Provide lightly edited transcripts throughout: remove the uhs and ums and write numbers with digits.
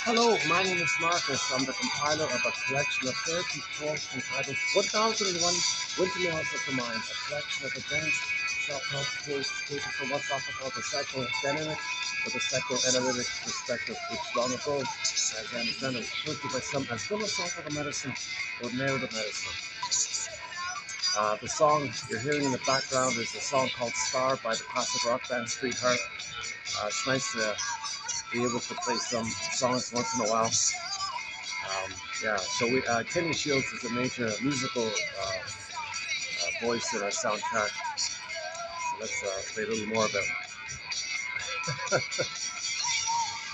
Hello, my name is Marcus. I'm the compiler of a collection of 30 talks entitled 1001 Windmills of the Mind, a collection of advanced self-help tools taken from what's often called the psychodynamic or the psychoanalytic perspective, which long ago, as I understand, was referred to by some as philosophical medicine or narrative medicine. The song you're hearing in the background is a song called Star by the classic rock band Streetheart. It's nice to be able to play some songs once in a while. Yeah, so Kenny Shields is a major musical voice in our soundtrack. So let's play a little more of it.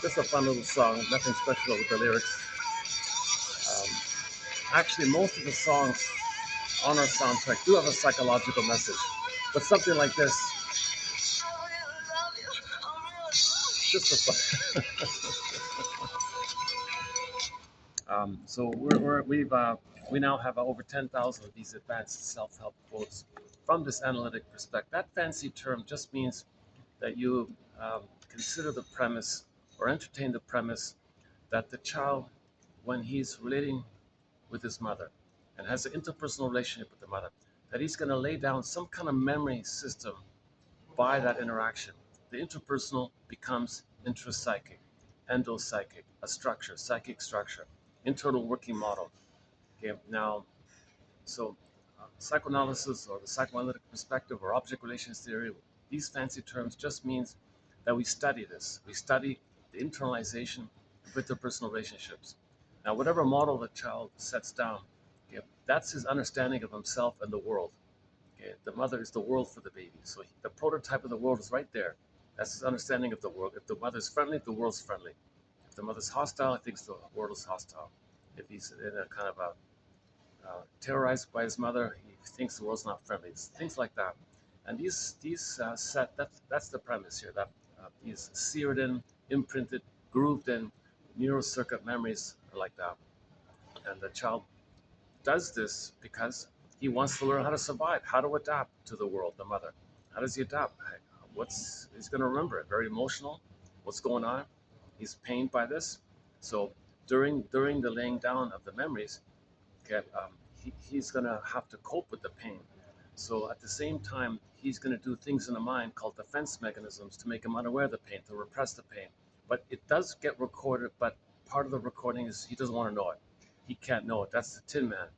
Just a fun little song, nothing special with the lyrics. Actually, most of the songs on our soundtrack do have a psychological message, but something like this, just for fun. So we now have over 10,000 of these advanced self-help quotes from this analytic perspective. That fancy term just means that you consider the premise or entertain the premise that the child, when he's relating with his mother and has an interpersonal relationship with the mother, that he's going to lay down some kind of memory system by that interaction. The interpersonal becomes intrapsychic, endopsychic, a structure, psychic structure, internal working model. Okay, now, so psychoanalysis or the psychoanalytic perspective or object relations theory, these fancy terms just means that we study this. We study the internalization of interpersonal relationships. Now, whatever model the child sets down, okay, that's his understanding of himself and the world. Okay, the mother is the world for the baby. So the prototype of the world is right there. That's his understanding of the world. If the mother's friendly, the world's friendly. If the mother's hostile, he thinks the world is hostile. If he's in a kind of a terrorized by his mother, he thinks the world's not friendly. It's things like that. And these set that's the premise here. That these seared in, imprinted, grooved in neural circuit memories are like that. And the child does this because he wants to learn how to survive, how to adapt to the world, the mother. How does he adapt? He's going to remember it? Very emotional. What's going on? He's pained by this. So during the laying down of the memories, okay, he's going to have to cope with the pain. So at the same time, he's going to do things in the mind called defense mechanisms to make him unaware of the pain, to repress the pain. But it does get recorded, but part of the recording is he doesn't want to know it. He can't know it. That's the Tin Man.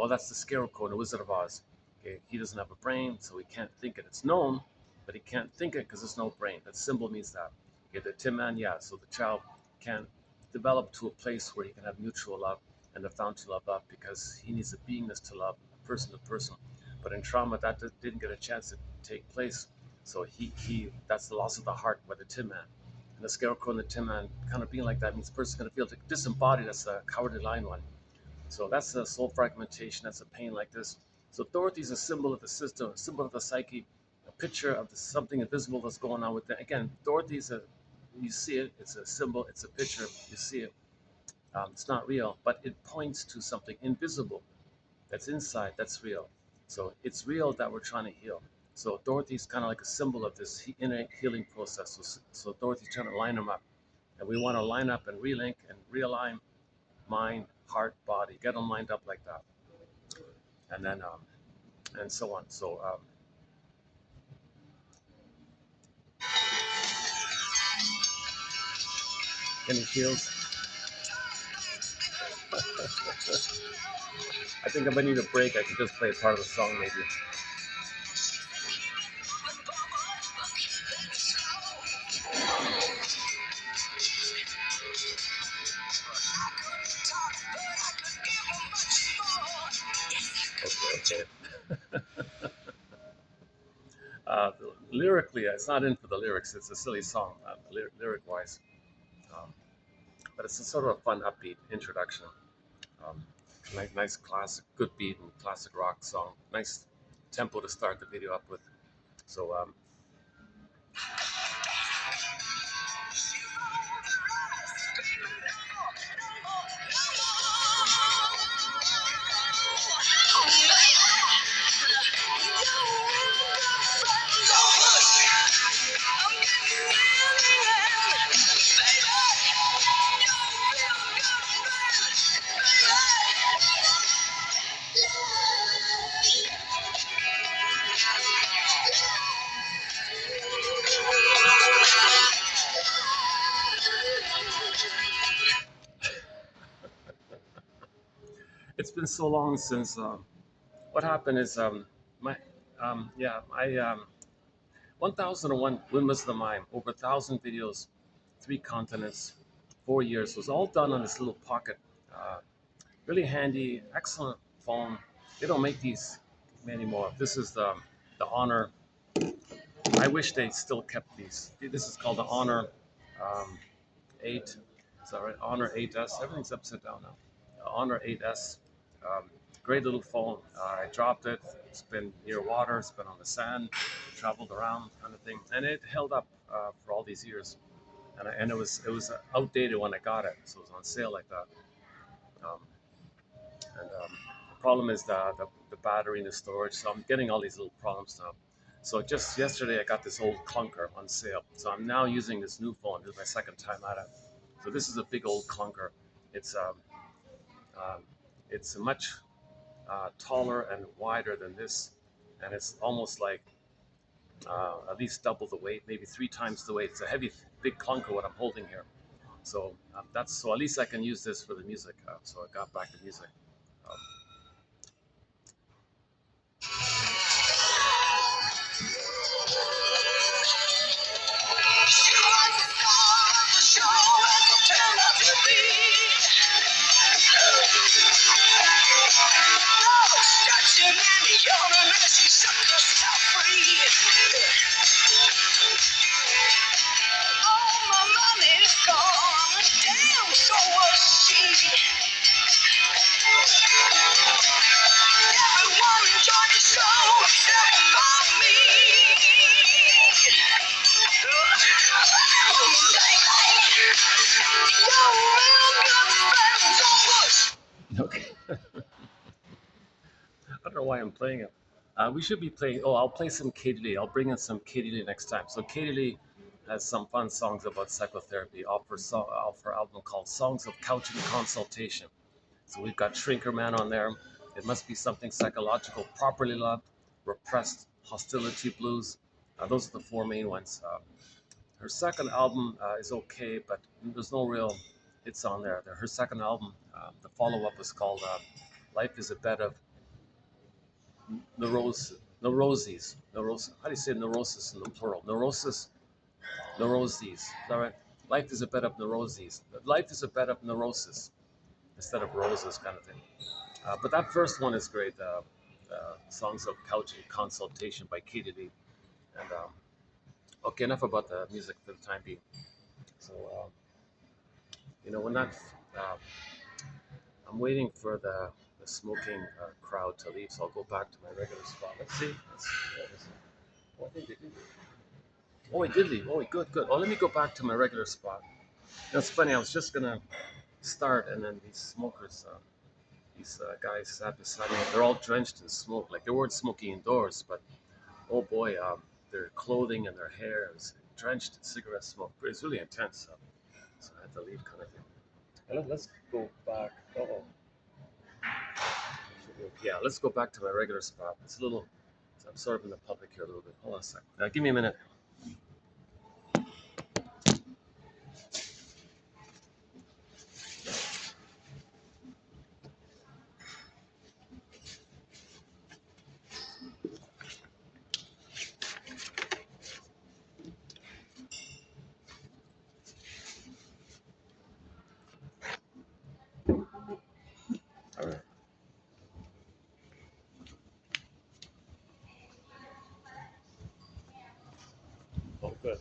That's the Scarecrow in The Wizard of Oz. Okay, he doesn't have a brain, so he can't think it. It's known, but he can't think it because there's no brain. That symbol means that. Okay, the Tin Man, yeah. So the child can develop to a place where he can have mutual love and the fountain of love because he needs a beingness to love, person to person. But in trauma, that didn't get a chance to take place. So he that's the loss of the heart by the Tin Man. And the Scarecrow and the Tin Man kind of being like that means the person's going to feel disembodied. That's the Cowardly Lion one. So that's a soul fragmentation. That's a pain like this. So Dorothy's a symbol of the system, a symbol of the psyche, a picture of something invisible that's going on with it. Again, Dorothy's you see it. It's a symbol. It's a picture. You see it. It's not real, but it points to something invisible that's inside, that's real. So it's real that we're trying to heal. So Dorothy's kind of like a symbol of this inner healing process. So Dorothy's trying to line them up. And we want to line up and relink and realign mind, heart, body, get them lined up like that. And then, and so on. So, any feels? I think if I need a break, I can just play part of the song maybe. Okay, okay. Lyrically, it's not in for the lyrics. It's a silly song, lyric-wise. Um, but it's a sort of a fun, upbeat introduction. Um, nice classic, good beat and classic rock song. Nice tempo to start the video up with. So It's been so long since. What happened is my I 1001 Windmills the Mime, over 1,000 videos, 3 continents, 4 years. It was all done on this little pocket. Uh, Really handy, excellent phone. They don't make these anymore. This is the Honor. I wish they still kept these. This is called the Honor 8. Is that right? Honor 8S. Everything's upside down now. Honor 8S. Um, Great little phone. I dropped it. It's been near water. It's been on the sand. Traveled around, kind of thing, and it held up for all these years. And it was outdated when I got it, so it was on sale like that. Um, and the problem is the battery and the storage. So I'm getting all these little problems now. So just yesterday, I got this old clunker on sale. So I'm now using this new phone. This is my second time at it. So this is a big old clunker. It's um, it's much taller and wider than this, and it's almost like at least double the weight, maybe 3 times the weight. It's a heavy, big clunker what I'm holding here. So that's so at least I can use this for the music. So I got back to music. Um, She was the star of the show as it turned out to be. Oh, stretching and yawning as she shook herself free. All my money's gone, damn, so was she. Everyone enjoyed the show except for me. okay. I don't know why I'm playing it. We should be playing. Oh, I'll play some Katie Lee. I'll bring in some Katie Lee next time. So Katie Lee has some fun songs about psychotherapy. Off her album called "Songs of Couch and Consultation." So we've got Shrinker Man on there. It must be something psychological, properly loved, repressed, hostility blues. Those are the 4 main ones. Her second album is okay, but there's no real hits on there. Her second album, the follow-up was called "Life Is a Bed of Neuroses. How do you say neurosis in the plural? Neuroses. Is that right? Life is a bed of neuroses. Life is a bed of neurosis instead of roses, kind of thing. But that first one is great. Songs of Couch and Consultation by Katie Lee. And okay, enough about the music for the time being. So, when that, uh, I'm waiting for the smoking crowd to leave, so I'll go back to my regular spot. Let's see. Oh, I think they did. Oh, he did leave. Oh, good, good. Oh, let me go back to my regular spot. That's funny. I was just gonna start, and then these smokers, these guys sat beside me. They're all drenched in smoke. Like they weren't smoking indoors, but oh boy, their clothing and their hair is drenched in cigarette smoke. It's really intense. So I had to leave, kind of thing. Let's go back. Oh, yeah. Let's go back to my regular spot. It's a little. I'm sort of in the public here a little bit. Hold on a second. Give me a minute. All right. Oh, good.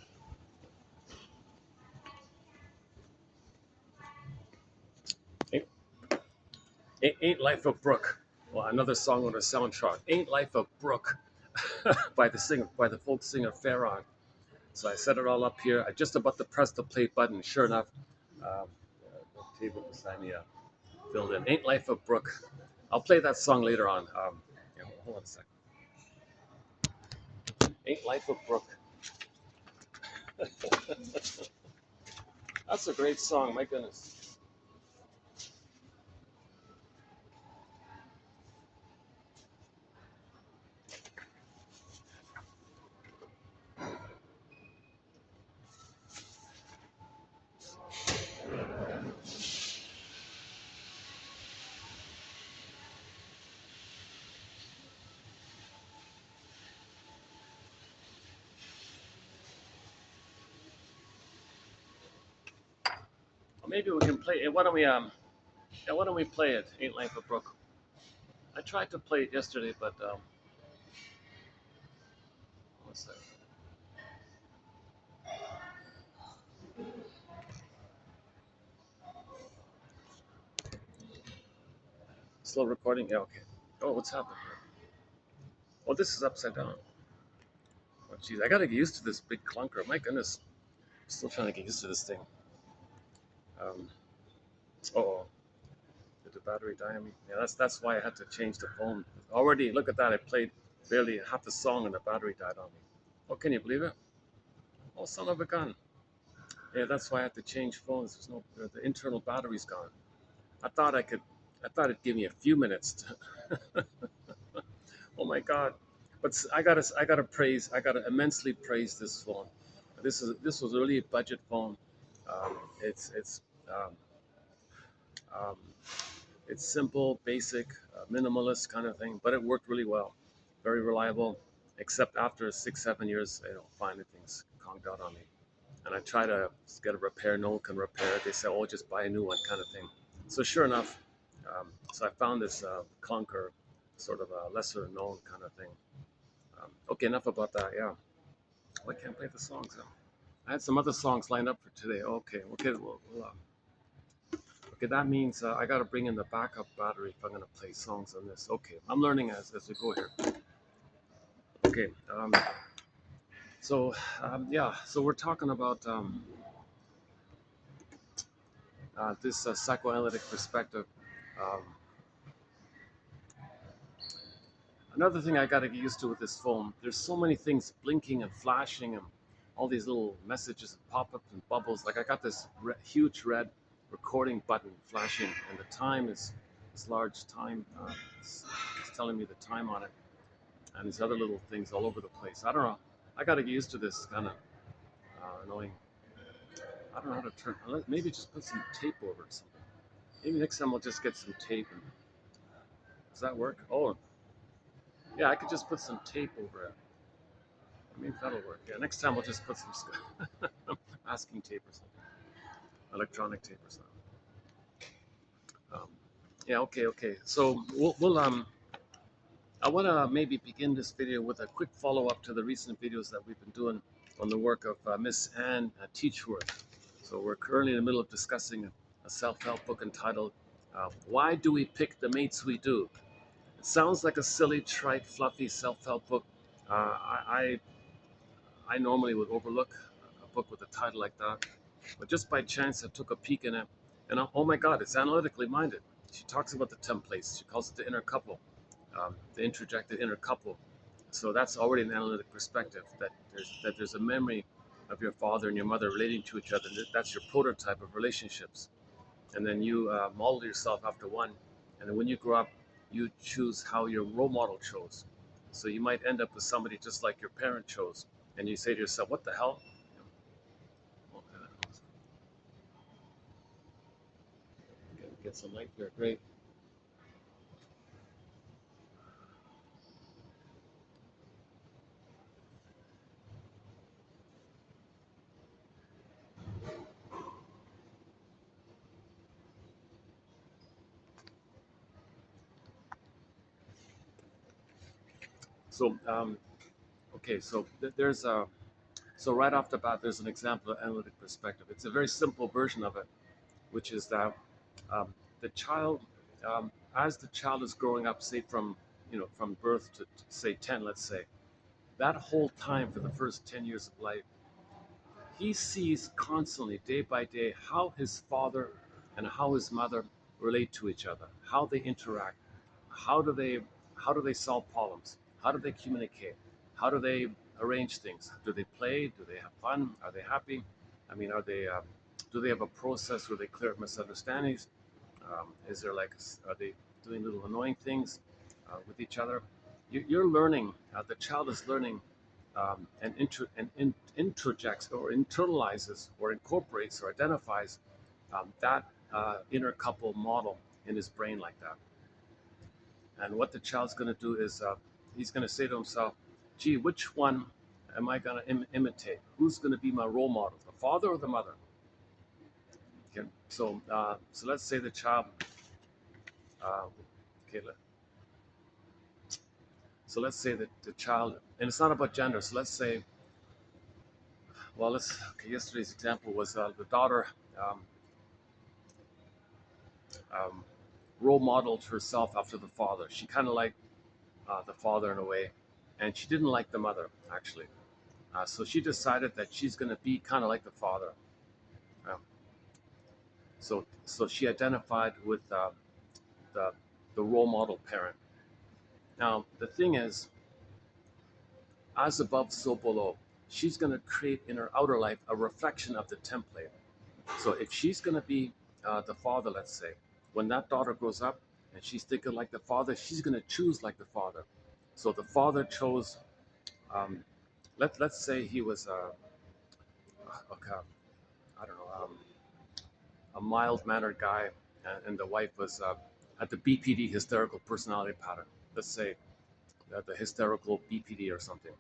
Ain't, ain't Life a Brook? Well, another song on the soundtrack. Ain't Life a Brook by the folk singer Farron. So I set it all up here. I just about to press the play button. Sure enough, the table beside me filled in. Ain't Life a Brook? I'll play that song later on. Yeah, hold on a second. Ain't Life a Brook? That's a great song. My goodness. maybe we can play it. Why don't we yeah, why don't we play it? Ain't Life a Brook. I tried to play it yesterday, but what's that? Slow recording. Yeah, okay. Oh, what's happening here? Oh, this is upside down. Oh, jeez, I gotta get used to this big clunker. My goodness, I'm still trying to get used to this thing. Um, oh, did the battery die on me? Yeah, that's why I had to change the phone. Already, look at that. I played barely half the song and the battery died on me. Oh, can you believe it? Oh, son of a gun. Yeah, that's why I had to change phones. There's no, the internal battery's gone. I thought I could, I thought it'd give me a few minutes. Oh my God! But I gotta immensely praise this phone. This was really a budget phone. It's um, um, it's simple, basic, minimalist kind of thing, but it worked really well. Very reliable, except after 6 7 years, finally things conked out on me. And I try to get a repair. No one can repair it. They say, "Oh, just buy a new one," kind of thing. So sure enough, so I found this clunker, sort of a lesser known kind of thing. Okay, enough about that. Yeah, well, I can't play the songs. Huh? I had some other songs lined up for today. Okay, okay. That means I got to bring in the backup battery if I'm going to play songs on this. Okay, I'm learning as we go here. Okay, yeah, so we're talking about this psychoanalytic perspective. Um, Another thing I got to get used to with this phone, there's so many things blinking and flashing and all these little messages and pop ups and bubbles. Like I got this huge red recording button flashing, and the time is this large time. It's telling me the time on it, and these other little things all over the place. I don't know. I got to get used to this kind of annoying. I don't know how to turn. Maybe just put some tape over it. Something. Maybe next time we'll just get some tape. And, does that work? Oh, yeah, I could just put some tape over it. Maybe that'll work. Yeah, next time we'll just put some masking tape or something, electronic tape or something. Um, yeah, okay. So I want to maybe begin this video with a quick follow up to the recent videos that we've been doing on the work of Miss Anne Teachworth. So we're currently in the middle of discussing a self-help book entitled "Why Do We Pick the Mates We Do?" It sounds like a silly, trite, fluffy self-help book. I normally would overlook a book with a title like that, but just by chance I took a peek in it, and oh my God, it's analytically minded. She talks about the templates. She calls it the inner couple, the introjected inner couple. So that's already an analytic perspective that there's a memory of your father and your mother relating to each other. That's your prototype of relationships, and then you model yourself after one, and then when you grow up, you choose how your role model chose. So you might end up with somebody just like your parent chose, and you say to yourself, "What the hell?" Get some light here. Great. So, okay, so there's a so right off the bat, there's an example of analytic perspective. It's a very simple version of it, which is that um, the child, as the child is growing up, say from birth to say 10, let's say, that whole time for the first 10 years of life, he sees constantly, day by day, how his father and how his mother relate to each other, how they interact, how do they how do they solve problems, how do they communicate, how do they arrange things, do they play, do they have fun, are they happy? I mean, are they do they have a process where they clear up misunderstandings? Is there like are they doing little annoying things with each other? You're learning. The child is learning and introjects or internalizes or incorporates or identifies that inner couple model in his brain like that. And what the child's going to do is he's going to say to himself, "Gee, which one am I going to imitate? Who's going to be my role model, the father or the mother?" Okay, so let's say the child. Uh, okay, so let's say that the child, and it's not about gender. So let's say, well, okay, yesterday's example was the daughter um, um, role modeled herself after the father. She kind of liked the father in a way, and she didn't like the mother actually. So she decided that she's going to be kind of like the father. Um, so she identified with the the role model parent. Now the thing is, as above, so below. She's going to create in her outer life a reflection of the template. So if she's going to be the father, let's say, when that daughter grows up and she's thinking like the father, she's going to choose like the father. So the father chose, um, let's say he was okay, I don't know, a mild mannered guy, and the wife was had the BPD, hysterical personality pattern. Let's say the hysterical BPD or something,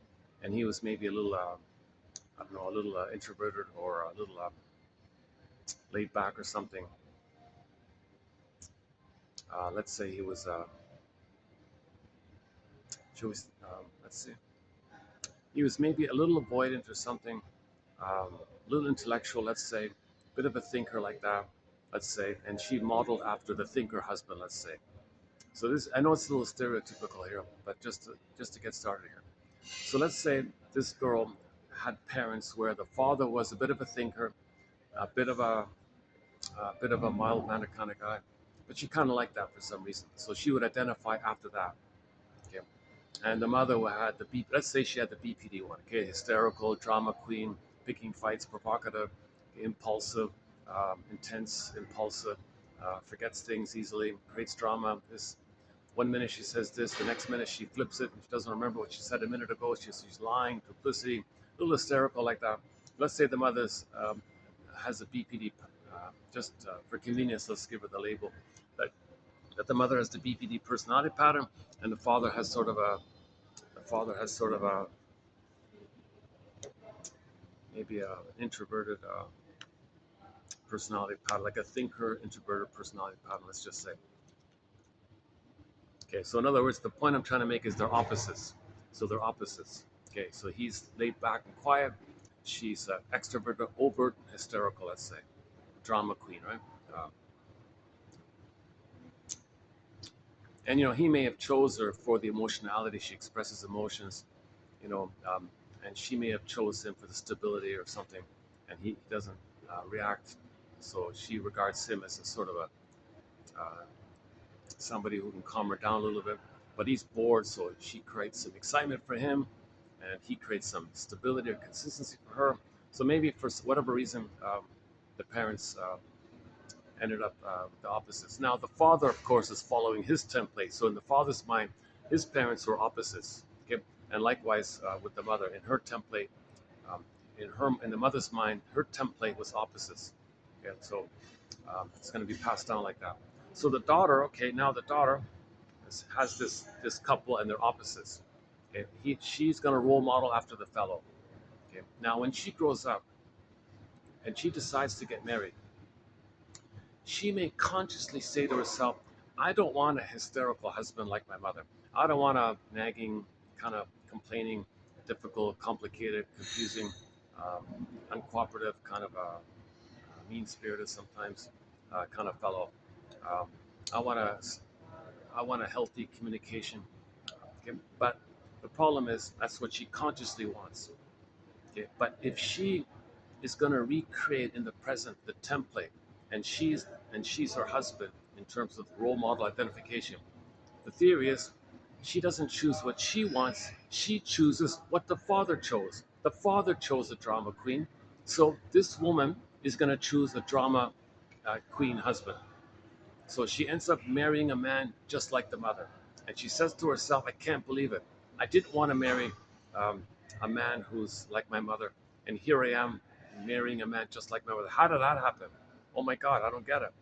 and he was maybe a little, I don't know, a little introverted or a little laid back or something. Let's say he was, let's see, he was maybe a little avoidant or something, a little intellectual, let's say, a bit of a thinker like that, let's say, and she modeled after the thinker husband, let's say. So this, I know it's a little stereotypical here, but just to get started here. So let's say this girl had parents where the father was a bit of a thinker, a bit of a mild-mannered kind of guy, but she kind of liked that for some reason. So she would identify after that. Okay, and the mother had the B. Let's say she had the BPD one. Okay, hysterical, drama queen, picking fights, provocative, impulsive, intense, impulsive, forgets things easily, creates drama. This one minute she says this, the next minute she flips it and she doesn't remember what she said a minute ago. She's lying, duplicity, a little hysterical like that. Let's say the mother's has a BPD. Just for convenience, let's give her the label that, that the mother has the BPD personality pattern, and the father has sort of a maybe a introverted personality pattern, like a thinker introverted personality pattern. Let's just say. Okay, so in other words, the point I'm trying to make is they're opposites. So they're opposites. Okay, so he's laid back and quiet. She's extroverted, overt, hysterical, let's say. Drama queen, right? Uh, and, he may have chose her for the emotionality. She expresses emotions, you know, um, and she may have chose him for the stability or something, and he doesn't react. So she regards him as a sort of a somebody who can calm her down a little bit. But he's bored, so she creates some excitement for him, and he creates some stability or consistency for her. So maybe for whatever reason, the parents ended up the opposites. Now the father, of course, is following his template. So in the father's mind, his parents were opposites. Okay, and likewise with the mother, in her template, um, in the mother's mind, her template was opposites. Okay, so it's going to be passed down like that. So the daughter, okay, now the daughter has this couple and they're opposites. Okay, she's going to role model after the fellow. Okay, now when she grows up and she decides to get married, she may consciously say to herself, I don't want a hysterical husband like my mother. I don't want a nagging, kind of complaining, difficult, complicated, confusing, uncooperative, kind of a mean spirited sometimes kind of fellow. Um, I want a, I want a healthy communication. Okay? But the problem is that's what she consciously wants. Okay? But if she is going to recreate in the present the template, and she's her husband in terms of role model identification. The theory is she doesn't choose what she wants; she chooses what the father chose. The father chose a drama queen, so this woman is going to choose a drama queen husband. So she ends up marrying a man just like the mother. And she says to herself, I can't believe it. I didn't want to marry um, a man who's like my mother. And here I am marrying a man just like my mother. How did that happen? Oh my God, I don't get it.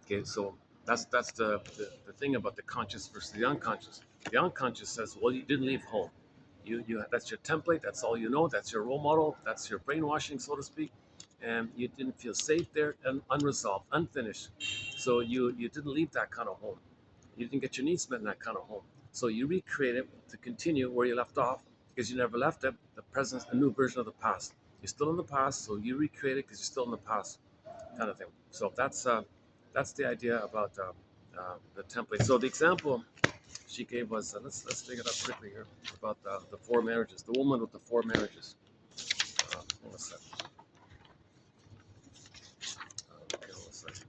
Okay, so that's the thing about the conscious versus the unconscious. The unconscious says, well, you didn't leave home. You that's your template. That's all you know. That's your role model. That's your brainwashing, so to speak. and you didn't feel safe there and unresolved, unfinished. So you didn't leave that kind of home. You didn't get your needs met in that kind of home. So you recreate it to continue where you left off because you never left it. The present, a new version of the past. You're still in the past, so you recreate it because you're still in the past, kind of thing. So that's the idea about the template. So the example she gave was let's take it up quickly here about the four marriages. The woman with the four marriages. Hold on a second. Okay, hold on a second.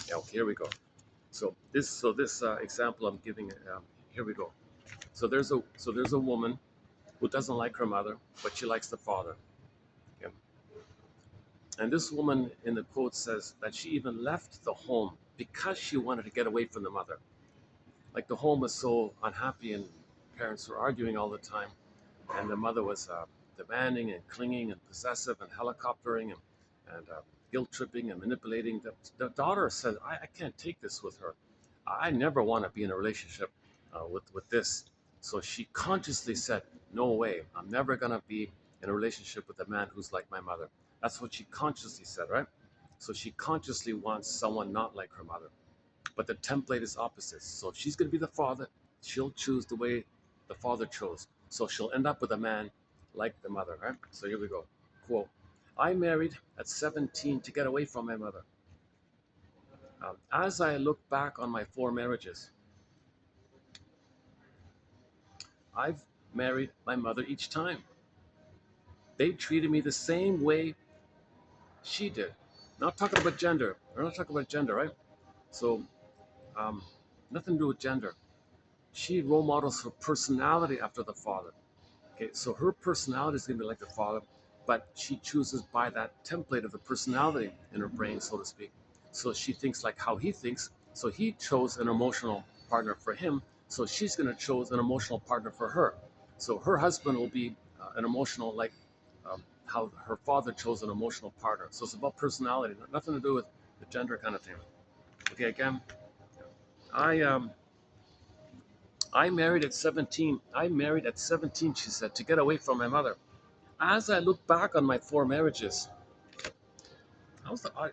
Yeah, okay, here we go. So this example I'm giving. Here we go. So there's a woman who doesn't like her mother, but she likes the father. Okay? And this woman in the quote says that she even left the home because she wanted to get away from the mother. Like the home was so unhappy and parents were arguing all the time, and the mother was demanding and clinging and possessive and helicoptering and guilt tripping and manipulating. The daughter said, I can't take this with her. I never want to be in a relationship with this. So she consciously said, no way, I'm never going to be in a relationship with a man who's like my mother. That's what she consciously said, right? So she consciously wants someone not like her mother. But the template is opposite. So if she's going to be the father, she'll choose the way the father chose. So she'll end up with a man like the mother, right? So here we go. Quote, I married at 17 to get away from my mother. As I look back on my four marriages, I've married my mother each time. They treated me the same way she did. Not talking about gender. We're not talking about gender, right? So um, nothing to do with gender. She role models her personality after the father. Okay, so her personality is going to be like the father, but she chooses by that template of the personality in her brain, so to speak. So she thinks like how he thinks. So he chose an emotional partner for him. So she's going to choose an emotional partner for her. So her husband will be an emotional, like how her father chose an emotional partner. So it's about personality, nothing to do with the gender kind of thing. Okay, again, I um, I married at 17. I married at 17, she said, to get away from my mother. As I look back on my four marriages, I was the, I,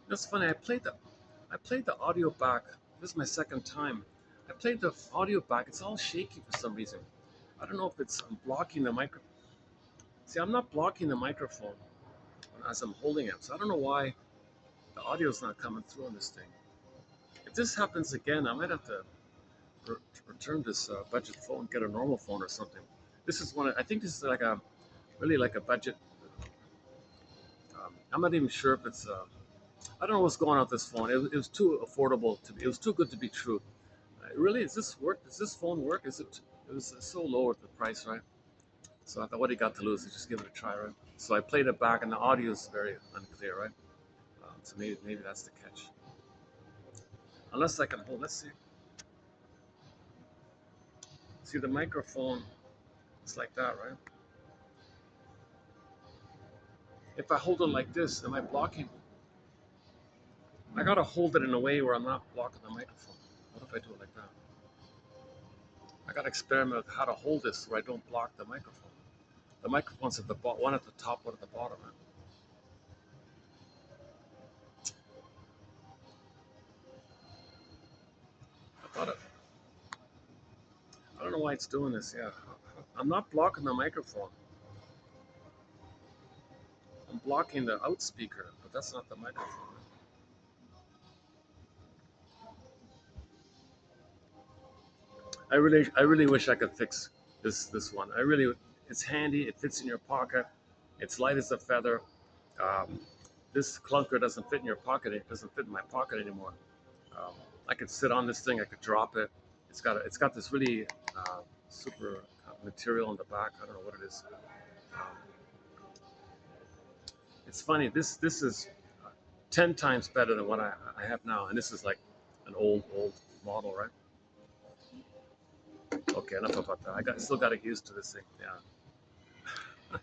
that's funny. I played the audio back. This is my second time. I played the audio back. It's all shaky for some reason. I don't know if I'm blocking the micro. See, I'm not blocking the microphone as I'm holding it, so I don't know why the audio is not coming through on this thing. If this happens again, I might have to re- return this budget phone, get a normal phone or something. This is one. I think this is like a really like a budget. I'm not even sure if it's. I don't know what's going on with this phone. It was too affordable to be. It was too good to be true. Really, is this work? Does this phone work? Is it? It was so low at the price, right? So I thought, what do you got to lose? Just give it a try, right? So I played it back, and the audio is very unclear, right? So maybe that's the catch. Unless I can hold. Let's see. See the microphone. It's like that, right? If I hold it like this, am I blocking? I gotta hold it in a way where I'm not blocking the microphone. What if I do it like that? I gotta experiment with how to hold this so I don't block the microphone. The microphone's at the bottom, one at the top, one at the bottom. Right? I thought it. I don't know why it's doing this. Yeah, I'm not blocking the microphone. I'm blocking the out speaker, but that's not the microphone. I really wish I could fix this one. It's handy. It fits in your pocket. It's light as a feather. Um, this clunker doesn't fit in your pocket. It doesn't fit in my pocket anymore. Um, I could sit on this thing. I could drop it. It's got this really super material in the back. I don't know what it is. Um, it's funny. This is 10 times better than what I have now, and this is like an old model, right? Okay, enough about that. Still got to get used to this thing. Yeah,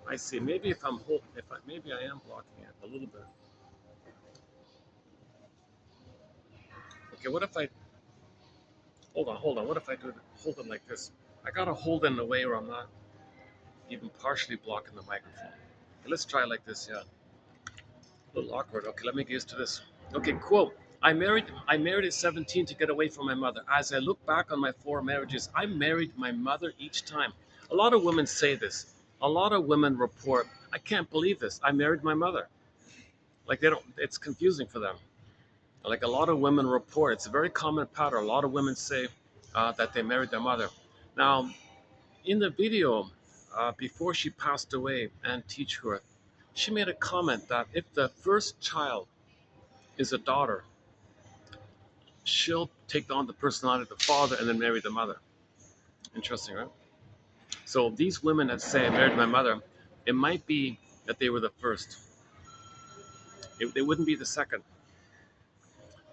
I see. Maybe if I'm holding, maybe I am blocking it a little bit. Okay, what if I Hold on. What if I do hold them like this? I gotta hold it in a way where I'm not even partially blocking the microphone. Okay, let's try like this. Yeah, a little awkward. Okay, let me get used to this. Okay, quote. I married at 17 to get away from my mother. As I look back on my four marriages, I married my mother each time. A lot of women say this. A lot of women report, I can't believe this. I married my mother. Like they don't, it's confusing for them. Like a lot of women report, it's a very common pattern. A lot of women say that they married their mother. Now, in the video, before she passed away, and teach her, she made a comment that if the first child is a daughter, she'll take on the personality of the father and then marry the mother. Interesting, right? So these women that say I married my mother, it might be that they were the first. They wouldn't be the second.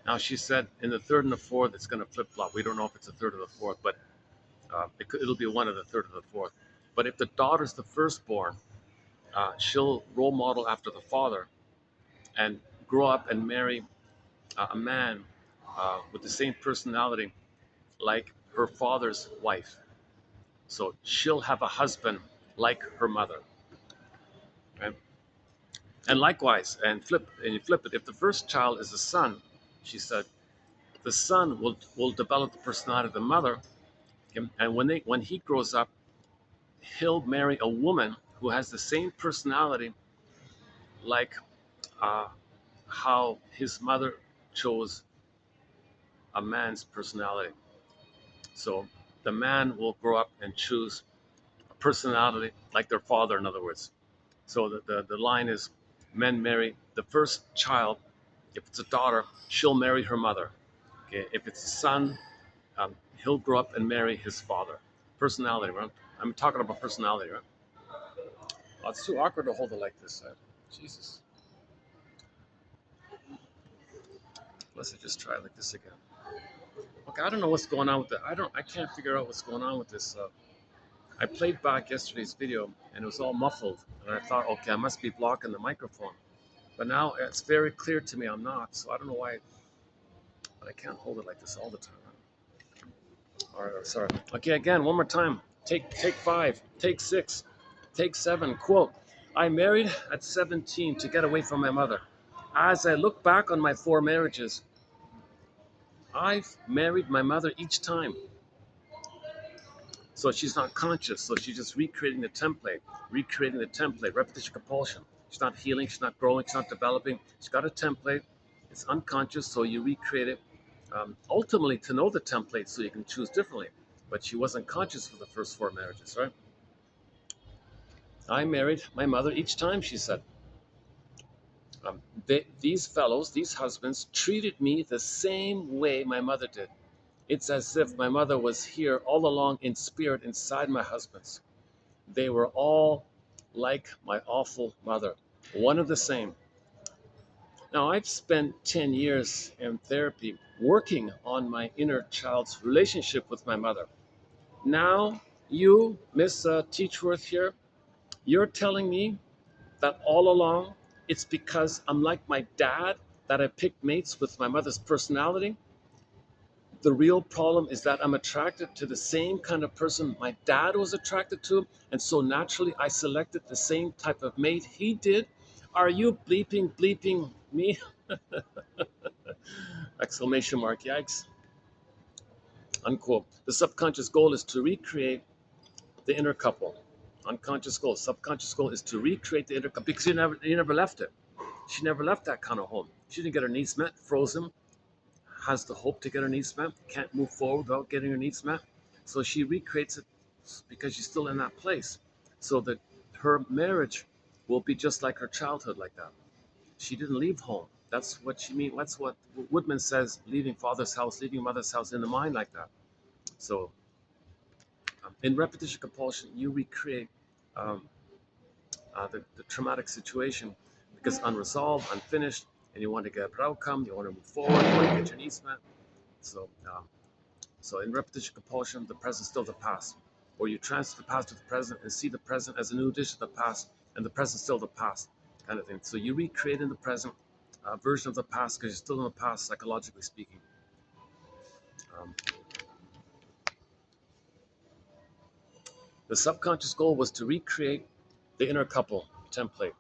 Now she said in the third and the fourth, it's going to flip flop. We don't know if it's the third or the fourth, but it'll be one of the third or the fourth. But if the daughter's the firstborn, she'll role model after the father and grow up and marry a man with the same personality like her father's wife. So she'll have a husband like her mother. Right? And likewise, and you flip it. If the first child is a son, she said, the son will develop the personality of the mother. Okay? And when he grows up, he'll marry a woman who has the same personality like uh, how his mother chose a man's personality. So the man will grow up and choose a personality like their father, in other words. So the line is men marry the first child. If it's a daughter, she'll marry her mother. Okay, if it's a son, he'll grow up and marry his father. Personality, right? I'm talking about personality, right? Oh, it's too awkward to hold it like this. Jesus. Let's just try it like this again. Okay, I don't know what's going on with that. I can't figure out what's going on with this. I played back yesterday's video and it was all muffled, and I thought, okay, I must be blocking the microphone. But now it's very clear to me I'm not. So I don't know why, but I can't hold it like this all the time. All right, sorry. Okay, again, one more time. Take five, take six, take seven. Quote, I married at 17 to get away from my mother. As I look back on my four marriages, I've married my mother each time. So she's not conscious. So she's just recreating the template, repetition compulsion. She's not healing, she's not growing, she's not developing. She's got a template. It's unconscious, so you recreate it. Ultimately, to know the template so you can choose differently. But she wasn't conscious for the first four marriages, right? I married my mother each time, she said. These fellows, these husbands, treated me the same way my mother did. It's as if my mother was here all along in spirit inside my husbands. They were all like my awful mother, one of the same. Now, I've spent 10 years in therapy working on my inner child's relationship with my mother. Now, you, Miss Teachworth here, you're telling me that all along it's because I'm like my dad that I picked mates with my mother's personality? The real problem is that I'm attracted to the same kind of person my dad was attracted to, and so naturally I selected the same type of mate he did. Are you bleeping me? Exclamation mark, yikes. Unquote. The subconscious goal is to recreate the inner couple. Unconscious goal, subconscious goal is to recreate the inner couple because you never left it. She never left that kind of home. She didn't get her needs met, frozen, has the hope to get her needs met, can't move forward without getting her needs met. So she recreates it because she's still in that place. So that her marriage will be just like her childhood, like that. She didn't leave home. That's what she means. That's what Woodman says, leaving father's house, leaving mother's house in the mind like that. So in repetition compulsion, you recreate um, the traumatic situation because unresolved, unfinished, and you want to get a better outcome, you want to move forward, you want to get your needs met. So, so in repetition compulsion, the present is still the past, or you transfer the past to the present and see the present as a new addition to the past, and the present is still the past, kind of thing. So you recreate in the present version of the past because you're still in the past, psychologically speaking. Um, The subconscious goal was to recreate the inner couple template.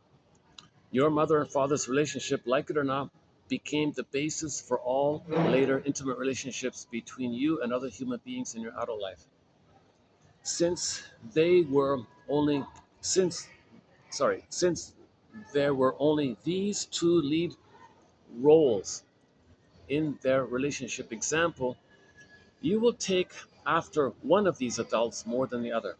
Your mother and father's relationship, like it or not, became the basis for all later intimate relationships between you and other human beings in your adult life. Since they were only since since there were only these two lead roles in their relationship example, you will take after one of these adults more than the other.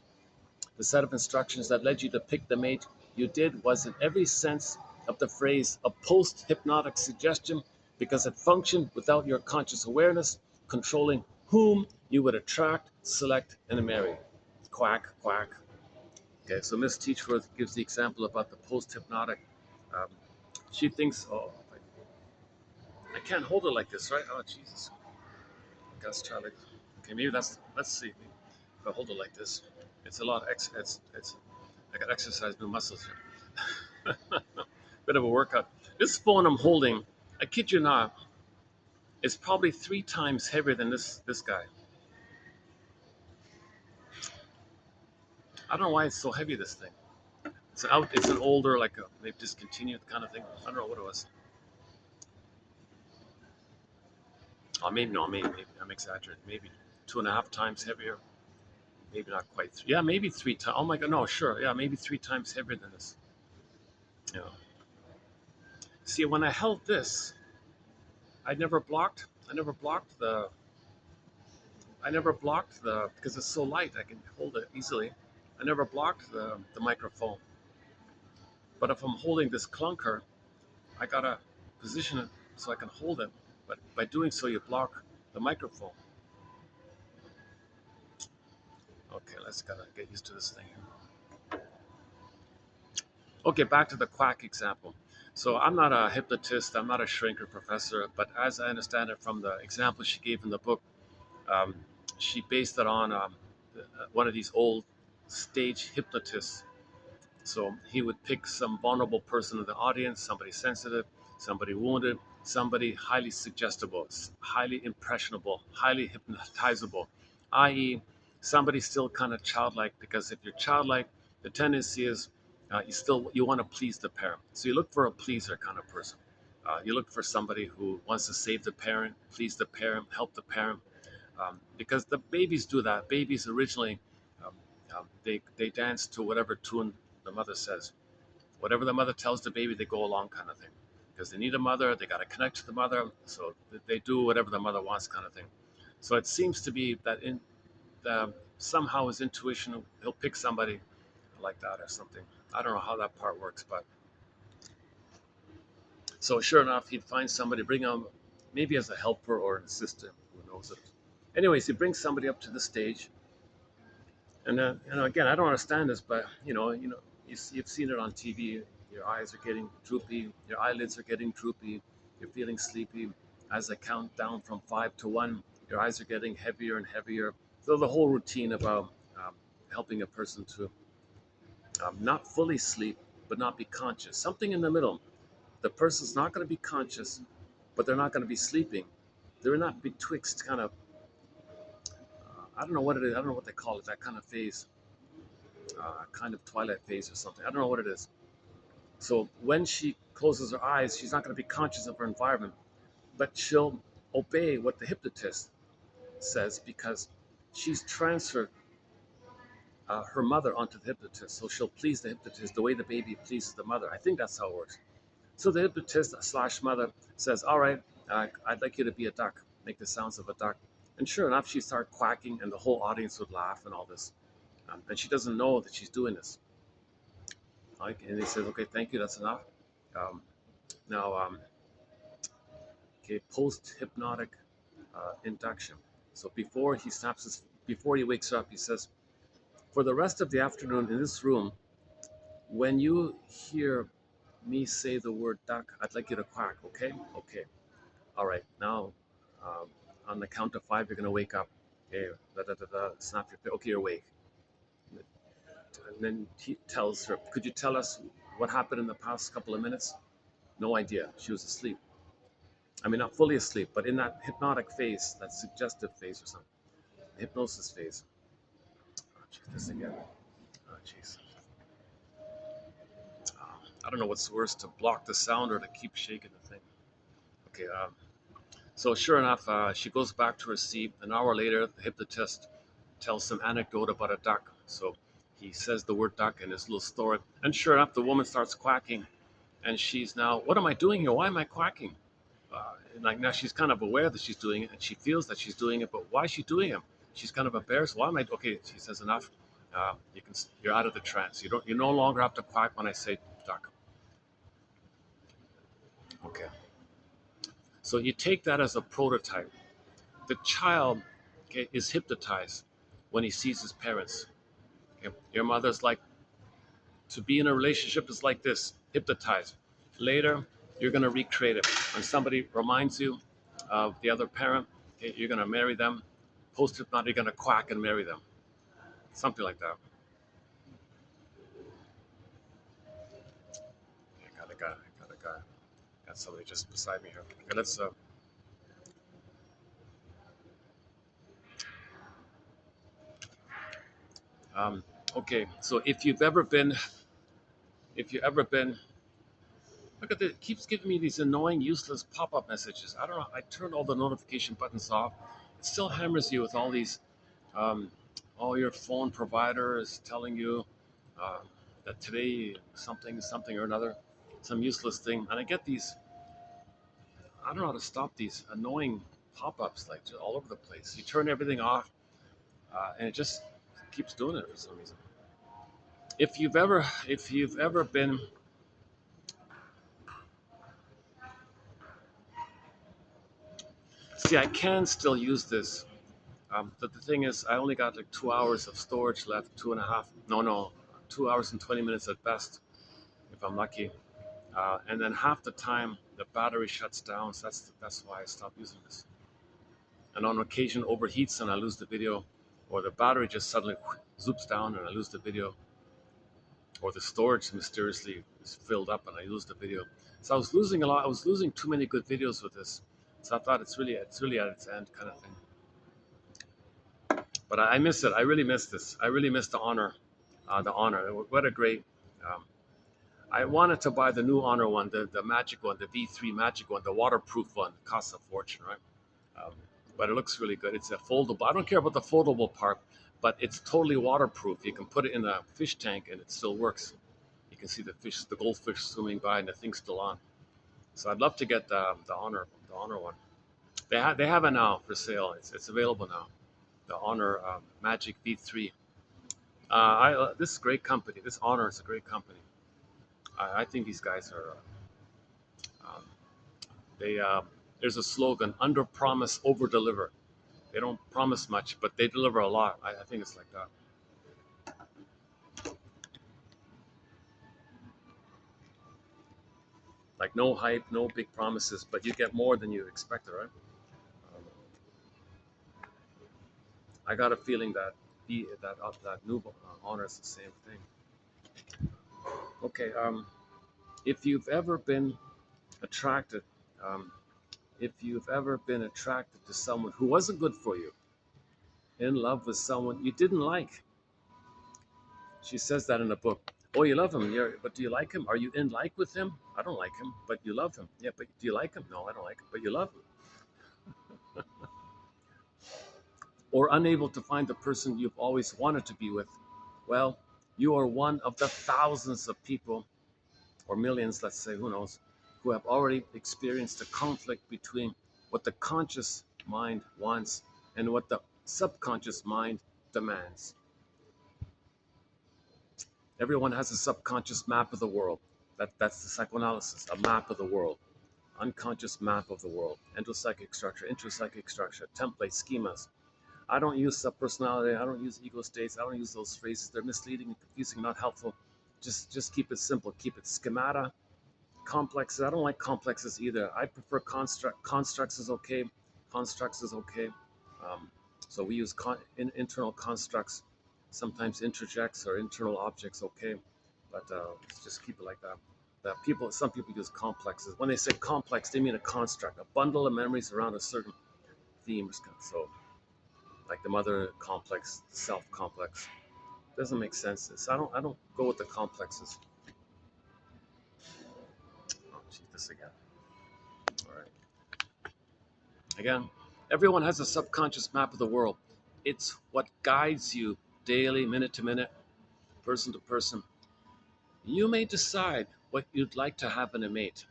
The set of instructions that led you to pick the mate you did was, in every sense of the phrase, a post hypnotic suggestion because it functioned without your conscious awareness controlling whom you would attract, select, and marry. Quack, quack. Okay, so Miss Teachworth gives the example about the post hypnotic. Um, she thinks, oh, I can't hold it like this, right? Oh, Jesus. Let's try like, okay, maybe let's see. If I hold it like this, it's a lot, I got exercise new muscles here. Bit of a workout. This phone I'm holding, I kid you not, is probably 3 times heavier than this guy. I don't know why it's so heavy, this thing. It's an older, like they've discontinued kind of thing. I don't know what it was. Oh, maybe no, maybe I'm exaggerating. Maybe 2.5 times heavier. Maybe not quite three. Yeah, maybe 3 times. Oh my God, no, sure. Yeah, maybe 3 times heavier than this. Yeah. See, when I held this, I never blocked. I never blocked the. I never blocked the because it's so light. I can hold it easily. I never blocked the microphone. But if I'm holding this clunker, I gotta position it so I can hold it. But by doing so, you block the microphone. Okay, let's gotta get used to this thing. Okay, back to the quack example. So I'm not a hypnotist. I'm not a shrinker professor. But as I understand it from the example she gave in the book, um, she based it on one of these old stage hypnotists. So he would pick some vulnerable person in the audience, somebody sensitive, somebody wounded, somebody highly suggestible, highly impressionable, highly hypnotizable, i.e., somebody still kind of childlike. Because if you're childlike, the tendency is you want to please the parent. So you look for a pleaser kind of person. You look for somebody who wants to save the parent, please the parent, help the parent, because the babies do that. Babies originally, um, they dance to whatever tune the mother says. Whatever the mother tells the baby, they go along, kind of thing. Because they need a mother, they got to connect to the mother, so they do whatever the mother wants, kind of thing. So it seems to be that somehow his intuition, he'll pick somebody like that or something. I don't know how that part works, but so sure enough, he'd find somebody, bring him, maybe as a helper or an assistant, who knows it. Anyways, he brings somebody up to the stage. And again, I don't understand this, but you've seen it on TV. Your eyes are getting droopy, your eyelids are getting droopy, you're feeling sleepy. As I count down from 5 to 1, your eyes are getting heavier and heavier. So the whole routine about helping a person to not fully sleep, but not be conscious. Something in the middle. The person's not going to be conscious, but they're not going to be sleeping. They're not betwixt kind of. I don't know what it is. I don't know what they call it. That kind of phase. Kind of twilight phase or something. I don't know what it is. So when she closes her eyes, she's not going to be conscious of her environment, but she'll obey what the hypnotist says because she's transferred her mother onto the hypnotist. So she'll please the hypnotist the way the baby pleases the mother. I think that's how it works. So the hypnotist slash mother says, "All right, I'd like you to be a duck, make the sounds of a duck." And sure enough, she started quacking, and the whole audience would laugh and all this. And she doesn't know that she's doing this. Like, and he says, "Okay, thank you, that's enough." Um, now, okay, post hypnotic induction. So before he wakes up, he says, "For the rest of the afternoon in this room, when you hear me say the word duck, I'd like you to quack. Okay, okay, all right. Now, um, on the count of 5, you're gonna wake up. Okay, da da da da. Snap your face. Okay, you're awake." And then he tells her, "Could you tell us what happened in the past couple of minutes?" No idea. She was asleep. I mean, not fully asleep, but in that hypnotic phase, that suggestive phase or something, hypnosis phase. Oh, check this again. jeez. I don't know what's worse, to block the sound or to keep shaking the thing. Okay. So sure enough, she goes back to her seat. An hour later, the hypnotist tells some anecdote about a duck. So he says the word duck in his little story. And sure enough, the woman starts quacking. And she's now, what am I doing here? Why am I quacking? And like now she's kind of aware that she's doing it and she feels that she's doing it, but why is she doing it? She's kind of embarrassed. Why am I? Okay, she says enough. You're out of the trance. You no longer have to quack when I say duck. Okay. So you take that as a prototype. The child, okay, is hypnotized when he sees his parents. Okay? Your mother's like, to be in a relationship is like this, hypnotized. Later, you're going to recreate it. When somebody reminds you of the other parent, okay, you're going to marry them. Post hypnotic, you're going to quack and marry them. Something like that. I got a guy. I got a guy. Got somebody just beside me here. Okay, let's. Um, okay, so if you've ever been, look at it keeps giving me these annoying, useless pop-up messages. I don't know. I turned all the notification buttons off. It still hammers you with all these. Um, all your phone provider is telling you uh, that today something or another, some useless thing, and I get these. I don't know how to stop these annoying pop-ups like just all over the place. You turn everything off, and it just keeps doing it for some reason. If you've ever been, see, I can still use this. The thing is, I only got like 2 hours of storage left, two and a half. No, 2 hours and 20 minutes at best, if I'm lucky. And then half the time the battery shuts down. So that's why I stopped using this. And on occasion overheats and I lose the video, or the battery just suddenly zoops down and I lose the video, or the storage mysteriously is filled up and I lose the video. So I was losing a lot. I was losing too many good videos with this. So I thought it's really at its end kind of thing. But I miss it. I really miss this. I really miss the honor. The honor. What a great. Um, I wanted to buy the new honor one, the magic one, the V3 magic one, the waterproof one. It costs a fortune, right? Um, but it looks really good. It's a foldable. I don't care about the foldable part, but it's totally waterproof. You can put it in a fish tank and it still works. You can see the goldfish swimming by, and the thing's still on. So I'd love to get the honor one. They have it now for sale. It's available now. The Honor Magic V3. This is a great company. This Honor is a great company. I think these guys are. Um, they There's a slogan: under promise, over deliver. They don't promise much, but they deliver a lot. I think it's like that. Like no hype, no big promises, but you get more than you expected, right? Um, I got a feeling that that new Honor is the same thing. Okay. If you've ever been attracted, um, if you've ever been attracted to someone who wasn't good for you, in love with someone you didn't like. She says that in the book. Oh, you love him, but do you like him? Are you in like with him? I don't like him, but you love him. Yeah, but do you like him? No, I don't like him, but you love him. Or unable to find the person you've always wanted to be with. Well, you are one of the thousands of people, or millions, let's say, who knows, who have already experienced the conflict between what the conscious mind wants and what the subconscious mind demands. Everyone has a subconscious map of the world. That's the psychoanalysis, a map of the world, unconscious map of the world, endopsychic structure, intrapsychic structure, template, schemas. I don't use subpersonality. I don't use ego states. I don't use those phrases. They're misleading and confusing, not helpful. Just keep it simple. Keep it schemata, complexes. I don't like complexes either. I prefer constructs is okay. Constructs is okay. Um, so we use internal constructs, sometimes interjects or internal objects. Okay, but let's just keep it like that. Some people use complexes. When they say complex, they mean a construct, a bundle of memories around a certain theme. So, like the mother complex, the self complex. Doesn't make sense. I don't go with the complexes. Oh, geez, this again. All right. Again, everyone has a subconscious map of the world. It's what guides you daily, minute to minute, person to person. You may decide what you'd like to have in a mate,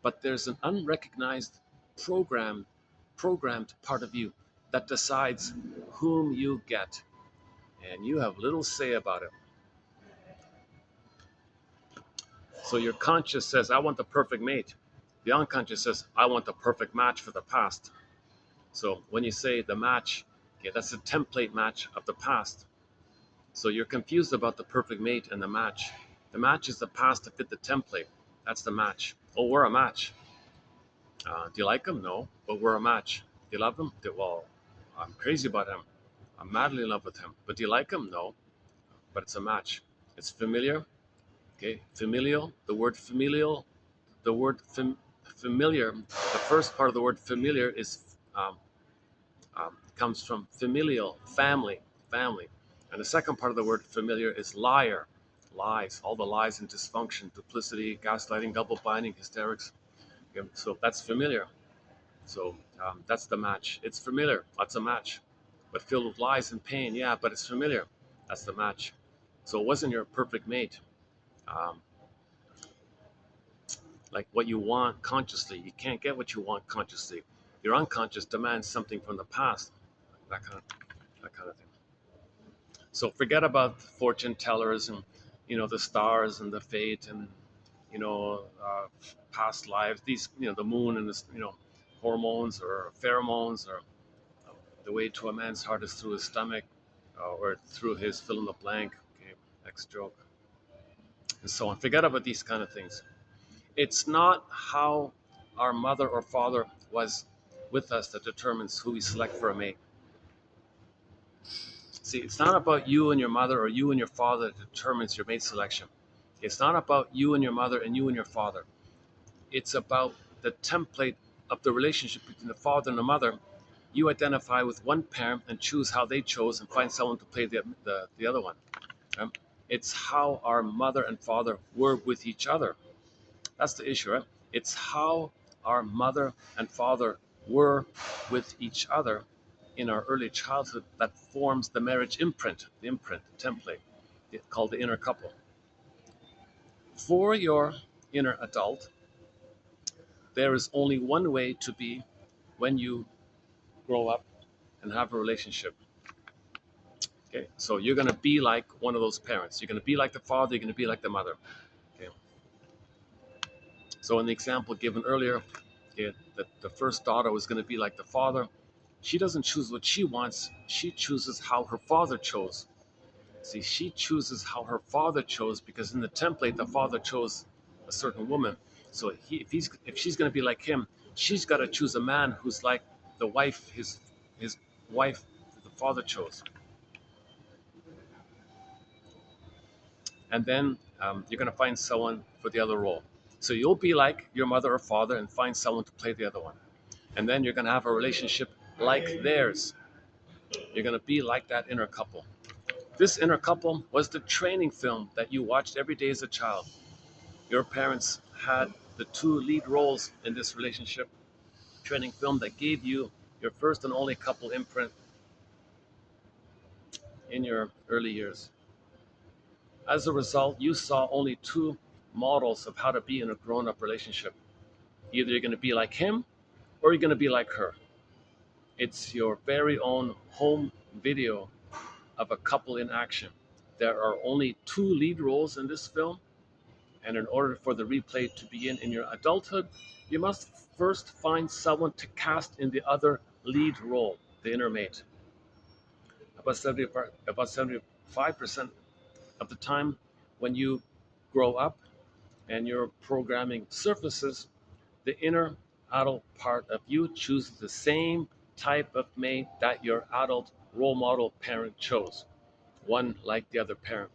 but there's an unrecognized program, programmed part of you that decides whom you get, and you have little say about it. So your conscious says, I want the perfect mate. The unconscious says, I want the perfect match for the past. So when you say the match, okay, that's a template match of the past. So you're confused about the perfect mate and the match. The match is the past to fit the template. That's the match. Oh, we're a match. Do you like him? No, but we're a match. Do you love him? Well, I'm crazy about him. I'm madly in love with him. But do you like him? No, but it's a match. It's familiar. Okay, familial. The word familial. The word familiar. The first part of the word familiar is comes from familial, family, family. And the second part of the word familiar is liar, lies, all the lies and dysfunction, duplicity, gaslighting, double binding, hysterics. Okay, so that's familiar. So that's the match. It's familiar. That's a match. But filled with lies and pain, yeah, but it's familiar. That's the match. So it wasn't your perfect mate. Um, like what you want consciously. You can't get what you want consciously. Your unconscious demands something from the past. That kind of thing. So forget about fortune tellers and the stars and the fate and past lives. These the moon and this hormones or pheromones or the way to a man's heart is through his stomach or through his fill in the blank. Okay, next joke and so on. Forget about these kind of things. It's not how our mother or father was with us that determines who we select for a mate. See, it's not about you and your mother or you and your father that determines your mate selection. It's not about you and your mother and you and your father. It's about the template of the relationship between the father and the mother. You identify with one parent and choose how they chose and find someone to play the other one. Right? It's how our mother and father were with each other. That's the issue, right? It's how our mother and father were with each other in our early childhood that forms the marriage imprint, the template, called the inner couple. For your inner adult, there is only one way to be when you grow up and have a relationship. Okay, so you're going to be like one of those parents. You're going to be like the father. You're going to be like the mother. Okay, so in the example given earlier, okay, that the first daughter was going to be like the father. She doesn't choose what she wants. She chooses how her father chose. See, she chooses how her father chose because in the template, the father chose a certain woman. So if she's going to be like him, she's got to choose a man who's like the wife, his wife, the father chose. And then you're going to find someone for the other role. So you'll be like your mother or father and find someone to play the other one. And then you're going to have a relationship like theirs. You're going to be like that inner couple. This inner couple was the training film that you watched every day as a child. Your parents had the two lead roles in this relationship training film that gave you your first and only couple imprint in your early years. As a result, you saw only two models of how to be in a grown up relationship. Either you're going to be like him or you're going to be like her. It's your very own home video of a couple in action. There are only two lead roles in this film, and in order for the replay to begin in your adulthood, you must first find someone to cast in the other lead role, the inner mate. About 75% of the time when you grow up and your programming surfaces, the inner adult part of you chooses the same type of mate that your adult role model parent chose, one like the other parent.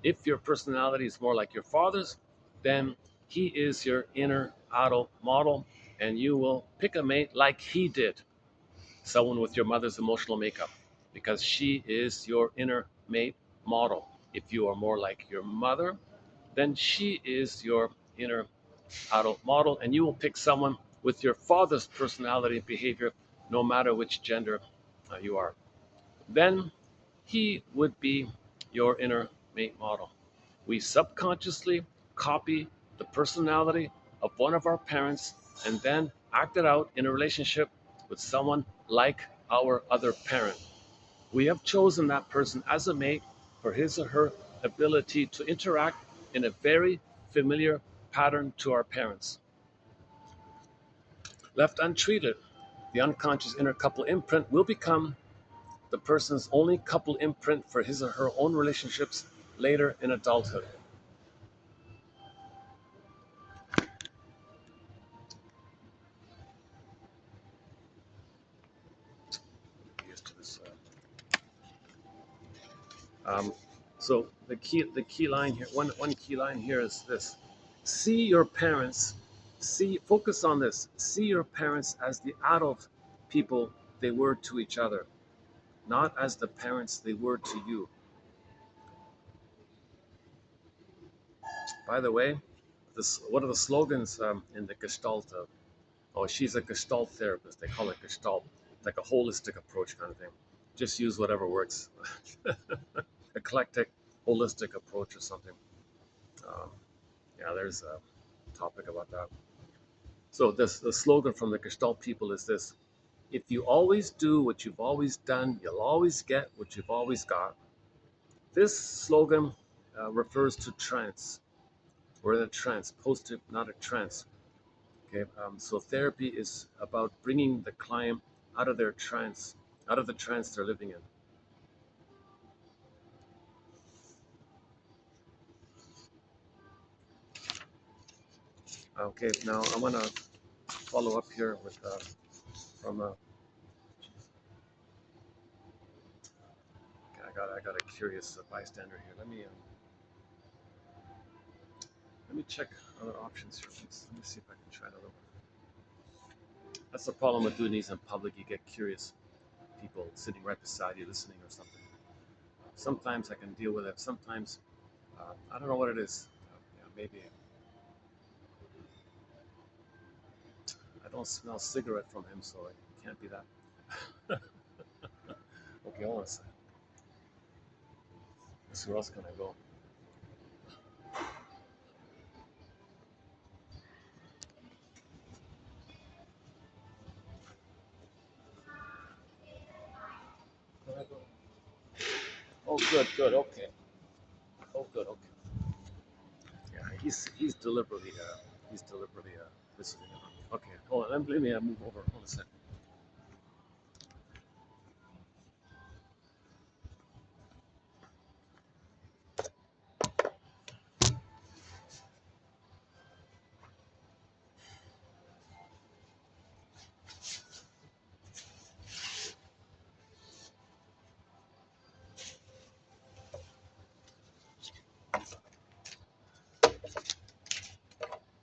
If your personality is more like your father's, then he is your inner adult model, and you will pick a mate like he did, someone with your mother's emotional makeup, because she is your inner mate model. If you are more like your mother, then she is your inner adult model, and you will pick someone with your father's personality and behavior, no matter which gender you are. Then he would be your inner mate model. We subconsciously copy the personality of one of our parents and then act it out in a relationship with someone like our other parent. We have chosen that person as a mate for his or her ability to interact in a very familiar pattern to our parents. Left untreated, the unconscious inner couple imprint will become the person's only couple imprint for his or her own relationships later in adulthood. Used to this, so the key line here, one key line here is this: see your parents, see focus on this. See your parents as the adult people they were to each other, not as the parents they were to you. By the way, this one of the slogans in the Gestalt. Oh, she's a Gestalt therapist. They call it Gestalt, like a holistic approach kind of thing. Just use whatever works. Eclectic, holistic approach or something. Um, yeah, there's a topic about that. So this the slogan from the Gestalt people is this: if you always do what you've always done, you'll always get what you've always got. This slogan refers to trance. We're in a trance, post-hypnotic trance. Okay, so therapy is about bringing the client out of their trance, out of the trance they're living in. Okay, now I want to follow up here with from I got a curious bystander here. Let me check other options here. Let me see if I can try another one. That's the problem with doing these in public. You get curious people sitting right beside you, listening or something. Sometimes I can deal with it. Sometimes I don't know what it is. Yeah, maybe I don't smell cigarette from him, so it can't be that. Okay, hold on a second. Let's see where else can I go? Can I go? Oh, good, good. Okay. Oh, good. Okay. Yeah, he's deliberately visiting. Okay, hold on. Let me move over. Hold on a second.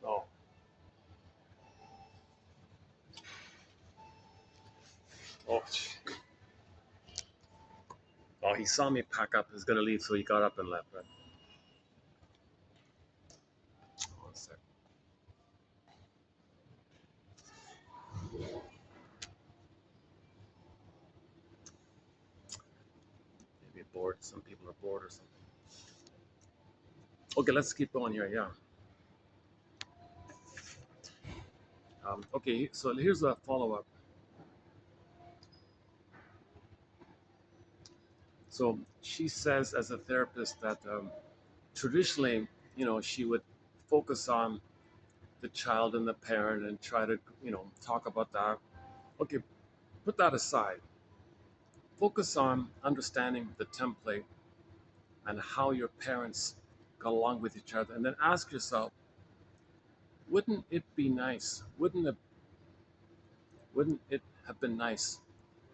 Oh, oh, oh, he saw me pack up. He's gonna leave, so he got up and left. Right. One sec. Maybe bored. Some people are bored or something. Okay, let's keep going here. Yeah. Okay, so here's a follow up. So she says, as a therapist, that traditionally, she would focus on the child and the parent and try to, talk about that. Okay, put that aside. Focus on understanding the template and how your parents got along with each other. And then ask yourself, wouldn't it be nice? Wouldn't it have been nice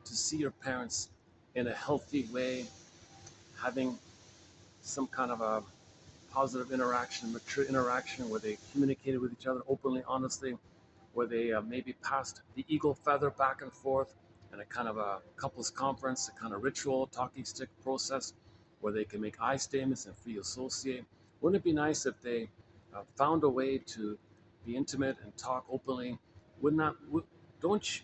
to see your parents in a healthy way, having some kind of a positive interaction, mature interaction, where they communicated with each other openly, honestly, where they maybe passed the eagle feather back and forth in a kind of a couples conference, a kind of ritual talking stick process, where they can make I statements and free associate. Wouldn't it be nice if they found a way to be intimate and talk openly? Would not would, don't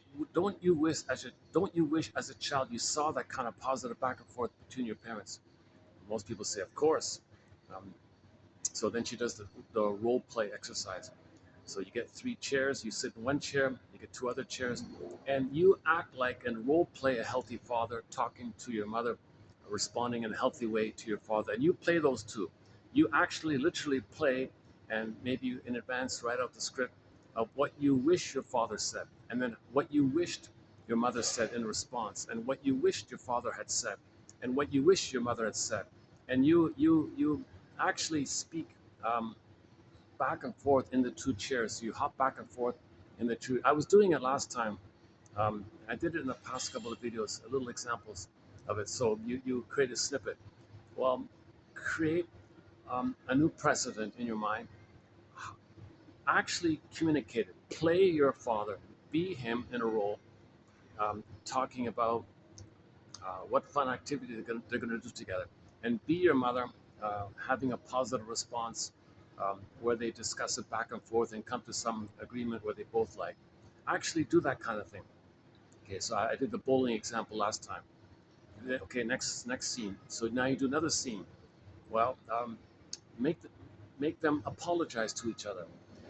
you wish as a child you saw that kind of positive back and forth between your parents? Most people say, of course. Um, so then she does the role play exercise. So you get 3 chairs, you sit in one chair, you get 2 other chairs, and you act like and role play a healthy father talking to your mother, responding in a healthy way to your father. And you play those two. You actually literally play, and maybe you in advance write out the script of what you wish your father said, and then what you wished your mother said in response, and what you wished your father had said, and what you wish your mother had said. And you actually speak back and forth in the 2 chairs. So you hop back and forth in the two. I was doing it last time. I did it in the past couple of videos, little examples of it. So you create a snippet. Well, create a new precedent in your mind. Actually communicate it. Play your father. Be him in a role, talking about what fun activity they're going to do together. And be your mother, having a positive response where they discuss it back and forth and come to some agreement where they both like. Actually do that kind of thing. Okay, so I did the bowling example last time. Okay, next scene. So now you do another scene. Well, make the, make them apologize to each other.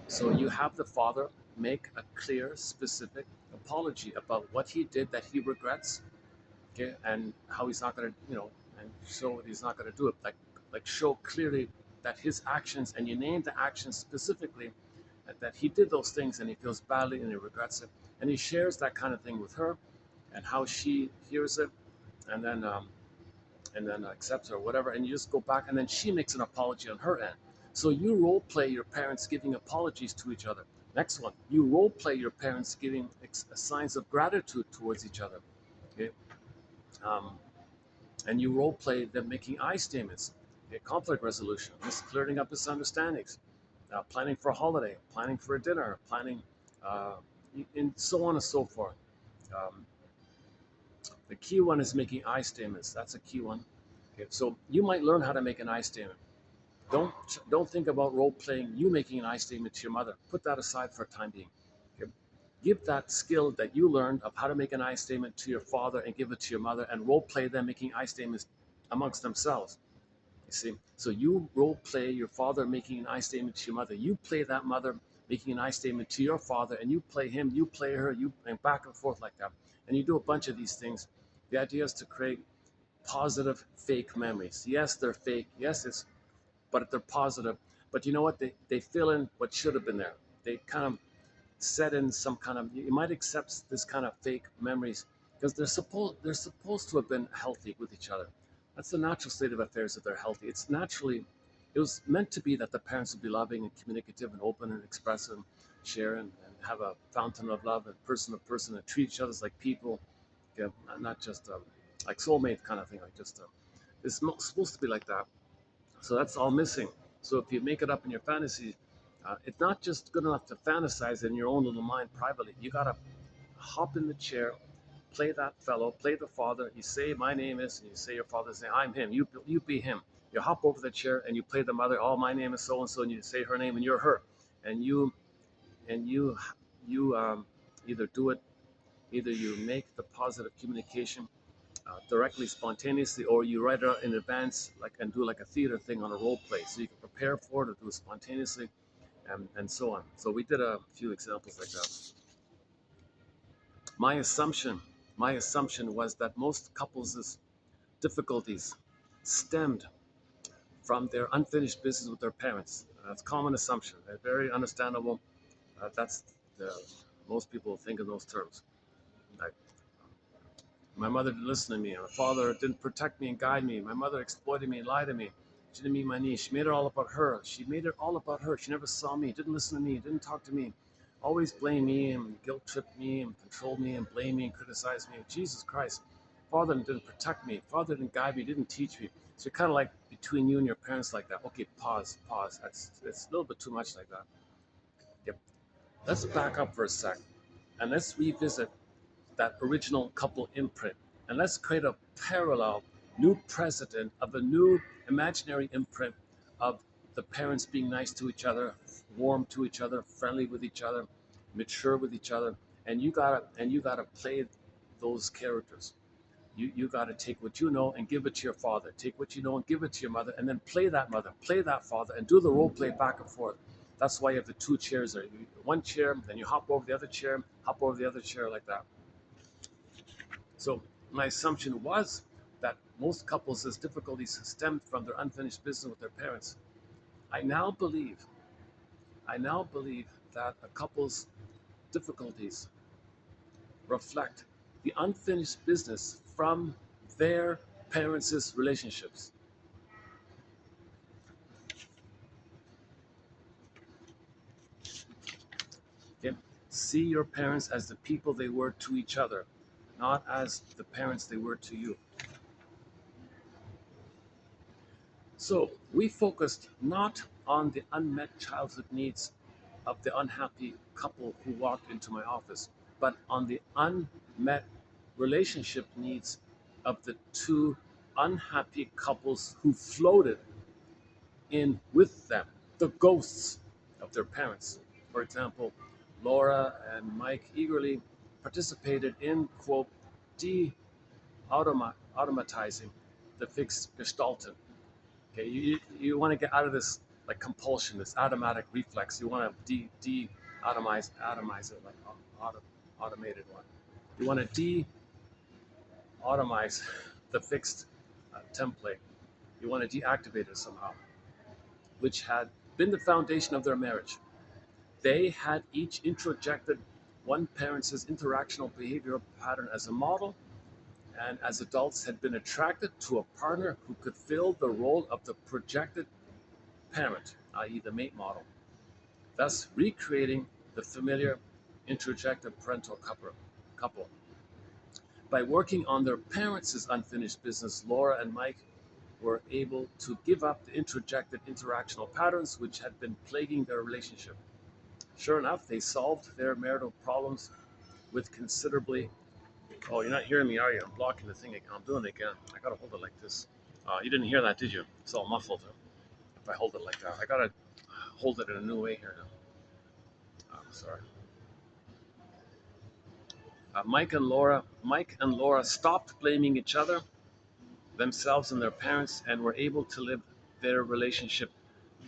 So you have the father make a clear, specific apology about what he did that he regrets, okay, and how he's not going to, and show that he's not going to do it. Like show clearly that his actions, and you name the actions specifically, that he did those things and he feels badly and he regrets it, and he shares that kind of thing with her, and how she hears it, and then accepts or whatever, and you just go back, and then she makes an apology on her end. So you role play your parents giving apologies to each other. Next one, you role play your parents giving signs of gratitude towards each other. Okay, um, and you role play them making I statements, okay, conflict resolution, clearing up misunderstandings, planning for a holiday, planning for a dinner, planning, uh, and so on and so forth. Um, the key one is making I statements. That's a key one. Okay, so you might learn how to make an I statement. Don't don't think about role playing you making an I statement to your mother. Put that aside for a time being. Okay? Give that skill that you learned of how to make an I statement to your father and give it to your mother, and role play them making I statements amongst themselves. You see, so you role play your father making an I statement to your mother. You play that mother making an I statement to your father, and you play him, you play her, you and back and forth like that. And you do a bunch of these things. The idea is to create positive fake memories. Yes, they're fake. Yes, it's but they're positive. But you know what? They fill in what should have been there. They kind of set in some kind of, you might accept this kind of fake memories because they're supposed to have been healthy with each other. That's the natural state of affairs if they're healthy. It was meant to be that the parents would be loving and communicative and open and expressive and share and have a fountain of love and person to person and treat each other like people, yeah, not just like soulmate kind of thing. Like just it's supposed to be like that. So that's all missing. So if you make it up in your fantasy, it's not just good enough to fantasize in your own little mind privately. You gotta hop in the chair, play that fellow, play the father. You say my name is, and you say your father's name. I'm him. You be him. You hop over the chair and you play the mother. Oh, my name is so and so, and you say her name, and you're her. And you either do it, either you make the positive communication directly, spontaneously, or you write it out in advance, like and do like a theater thing on a role play, so you can prepare for it or do it spontaneously, and so on. So we did a few examples like that. My assumption, my assumption was that most couples' difficulties stemmed from their unfinished business with their parents. That's a common assumption. They're very understandable. That's the, most people think in those terms. Like, my mother didn't listen to me. My father didn't protect me and guide me. My mother exploited me and lied to me. She didn't meet my niece. She made it all about her. She made it all about her. She never saw me, didn't listen to me, didn't talk to me. Always blame me and guilt tripped me and controlled me and blame me and criticize me. Jesus Christ. Father didn't protect me. Father didn't guide me, didn't teach me. So you're kind of like between you and your parents like that. Okay, pause, pause. It's a little bit too much like that. Yep. Let's back up for a sec and let's revisit that original couple imprint, and let's create a parallel new precedent of a new imaginary imprint of the parents being nice to each other, warm to each other, friendly with each other, mature with each other, and you gotta play those characters. You got to take what you know and give it to your father. Take what you know and give it to your mother, and then play that mother, play that father, and do the role play back and forth. That's why you have the two chairs there. One chair, then you hop over the other chair, hop over the other chair like that. So my assumption was that most couples' difficulties stemmed from their unfinished business with their parents. I now believe, I now believe that a couple's difficulties reflect the unfinished business from their parents' relationships. Okay? See your parents as the people they were to each other, not as the parents they were to you. So we focused not on the unmet childhood needs of the unhappy couple who walked into my office, but on the unmet relationship needs of the two unhappy couples who floated in with them, the ghosts of their parents. For example, Laura and Mike eagerly participated in, quote, de-automatizing the fixed gestalten. Okay, you want to get out of this like compulsion, this automatic reflex. You want to atomize it like automated one. You want to de-automize the fixed template. You want to deactivate it somehow, which had been the foundation of their marriage. They had each introjected one parent's interactional behavioral pattern as a model, and as adults had been attracted to a partner who could fill the role of the projected parent, i.e., the mate model, thus recreating the familiar introjected parental couple. By working on their parents' unfinished business, Laura and Mike were able to give up the introjected interactional patterns which had been plaguing their relationship. Sure enough, they solved their marital problems with considerably. Oh, you're not hearing me, are you? I'm blocking the thing again. I'm doing it again. I gotta hold it like this. You didn't hear that, did you? It's all muffled. Huh? If I hold it like that, I gotta hold it in a new way here now. Sorry. Mike and Laura stopped blaming each other, themselves, and their parents, and were able to live their relationship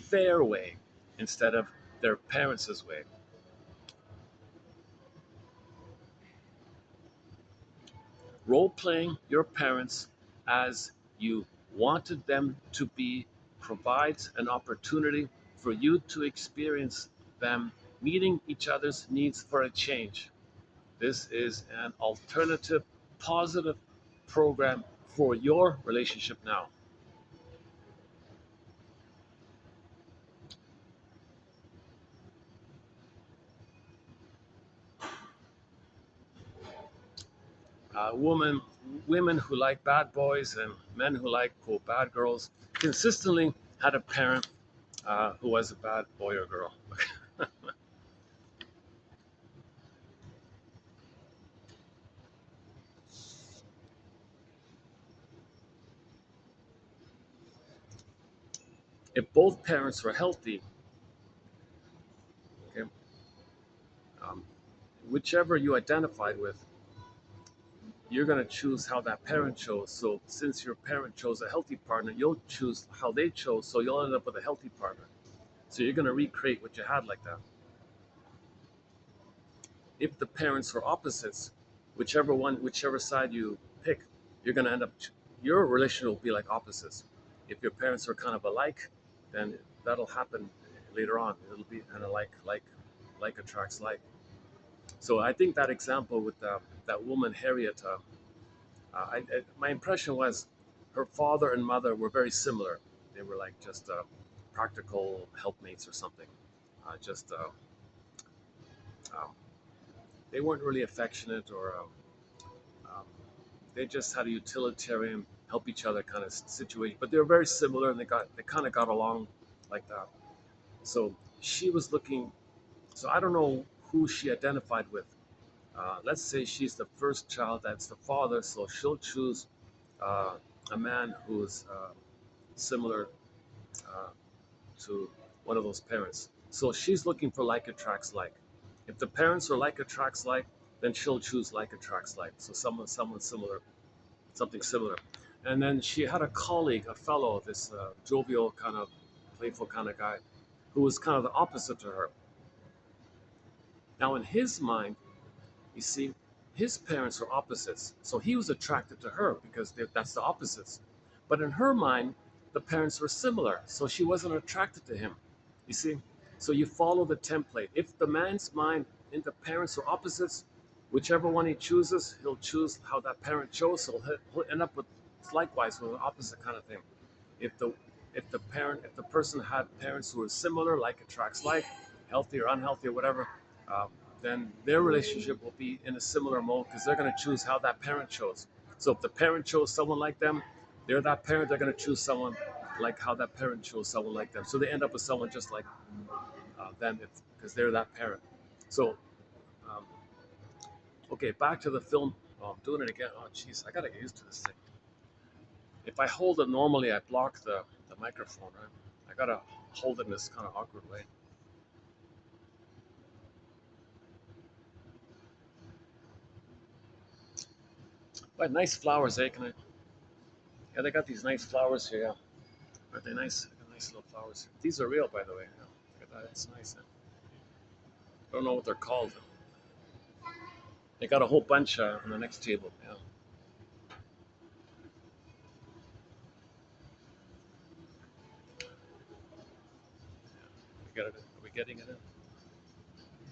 their way instead of their parents' way. Role playing your parents as you wanted them to be provides an opportunity for you to experience them meeting each other's needs for a change. This is an alternative, positive program for your relationship now. Women, women who like bad boys and men who like quote bad girls consistently had a parent who was a bad boy or girl. If both parents were healthy, okay, um, whichever you identified with, you're going to choose how that parent chose. So since your parent chose a healthy partner, you'll choose how they chose. So you'll end up with a healthy partner. So you're going to recreate what you had like that. If the parents were opposites, whichever side you pick, you're going to end up, your relationship will be like opposites. If your parents are kind of alike, then that'll happen later on. It'll be kind of like attracts like. So I think that example with that woman Harriet, my impression was her father and mother were very similar. They were like just practical helpmates or something. Just um, they weren't really affectionate or um, they just had a utilitarian help each other kind of situation. But they were very similar and they kind of got along like that. So she was looking. So I don't know who she identified with. Let's say she's the first child that's the father, so she'll choose uh, a man who's similar uh, to one of those parents. So she's looking for like attracts like. If the parents are like attracts like, then she'll choose like attracts like. So someone similar, something similar. And then she had a colleague, a fellow, this jovial kind of playful kind of guy, who was kind of the opposite to her. Now in his mind, you see, his parents were opposites. So he was attracted to her because that's the opposites. But in her mind, the parents were similar. So she wasn't attracted to him. You see? So you follow the template. If the man's mind and the parents are opposites, whichever one he chooses, he'll choose how that parent chose. So he'll end up with likewise with an opposite kind of thing. If the if the person had parents who were similar, like attracts like, healthy or unhealthy or whatever, um, then their relationship will be in a similar mode because they're going to choose how that parent chose. So if the parent chose someone like them, they're that parent. They're going to choose someone like how that parent chose someone like them. So they end up with someone just like them because they're that parent. So um, okay, back to the film. Oh, I'm doing it again. Oh, jeez, I gotta get used to this thing. If I hold it normally, I block the microphone, right? I gotta hold it in this kind of awkward way. But nice flowers, eh? Can I? Yeah, they got these nice flowers here. Yeah, aren't they nice? They got nice little flowers here. These are real, by the way. Yeah. Look at that. It's nice. I don't know what they're called. They got a whole bunch on the next table. Yeah. We got it. Are we getting it in?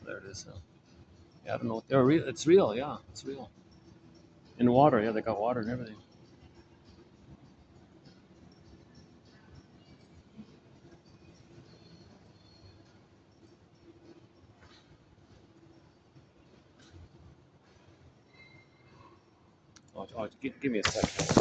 There it is. Yeah, I don't know. They're real. It's real. Yeah, it's real. In water. Yeah, they got water and everything. Give me a second.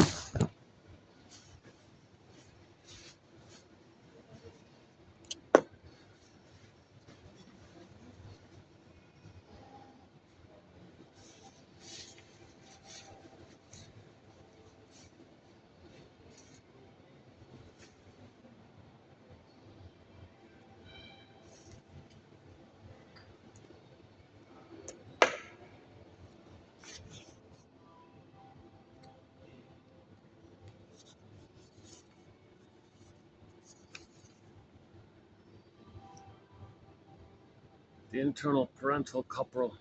The internal parental couple.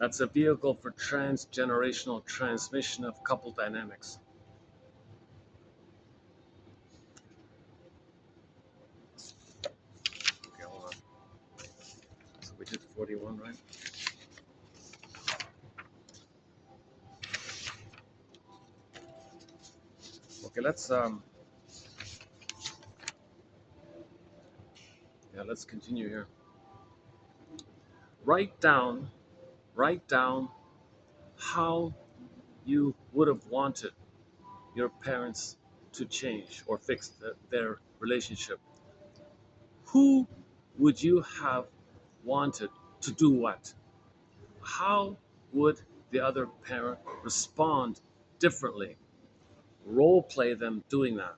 That's a vehicle for transgenerational transmission of couple dynamics. Okay, hold on. So we did 41, right? Okay, let's continue here. Write down, write down how you would have wanted your parents to change or fix their relationship. Who would you have wanted to do what? How would the other parent respond differently? Role play them doing that.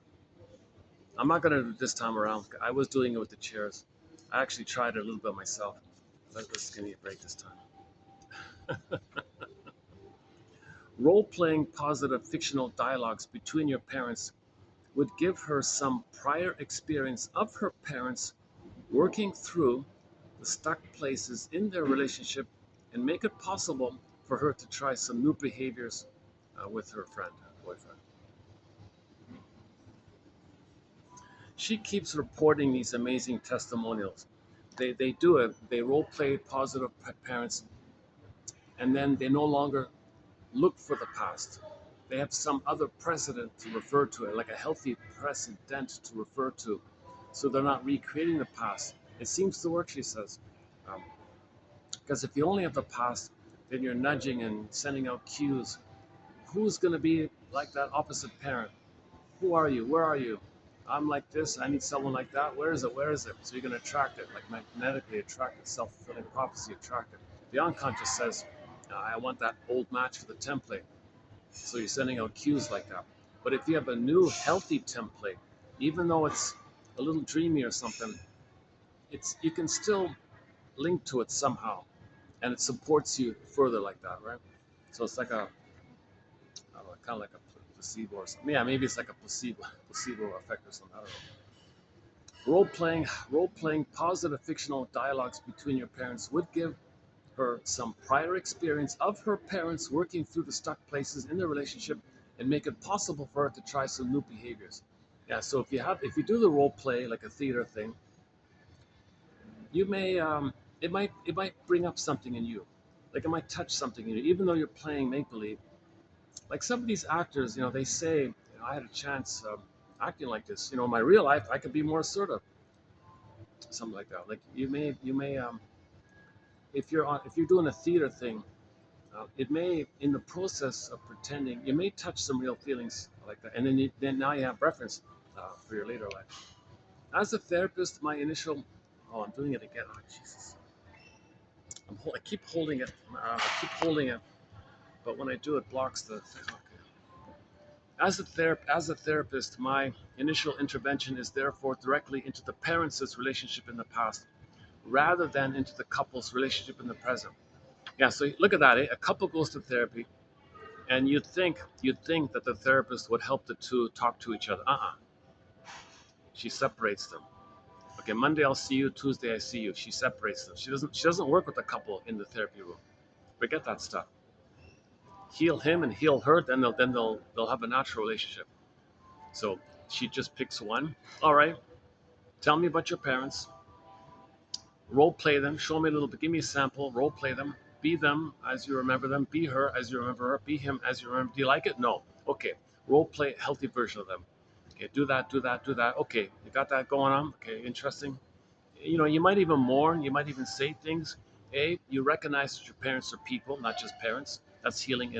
I'm not going to do it this time around. I was doing it with the chairs. I actually tried it a little bit myself. Let's give me a break this time. Role playing positive fictional dialogues between your parents would give her some prior experience of her parents working through the stuck places in their relationship and make it possible for her to try some new behaviors with her boyfriend. She keeps reporting these amazing testimonials. They do it, they role play positive parents, and then they no longer look for the past. They have some other precedent to refer to it, like a healthy precedent to refer to. So they're not recreating the past. It seems to work, she says. Um, because if you only have the past, then you're nudging and sending out cues. Who's going to be like that opposite parent? Who are you? Where are you? I'm like this. I need someone like that. Where is it? Where is it? So you're going to attract it, like magnetically attract it, self-fulfilling prophecy, attract it. The unconscious says, I want that old match for the template. So you're sending out cues like that. But if you have a new healthy template, even though it's a little dreamy or something, it's you can still link to it somehow, and it supports you further like that, right? So it's like a, I don't know, kind of like a placebo or something. Yeah, maybe it's like a placebo effect or something. I don't know. Role playing positive fictional dialogues between your parents would give her some prior experience of her parents working through the stuck places in the relationship and make it possible for her to try some new behaviors. Yeah, so if you do the role play like a theater thing, you may it might bring up something in you, like it might touch something in you, even though you're playing make believe. Like some of these actors, they say, I had a chance acting like this. In my real life, I could be more assertive, something like that. Like you may if you're doing a theater thing, it may, in the process of pretending, you may touch some real feelings like that, and then now you have reference for your later life. As a therapist, my initial, oh, I'm doing it again. Oh, Jesus, I keep holding it. But when I do, it blocks the. Okay. As a therapist, my initial intervention is therefore directly into the parents' relationship in the past, rather than into the couple's relationship in the present. Yeah, so look at that. Eh? A couple goes to therapy, and you'd think that the therapist would help the two talk to each other. She separates them. Okay, Monday I'll see you, Tuesday I see you. She separates them. She doesn't work with the couple in the therapy room. Forget that stuff. Heal him and heal her, then they'll have a natural relationship. So she just picks one. All right, tell me about your parents. Role play them. Show me a little bit. Give me a sample. Role play them. Be them as you remember them. Be her as you remember her. Be him as you remember. Do you like it? No. Okay. Role play a healthy version of them. Okay. Do that. Do that. Do that. Okay. You got that going on. Okay. Interesting. You might even mourn. You might even say things. You recognize that your parents are people, not just parents. That's healing.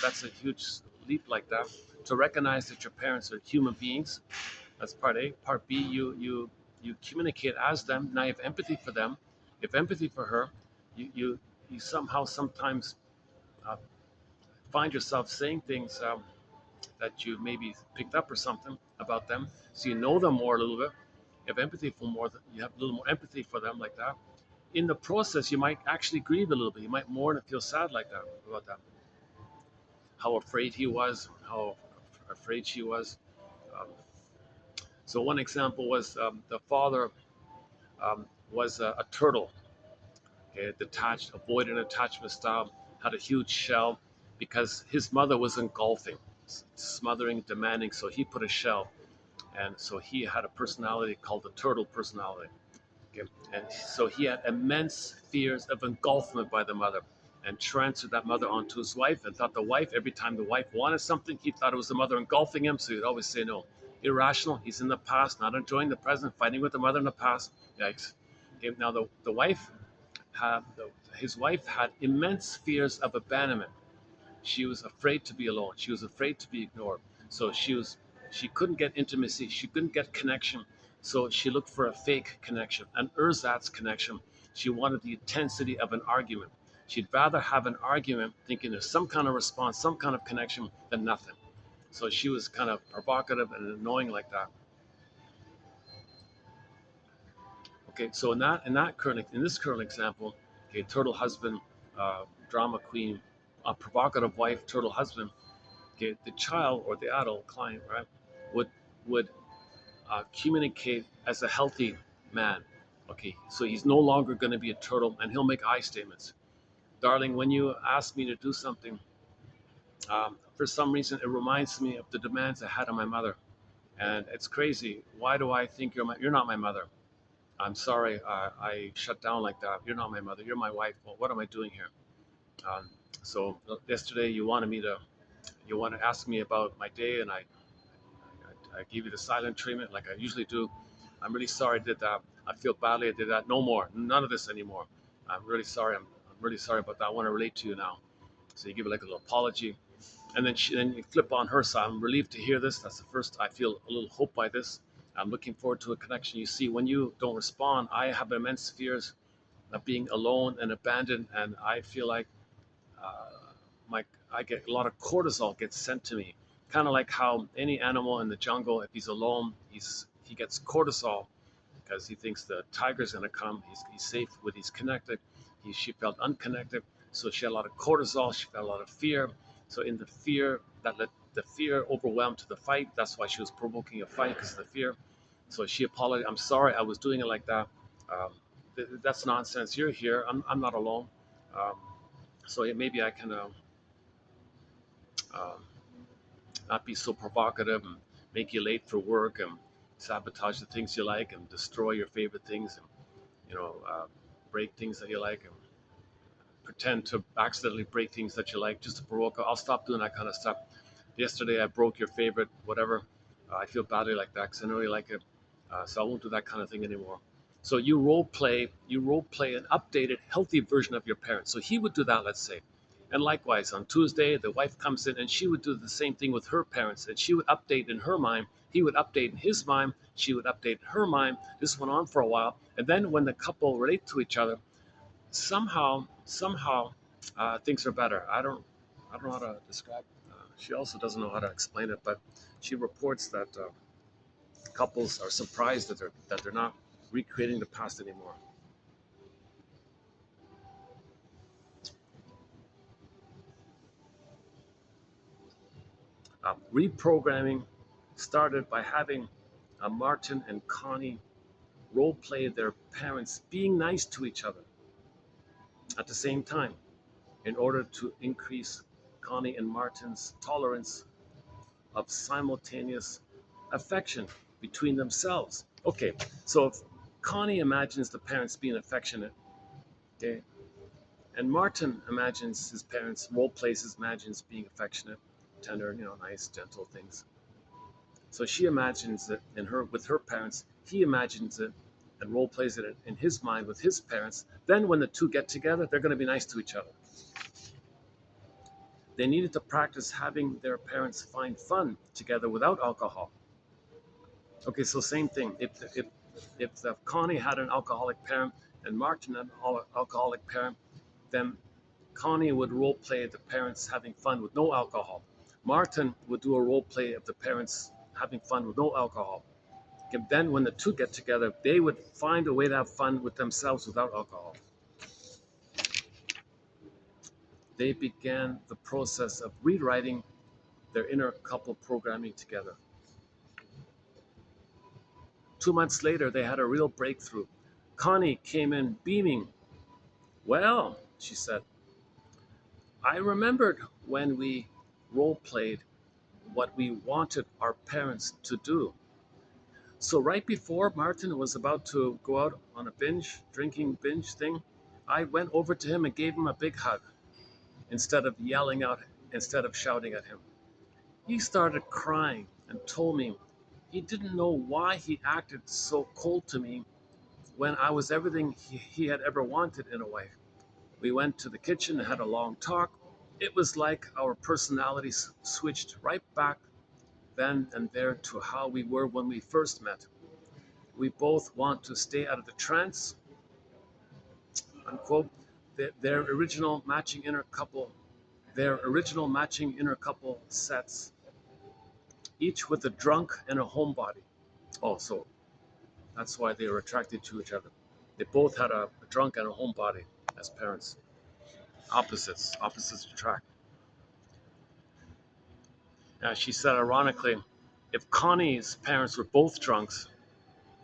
That's a huge leap like that. To recognize that your parents are human beings. That's part A. Part B, you communicate as them. Now you have empathy for them. You have empathy for her. You somehow sometimes uh, find yourself saying things that you maybe picked up or something about them. So you know them more a little bit. You have empathy for more. You have a little more empathy for them like that. In the process, you might actually grieve a little bit. You might mourn and feel sad like that about that. How afraid he was. How afraid she was. Um, so one example was the father was a turtle, okay, detached, avoidant attachment style, had a huge shell because his mother was engulfing, smothering, demanding. So he put a shell, and so he had a personality called the turtle personality. Okay, and so he had immense fears of engulfment by the mother, and transferred that mother onto his wife, and thought the wife, every time the wife wanted something, he thought it was the mother engulfing him, so he'd always say no. Irrational. He's in the past, not enjoying the present, fighting with the mother in the past. Yikes. Okay, now the wife had his wife had immense fears of abandonment. She was afraid to be alone. She was afraid to be ignored. So she couldn't get intimacy. She couldn't get connection. So she looked for a fake connection, an ersatz connection. She wanted the intensity of an argument. She'd rather have an argument, thinking there's some kind of response, some kind of connection, than nothing. So she was kind of provocative and annoying like that. Okay, so in this current example, okay, turtle husband, drama queen, a provocative wife, turtle husband. Okay, the child or the adult client, right, would would communicate as a healthy man. Okay, so he's no longer going to be a turtle, and he'll make I statements. Darling, when you ask me to do something, for some reason it reminds me of the demands I had on my mother, and it's crazy. Why do I think you're not my mother? I'm sorry, I shut down like that. You're not my mother. You're my wife. Well, what am I doing here? Um, so yesterday you want to ask me about my day, and I give you the silent treatment like I usually do. I'm really sorry I did that. I feel badly I did that. No more. None of this anymore. I'm really sorry. I'm really sorry about that. I want to relate to you now. So you give her like a little apology, and then you flip on her side. I'm relieved to hear this. That's the first. I feel a little hope by this. I'm looking forward to a connection. You see, when you don't respond, I have immense fears of being alone and abandoned, and I feel like uh, my I get a lot of cortisol gets sent to me, kind of like how any animal in the jungle, if he's alone, he gets cortisol because he thinks the tiger's going to come. He's safe when he's connected. She felt unconnected, so she had a lot of cortisol. She felt a lot of fear. So in the fear that let the fear overwhelmed to the fight. That's why she was provoking a fight because of the fear. So she apologized. I'm sorry, I was doing it like that. Um, that's nonsense. You're here. I'm not alone. Um, so maybe I can um, not be so provocative and make you late for work and sabotage the things you like and destroy your favorite things and break things that you like and pretend to accidentally break things that you like just to provoke. I'll stop doing that kind of stuff. Yesterday I broke your favorite whatever. I feel badly like that because I know you like it, so I won't do that kind of thing anymore. So you role play an updated, healthy version of your parents. So he would do that, let's say, and likewise on Tuesday the wife comes in and she would do the same thing with her parents, and she would update in her mind. He would update in his mind. She would update in her mind. This went on for a while, and then when the couple relate to each other, somehow things are better. I don't know how to describe. She also doesn't know how to explain it, but she reports that couples are surprised that they're not recreating the past anymore. Reprogramming started by having Martin and Connie role play their parents being nice to each other at the same time in order to increase Connie and Martin's tolerance of simultaneous affection between themselves. Okay, so if Connie imagines the parents being affectionate, okay, and Martin imagines his parents, role plays his imagines being affectionate, tender, nice, gentle things. So she imagines it in her with her parents. He imagines it and role plays it in his mind with his parents. Then when the two get together, they're going to be nice to each other. They needed to practice having their parents find fun together without alcohol. Okay, so same thing. If Connie had an alcoholic parent and Martin had an alcoholic parent, then Connie would role play the parents having fun with no alcohol. Martin would do a role play of the parents having fun with no alcohol. Okay, then when the two get together, they would find a way to have fun with themselves without alcohol. They began the process of rewriting their inner couple programming together. 2 months later, they had a real breakthrough. Connie came in beaming. Well, she said, I remembered when we role played what we wanted our parents to do. So, right before Martin was about to go out on a drinking binge thing, I went over to him and gave him a big hug instead of yelling out, instead of shouting at him. He started crying and told me he didn't know why he acted so cold to me when I was everything he had ever wanted in a way. We went to the kitchen and had a long talk. It was like our personalities switched right back then and there to how we were when we first met. We both want to stay out of the trance, unquote. Their original matching inner couple, their original matching inner couple sets, each with a drunk and a homebody. Oh, so that's why they were attracted to each other. They both had a drunk and a homebody as parents. Opposites attract. She said, ironically, if Connie's parents were both drunks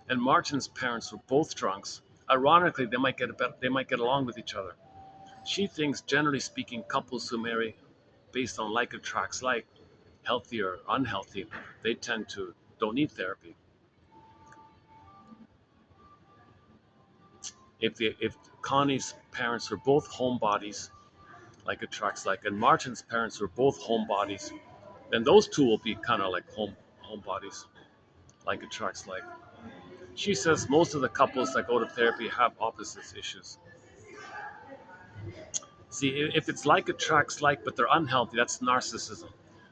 and Martin's parents were both drunks, ironically, they might get along with each other. She thinks, generally speaking, couples who marry based on like attracts like, healthy or unhealthy, they tend to don't need therapy. If Connie's parents were both homebodies, like attracts like, and Martin's parents were both homebodies, then those two will be kind of like homebodies, like attracts like. She says most of the couples that go to therapy have opposites issues. See, if it's like attracts like, but they're unhealthy, that's narcissism.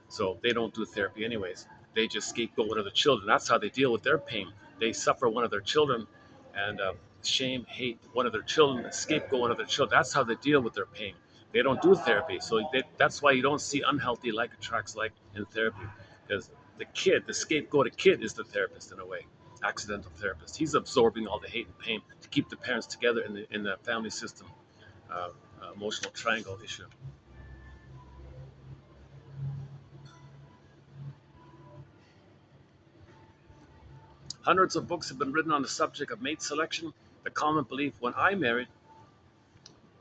So they don't do therapy anyways. They just scapegoat one of the children. That's how they deal with their pain. They suffer one of their children and shame, hate one of their children, and scapegoat one of their children. That's how they deal with their pain. They don't do therapy, so that's why you don't see unhealthy like attracts like in therapy, because the scapegoated kid, is the therapist in a way, accidental therapist. He's absorbing all the hate and pain to keep the parents together in the family system, uh, emotional triangle issue. Hundreds of books have been written on the subject of mate selection. The common belief when I married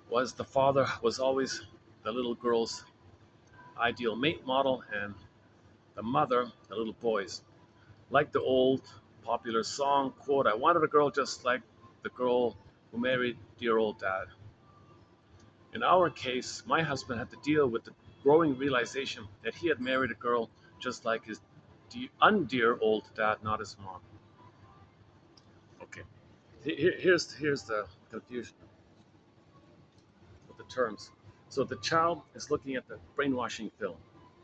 was the father was always the little girl's ideal mate model, and the mother, the little boys. Like the old popular song, quote, I wanted a girl just like the girl who married dear old dad. In our case, my husband had to deal with the growing realization that he had married a girl just like his undear old dad, not his mom. Okay, here's the confusion with the terms. So the child is looking at the brainwashing film.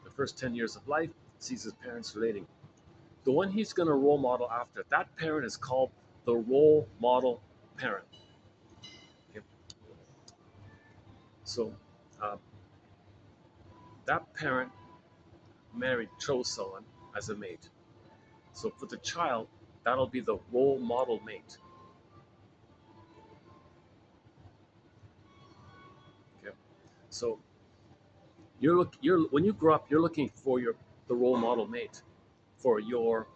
The first 10 years of life sees his parents relating. The one he's going to role model after, that parent is called the role model parent. Okay? So uh, that parent chose someone as a mate. So for the child, that'll be the role model mate. Okay? So you're when you grow up, you're looking for the role model mate for your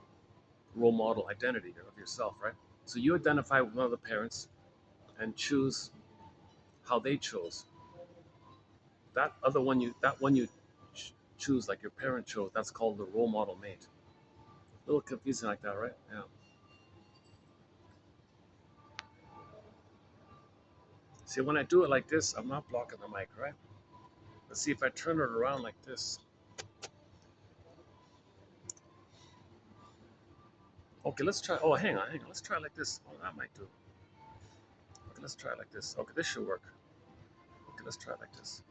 role model identity of yourself, right? So you identify with one of the parents and choose how they chose. That one you choose like your parent chose. That's called the role model mate. A little confusing like that, right? Yeah. See, when I do it like this, I'm not blocking the mic, right? Let's see if I turn it around like this. Okay, let's try. Oh, hang on. Let's try like this. Oh, that might do. Okay, let's try like this. Okay, this should work. Okay, let's try like this.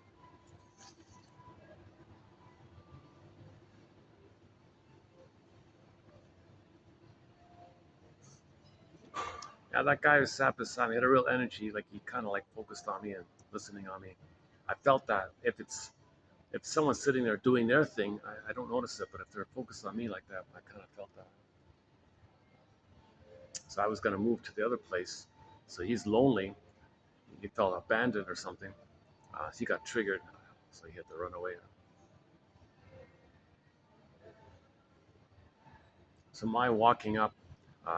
Yeah, that guy who sat beside me had a real energy. Like he kind of like focused on me and listening on me. I felt that if someone's sitting there doing their thing, I don't notice it. But if they're focused on me like that, I kind of felt that. So I was going to move to the other place. So he's lonely. He felt abandoned or something. He got triggered, so he had to run away. So my walking up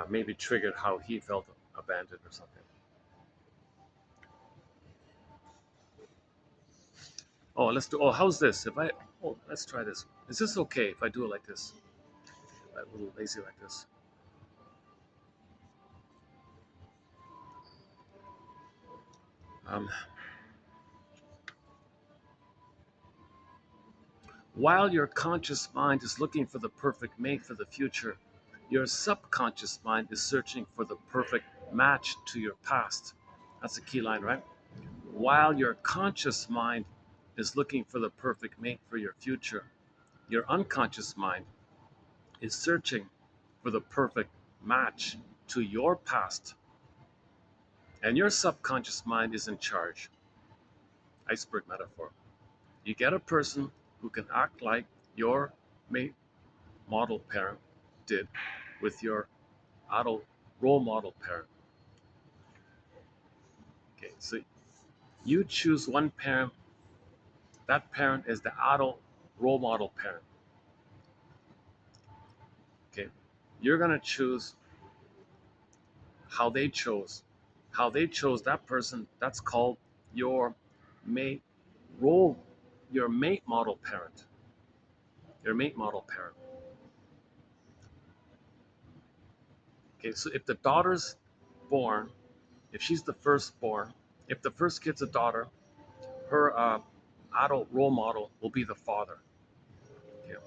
maybe triggered how he felt abandoned or something. Oh, let's do. Oh, how's this? If I. Oh, let's try this. Is this okay if I do it like this? A little lazy like this. Um, while your conscious mind is looking for the perfect mate for the future, your subconscious mind is searching for the perfect match to your past. That's a key line, right? While your conscious mind is looking for the perfect mate for your future, your unconscious mind is searching for the perfect match to your past. And your subconscious mind is in charge. Iceberg metaphor. You get a person who can act like your mate model parent did with your adult role model parent. Okay, so you choose one parent, that parent is the adult role model parent. Okay, you're going to choose how they chose. How they chose that person, that's called your mate role, your mate model parent. Your mate model parent. Okay, so if the daughter's born, if she's the firstborn, if the first kid's a daughter, her adult role model will be the father. Okay?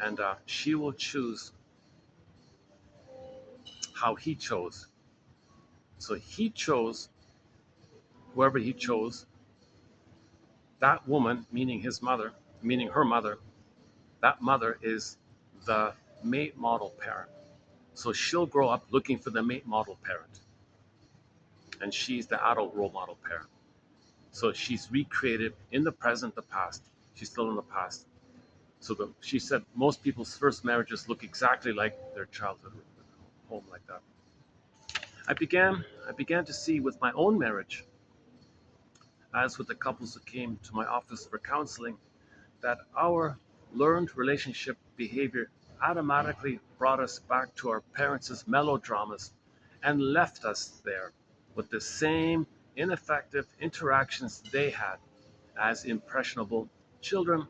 And she will choose how he chose. So he chose whoever he chose, that woman, meaning his mother, meaning her mother, that mother is the mate model parent. So she'll grow up looking for the mate model parent. And she's the adult role model parent. So she's recreated in the present the past. She's still in the past. So she said most people's first marriages look exactly like their childhood home, like that. I began to see with my own marriage, as with the couples who came to my office for counseling, that our learned relationship behavior automatically brought us back to our parents' melodramas and left us there with the same ineffective interactions they had as impressionable children.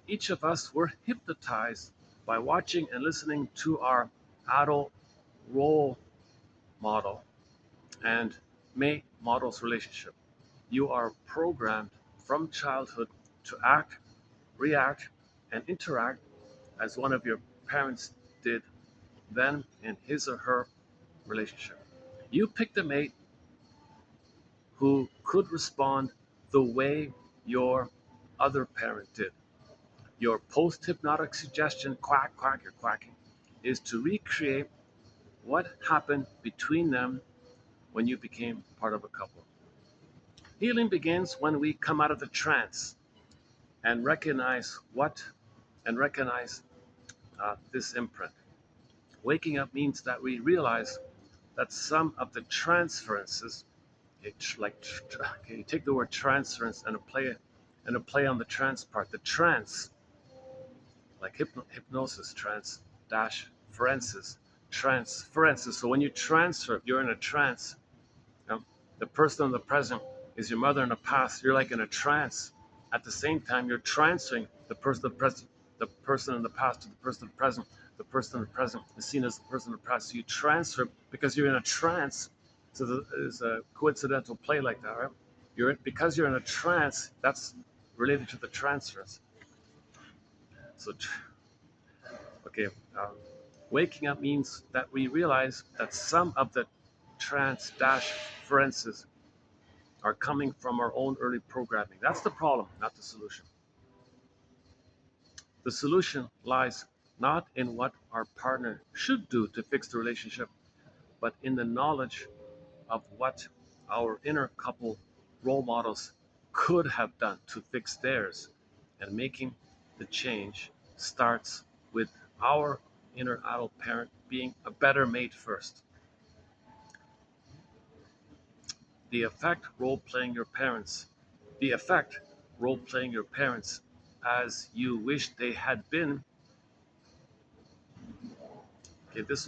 Each of us were hypnotized by watching and listening to our adult role model and mate model's relationship. You are programmed from childhood to act, react, and interact as one of your parents did then in his or her relationship. You picked a mate who could respond the way your other parent did. Your post hypnotic suggestion, quack, quack, you're quacking, is to recreate what happened between them when you became part of a couple. Healing begins when we come out of the trance and recognize this imprint. Waking up means that we realize that some of the transferences, okay, you take the word transference and a play on the trance part. The trance, like hypnosis, trance dash ferences, transferences. So when you transfer, you're in a trance. You know, the person in the present is your mother in the past. You're like in a trance. At the same time, you're transferring the person in the past to the person in the present. The person in the present is seen as the person in the past. So you transfer because you're in a trance. So there's a coincidental play like that, right? Because you're in a trance. That's related to the transference. So, okay, um, waking up means that we realize that some of the trance dash forenses are coming from our own early programming. That's the problem, not the solution. The solution lies not in what our partner should do to fix the relationship, but in the knowledge of what our inner couple role models could have done to fix theirs. And making the change starts with our inner adult parent being a better mate first. The effect role playing your parents, the effect role playing your parents as you wish they had been. Okay, this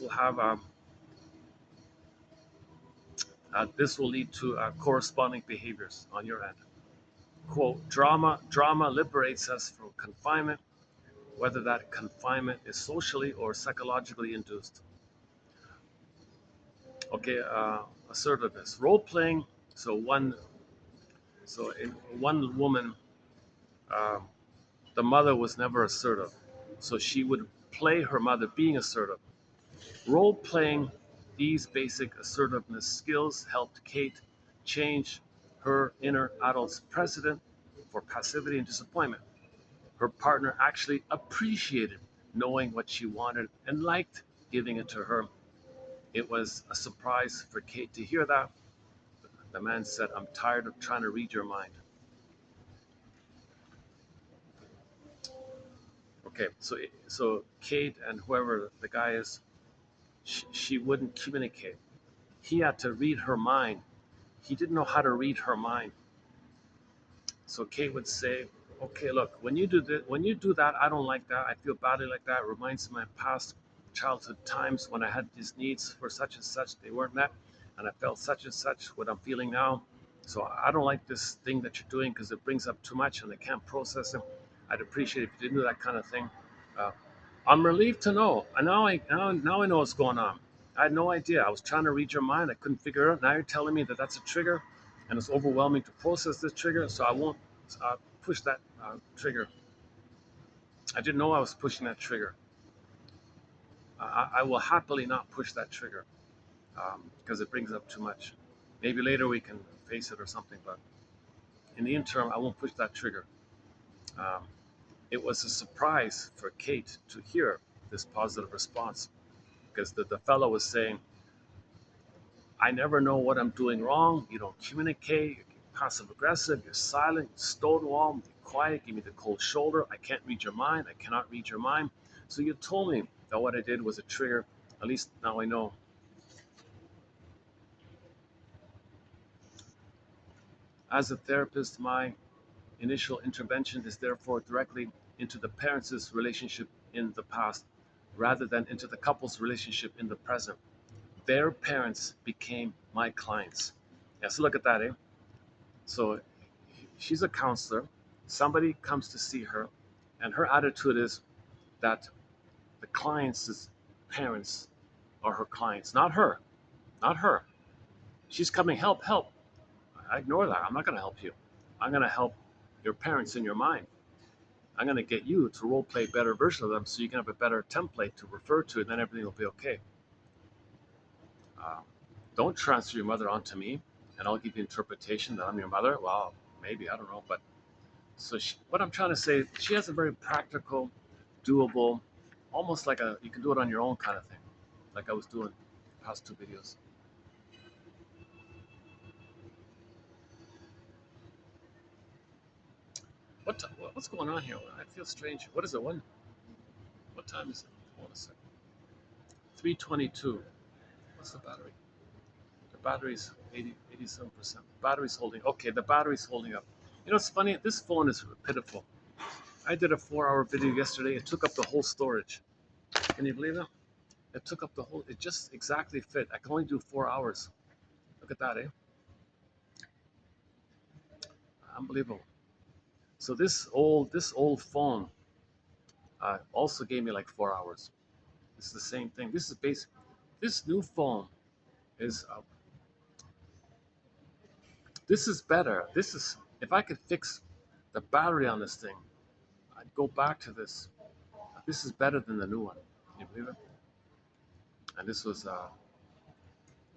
will lead to corresponding behaviors on your end. Quote, drama liberates us from confinement, whether that confinement is socially or psychologically induced. Okay, assertiveness, role playing. So in one woman, um, the mother was never assertive, so she would play her mother being assertive. Role playing these basic assertiveness skills helped Kate change her inner adult's precedent for passivity and disappointment. Her partner actually appreciated knowing what she wanted and liked giving it to her. It was a surprise for Kate to hear that. The man said, I'm tired of trying to read your mind. Okay, so Kate and whoever the guy is, she wouldn't communicate. He had to read her mind. He didn't know how to read her mind. So Kate would say, "Okay, look, when you do that, I don't like that. I feel badly like that. It reminds me of my past childhood times when I had these needs for such and such. They weren't met, and I felt such and such what I'm feeling now. So I don't like this thing that you're doing because it brings up too much and I can't process it. I'd appreciate it if you didn't do that kind of thing." Uh, I'm relieved to know. And now I know what's going on. I had no idea. I was trying to read your mind. I couldn't figure it out. Now you're telling me that that's a trigger, and it's overwhelming to process this trigger. So I won't push that trigger. I didn't know I was pushing that trigger. I will happily not push that trigger because it brings up too much. Maybe later we can face it or something, but in the interim, I won't push that trigger. Um, it was a surprise for Kate to hear this positive response because the fellow was saying, I never know what I'm doing wrong. You don't communicate. passive aggressive, you're silent, stonewall, you're quiet, give me the cold shoulder. I can't read your mind. I cannot read your mind. So you told me that what I did was a trigger. At least now I know. As a therapist, my initial intervention is therefore directly into the parents' relationship in the past rather than into the couple's relationship in the present. Their parents became my clients. Yeah, so look at that, eh? So she's a counselor. Somebody comes to see her, and her attitude is that the clients' parents are her clients, not her, not her. She's coming, help, help. I ignore that. I'm not going to help you. I'm going to help your parents in your mind. I'm going to get you to role play a better version of them so you can have a better template to refer to, and then everything will be okay. Uh, don't transfer your mother onto me, and I'll give you interpretation that I'm your mother. Well, maybe, I don't know. But so what I'm trying to say, she has a very practical, doable, almost like you can do it on your own kind of thing, like I was doing the past two videos. What's going on here? I feel strange. What is it? What time is it? Hold on a second. 3:22. What's the battery? The battery's 87%. Battery's holding. Okay, the battery's holding up. You know, it's funny. This phone is pitiful. I did a 4-hour video yesterday. It took up the whole storage. Can you believe it? It took up the whole. It just exactly fit. I can only do 4 hours. Look at that, eh? Unbelievable. So this old phone also gave me like 4 hours. This is the same thing. This is basic. This new phone is this is better. This is if I could fix the battery on this thing, I'd go back to this. This is better than the new one. Can you believe it? And this was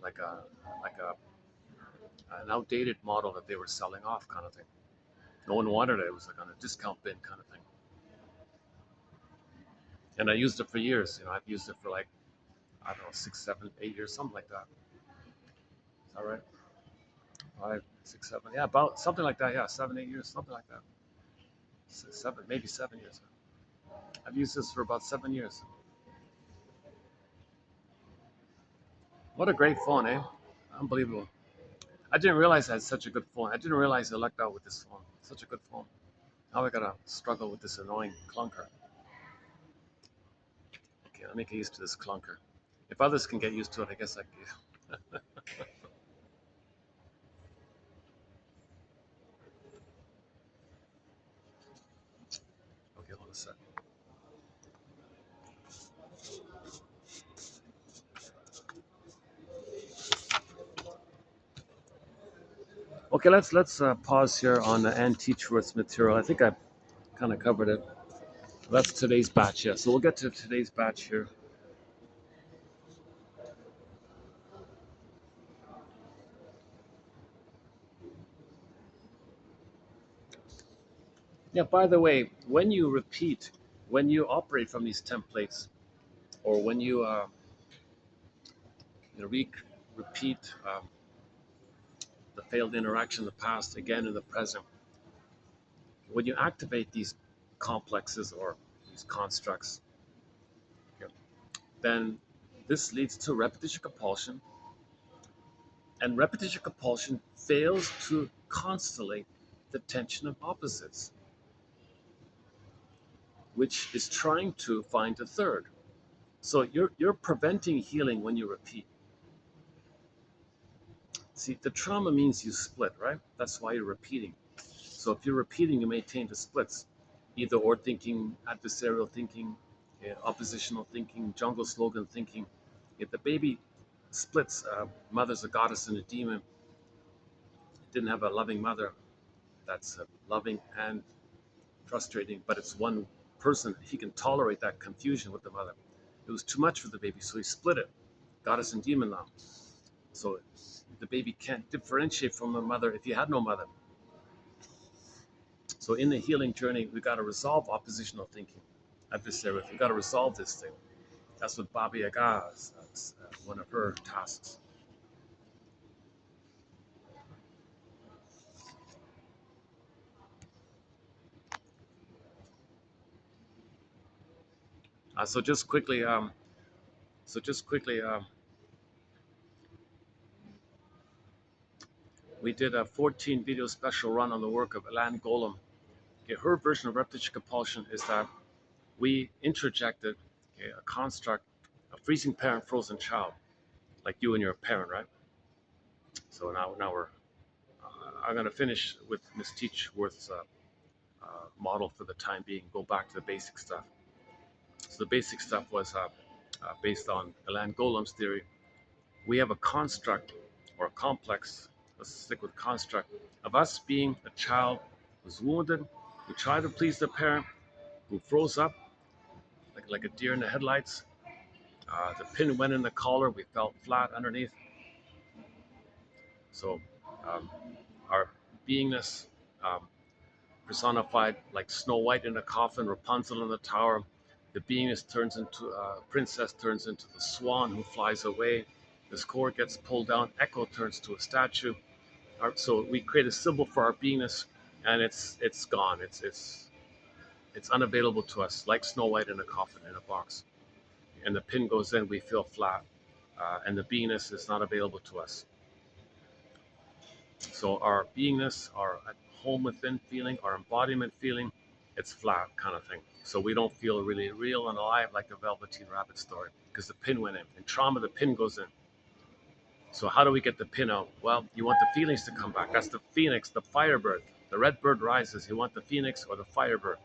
like a like a an outdated model that they were selling off kind of thing. No one wanted it. It was like on a discount bin kind of thing. And I used it for years. You know, I've used it for like I don't know 6, 7, 8 years, something like that. Is that right? 5, 6, 7. Yeah, about something like that. Yeah, 7, 8 years, something like that. Seven, maybe 7 years. I've used this for about 7 years. What a great phone, eh? Unbelievable. I didn't realize I had such a good phone. I didn't realize I lucked out with this phone. Such a good phone. Now I gotta struggle with this annoying clunker. Okay, let me get used to this clunker. If others can get used to it, I guess I can. Okay, hold on a sec. Okay, let's pause here on the anti words material. I think I kind of covered it. That's today's batch, yeah. So we'll get to today's batch here. Yeah, by the way, when you repeat, when you operate from these templates, or when you repeat the failed interaction in the past again in the present, when you activate these complexes or these constructs, okay, then this leads to repetition compulsion, and repetition compulsion fails to constellate the tension of opposites, which is trying to find a third. So you're preventing healing when you repeat. See, the trauma means you split, right? That's why you're repeating. So if you're repeating, you maintain the splits, either or thinking, adversarial thinking, oppositional thinking, jungle slogan thinking. If the baby splits, mother's a goddess and a demon, didn't have a loving mother that's loving and frustrating, but it's one person. He can tolerate that confusion with the mother. It was too much for the baby, so he split it. Goddess and demon now. So the baby can't differentiate from the mother if he had no mother. So in the healing journey, we got to resolve oppositional thinking, adversarial. We got to resolve this thing. That's what Baba Yaga is, one of her tasks. So just quickly, so just quickly, we did a 14 video special run on the work of Elan Golem. Okay, her version of repetition compulsion is that we interjected, okay, a construct, a freezing parent, frozen child, like you and your parent, right? So now we're, I'm going to finish with Miss Teachworth's model for the time being, go back to the basic stuff. So the basic stuff was based on Elan Golem's theory. We have a construct or a complex, let's stick with construct, of us being a child who's wounded, who tried to please the parent, who froze up like a deer in the headlights. The pin went in the collar, we felt flat underneath. So um, our beingness um, personified like Snow White in a coffin, Rapunzel in the tower. The beingness turns into princess, turns into the swan who flies away. The score gets pulled down. Echo turns to a statue. So we create a symbol for our beingness, and it's gone. It's unavailable to us, like Snow White in a coffin in a box. And the pin goes in, we feel flat, and the beingness is not available to us. So our beingness, our at home within feeling, our embodiment feeling, it's flat kind of thing. So we don't feel really real and alive like the Velveteen Rabbit story because the pin went in. In trauma, the pin goes in. So how do we get the pin out? Well, you want the feelings to come back. That's the phoenix, the firebird. The red bird rises. You want the phoenix or the firebird.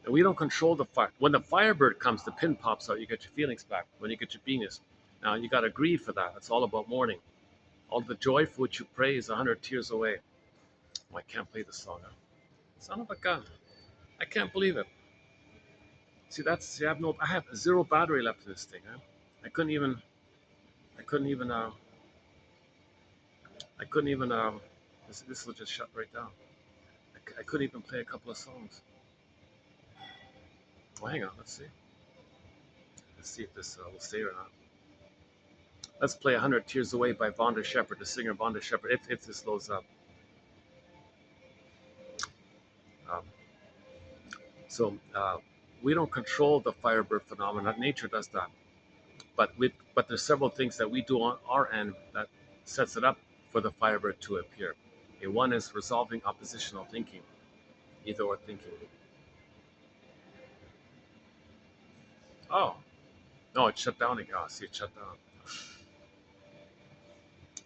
And we don't control the fire. When the firebird comes, the pin pops out. You get your feelings back. When you get your beingness. Now you got to grieve for that. It's all about mourning. All the joy for which you pray is 100 tears away. Oh, I can't play the song. Huh? Son of a gun! I can't believe it. See, I have zero battery left in this thing. Huh? I couldn't even, I couldn't even, I couldn't even. This will just shut right down. I couldn't even play a couple of songs. Well, hang on. Let's see. Let's see if this will stay or not. Let's play 100 Tears Away by Vonda Shepard, the singer Vonda Shepard, if this loads up. Um, so we don't control the firebird phenomenon. Nature does that. But there's several things that we do on our end that sets it up for the firebird to appear. Okay, one is resolving oppositional thinking, either or thinking. Oh, no, it shut down again. Oh, see, it shut down.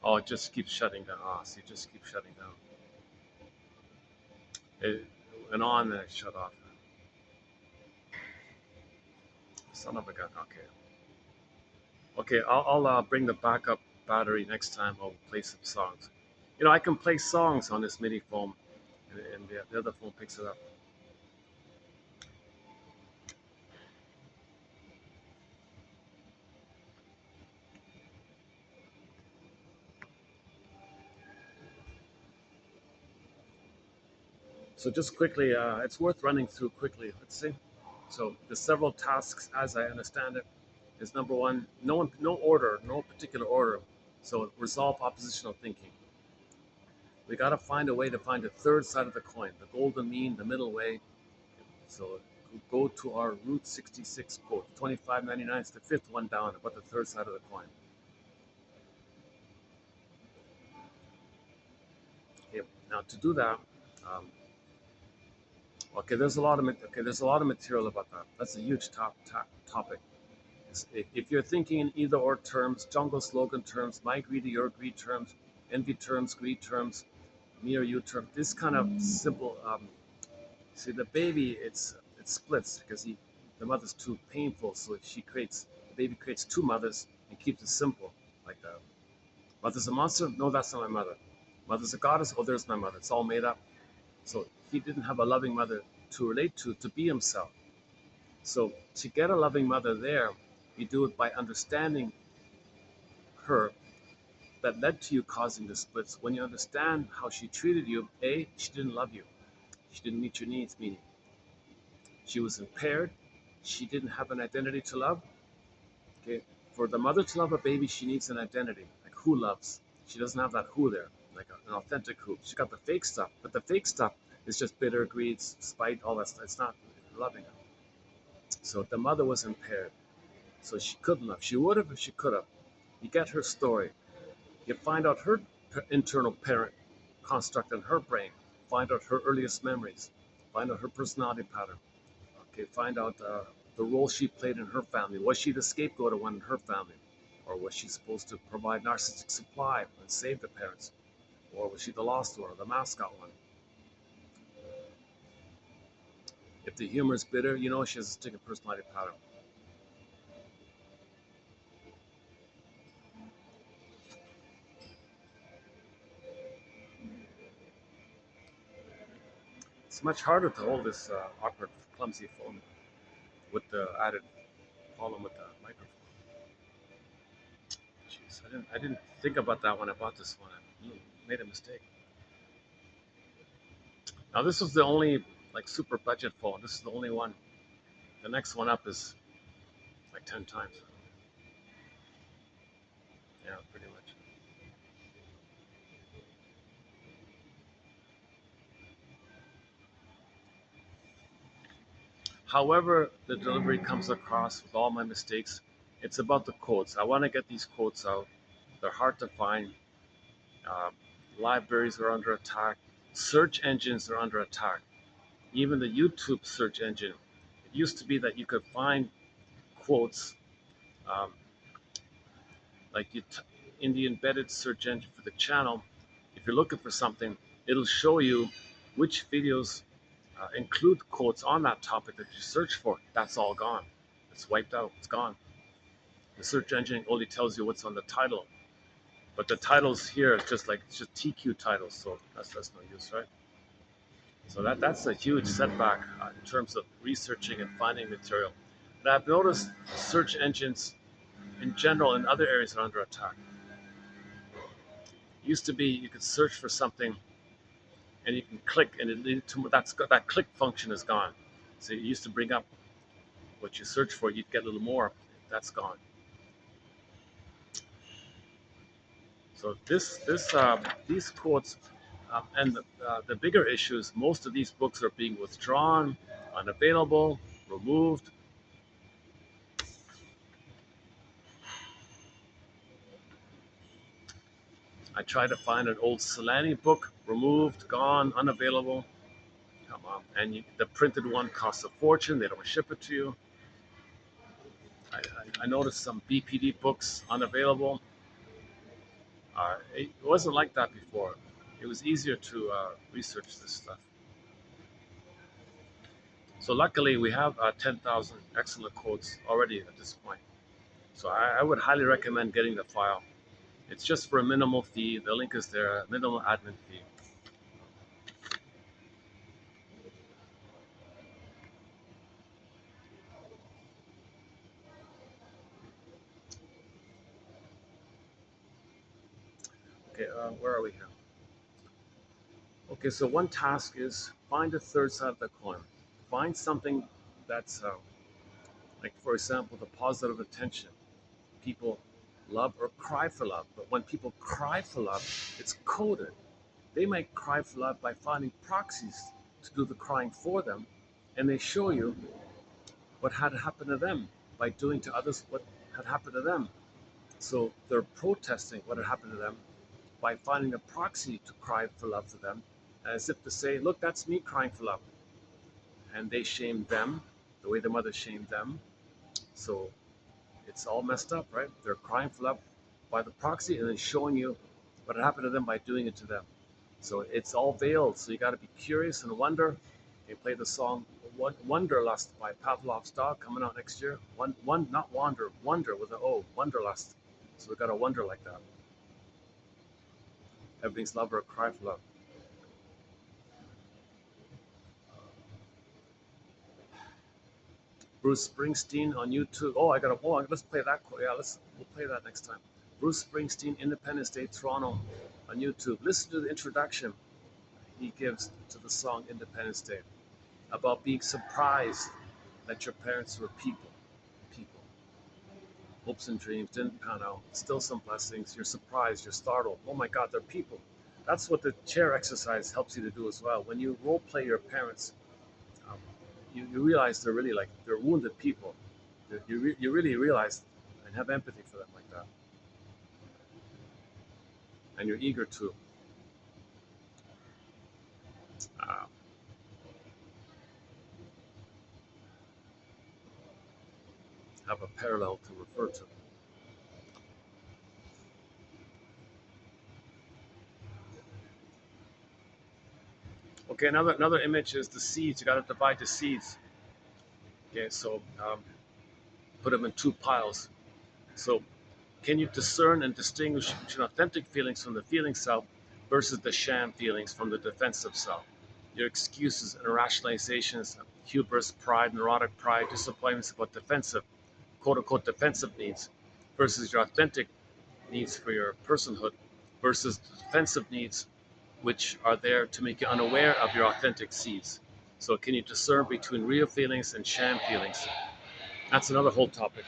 Oh, it just keeps shutting down. Oh, see, it just keeps shutting down. It went on, then it shut off. Son of a gun. Okay. Okay, I'll bring the backup battery next time. I'll play some songs. You know, I can play songs on this MIDI phone, and the other phone picks it up. So just quickly, it's worth running through quickly. Let's see. So the several tasks, as I understand it, is number one, no order, no particular order. So resolve oppositional thinking. We got to find a way to find the third side of the coin, the golden mean, the middle way. So go to our Route 66 quote. 25.99 is the fifth one down, about the third side of the coin. Okay, now to do that, um, okay, there's a lot of material about that. That's a huge topic. If you're thinking in either or terms, jungle slogan terms, my greed to your greed terms, envy terms, greed terms, me or you terms, this kind of simple. See, the baby, it splits because the mother's too painful, so the baby creates two mothers and keeps it simple like that. Mother's a monster? No, that's not my mother. Mother's a goddess? Oh, there's my mother. It's all made up. So he didn't have a loving mother to relate to be himself. So to get a loving mother there, you do it by understanding her that led to you causing the splits. When you understand how she treated you, A, she didn't love you. She didn't meet your needs, meaning she was impaired. She didn't have an identity to love. Okay. For the mother to love a baby, she needs an identity. Like who loves? She doesn't have that who there, like an authentic who. She got the fake stuff, but the fake stuff is just bitter, greed, spite, all that stuff. It's not loving her. So the mother was impaired. So she couldn't have. She would have if she could have. You get her story. You find out her internal parent construct in her brain. Find out her earliest memories. Find out her personality pattern. Okay, find out the role she played in her family. Was she the scapegoat of one in her family? Or was she supposed to provide narcissistic supply and save the parents? Or was she the lost one or the mascot one? If the humor is bitter, you know she has a sticking personality pattern. It's much harder to hold this awkward, clumsy phone with the added problem with the microphone. Jeez, I didn't think about that when I bought this one. I made a mistake. Now this is the only like super budget phone. This is the only one. The next one up is like 10 times. Yeah, pretty much. However, the delivery comes across with all my mistakes. It's about the quotes. I want to get these quotes out. They're hard to find. Uh, Libraries are under attack. Search engines are under attack. Even the YouTube search engine. It used to be that you could find quotes um, like in the embedded search engine for the channel. If you're looking for something, it'll show you which videos include quotes on that topic that you search for. That's all gone. It's wiped out. It's gone. The search engine only tells you what's on the title, but the titles here is just like it's just TQ titles, so that's no use, right? So that's a huge setback in terms of researching and finding material. And I've noticed search engines in general in other areas are under attack. It used to be you could search for something and you can click, and that click function is gone. So it used to bring up what you search for, you'd get a little more. That's gone. So these quotes, and the bigger issues, most of these books are being withdrawn, unavailable, removed. I tried to find an old Solani book, removed, gone, unavailable. Come on, and the printed one costs a fortune. They don't ship it to you. I noticed some BPD books unavailable. It wasn't like that before. It was easier to research this stuff. So luckily, we have 10,000 excellent quotes already at this point. So I would highly recommend getting the file. It's just for a minimal fee. The link is there, a minimal admin fee. Okay, where are we here? Okay, so one task is find the third side of the coin. Find something that's, like, for example, the positive attention. People love or cry for love, but when people cry for love, it's coded. They might cry for love by finding proxies to do the crying for them, and they show you what had happened to them by doing to others what had happened to them. So they're protesting what had happened to them by finding a proxy to cry for love to them, as if to say, look, that's me crying for love. And they shame them the way the mother shamed them. So it's all messed up, right? They're crying for love by the proxy and then showing you what happened to them by doing it to them. So it's all veiled. So you got to be curious and wonder. They play the song "Wonderlust" by Pavlov's Dog coming out next year. Not wander, wonder with an O, Wonderlust. So we got to wonder like that. Everything's love or a cry for love. Bruce Springsteen on YouTube. Oh, I got to. Oh, let's play that. Yeah, we'll play that next time. Bruce Springsteen, Independence Day, Toronto, on YouTube. Listen to the introduction he gives to the song Independence Day about being surprised that your parents were people. People. Hopes and dreams didn't pan out. Still some blessings. You're surprised. You're startled. Oh my God, they're people. That's what the chair exercise helps you to do as well. When you role play your parents, um, you realize they're really like they're wounded people. You really realize and have empathy for them like that, and you're eager to uh, have a parallel to refer to. Okay, another image is the seeds. You got to divide the seeds. Okay, so put them in two piles. So can you discern and distinguish between authentic feelings from the feeling self versus the sham feelings from the defensive self? Your excuses and rationalizations, hubris, pride, neurotic pride, disappointments about defensive, quote unquote, defensive needs versus your authentic needs for your personhood versus the defensive needs which are there to make you unaware of your authentic seeds. So, can you discern between real feelings and sham feelings? That's another whole topic.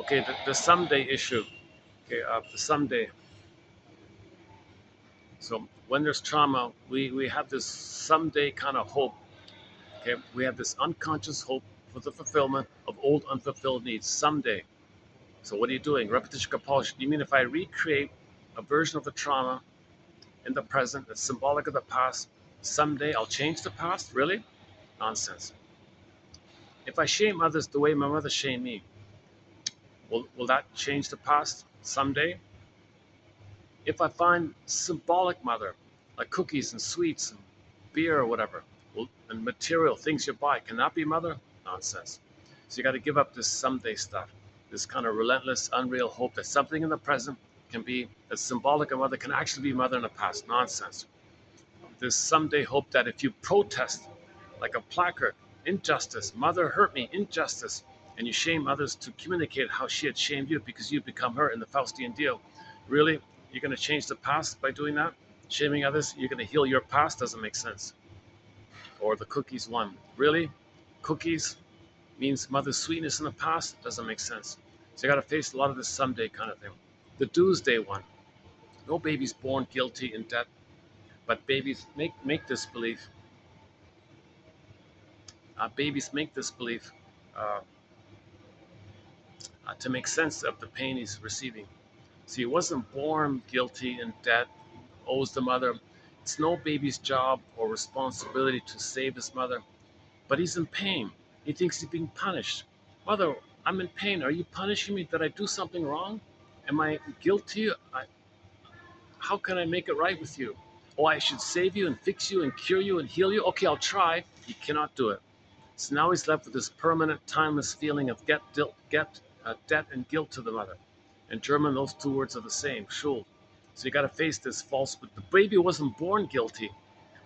Okay, the someday issue. Okay, the someday. So when there's trauma, we have this someday kind of hope. Okay, we have this unconscious hope for the fulfillment of old unfulfilled needs someday. So what are you doing? Repetition compulsion. You mean if I recreate a version of the trauma in the present that's symbolic of the past, someday I'll change the past? Really? Nonsense. If I shame others the way my mother shamed me, will that change the past someday? If I find symbolic mother, like cookies and sweets and beer or whatever, well, and material things you buy, can that be mother? Nonsense. So you got to give up this someday stuff, this kind of relentless, unreal hope that something in the present can be as symbolic of mother can actually be mother in the past. Nonsense. This someday hope that if you protest like a placard, injustice, mother hurt me, injustice, and you shame others to communicate how she had shamed you because you've become her in the Faustian deal. Really? You're going to change the past by doing that? Shaming others? You're going to heal your past? Doesn't make sense. Or the cookies one. Really? Cookies means mother's sweetness in the past? Doesn't make sense. So you got to face a lot of this someday kind of thing. The doomsday one. No baby's born guilty in debt, but babies make this belief uh, to make sense of the pain he's receiving. So he wasn't born guilty in debt, owes the mother. It's no baby's job or responsibility to save his mother, but he's in pain. He thinks he's being punished. Mother, I'm in pain. Are you punishing me? Did I do something wrong? Am I guilty? How can I make it right with you? Oh, I should save you and fix you and cure you and heal you? Okay, I'll try. He cannot do it. So now he's left with this permanent, timeless feeling of debt and guilt to the mother. In German, those two words are the same, Schuld. So you got to face this false. But the baby wasn't born guilty,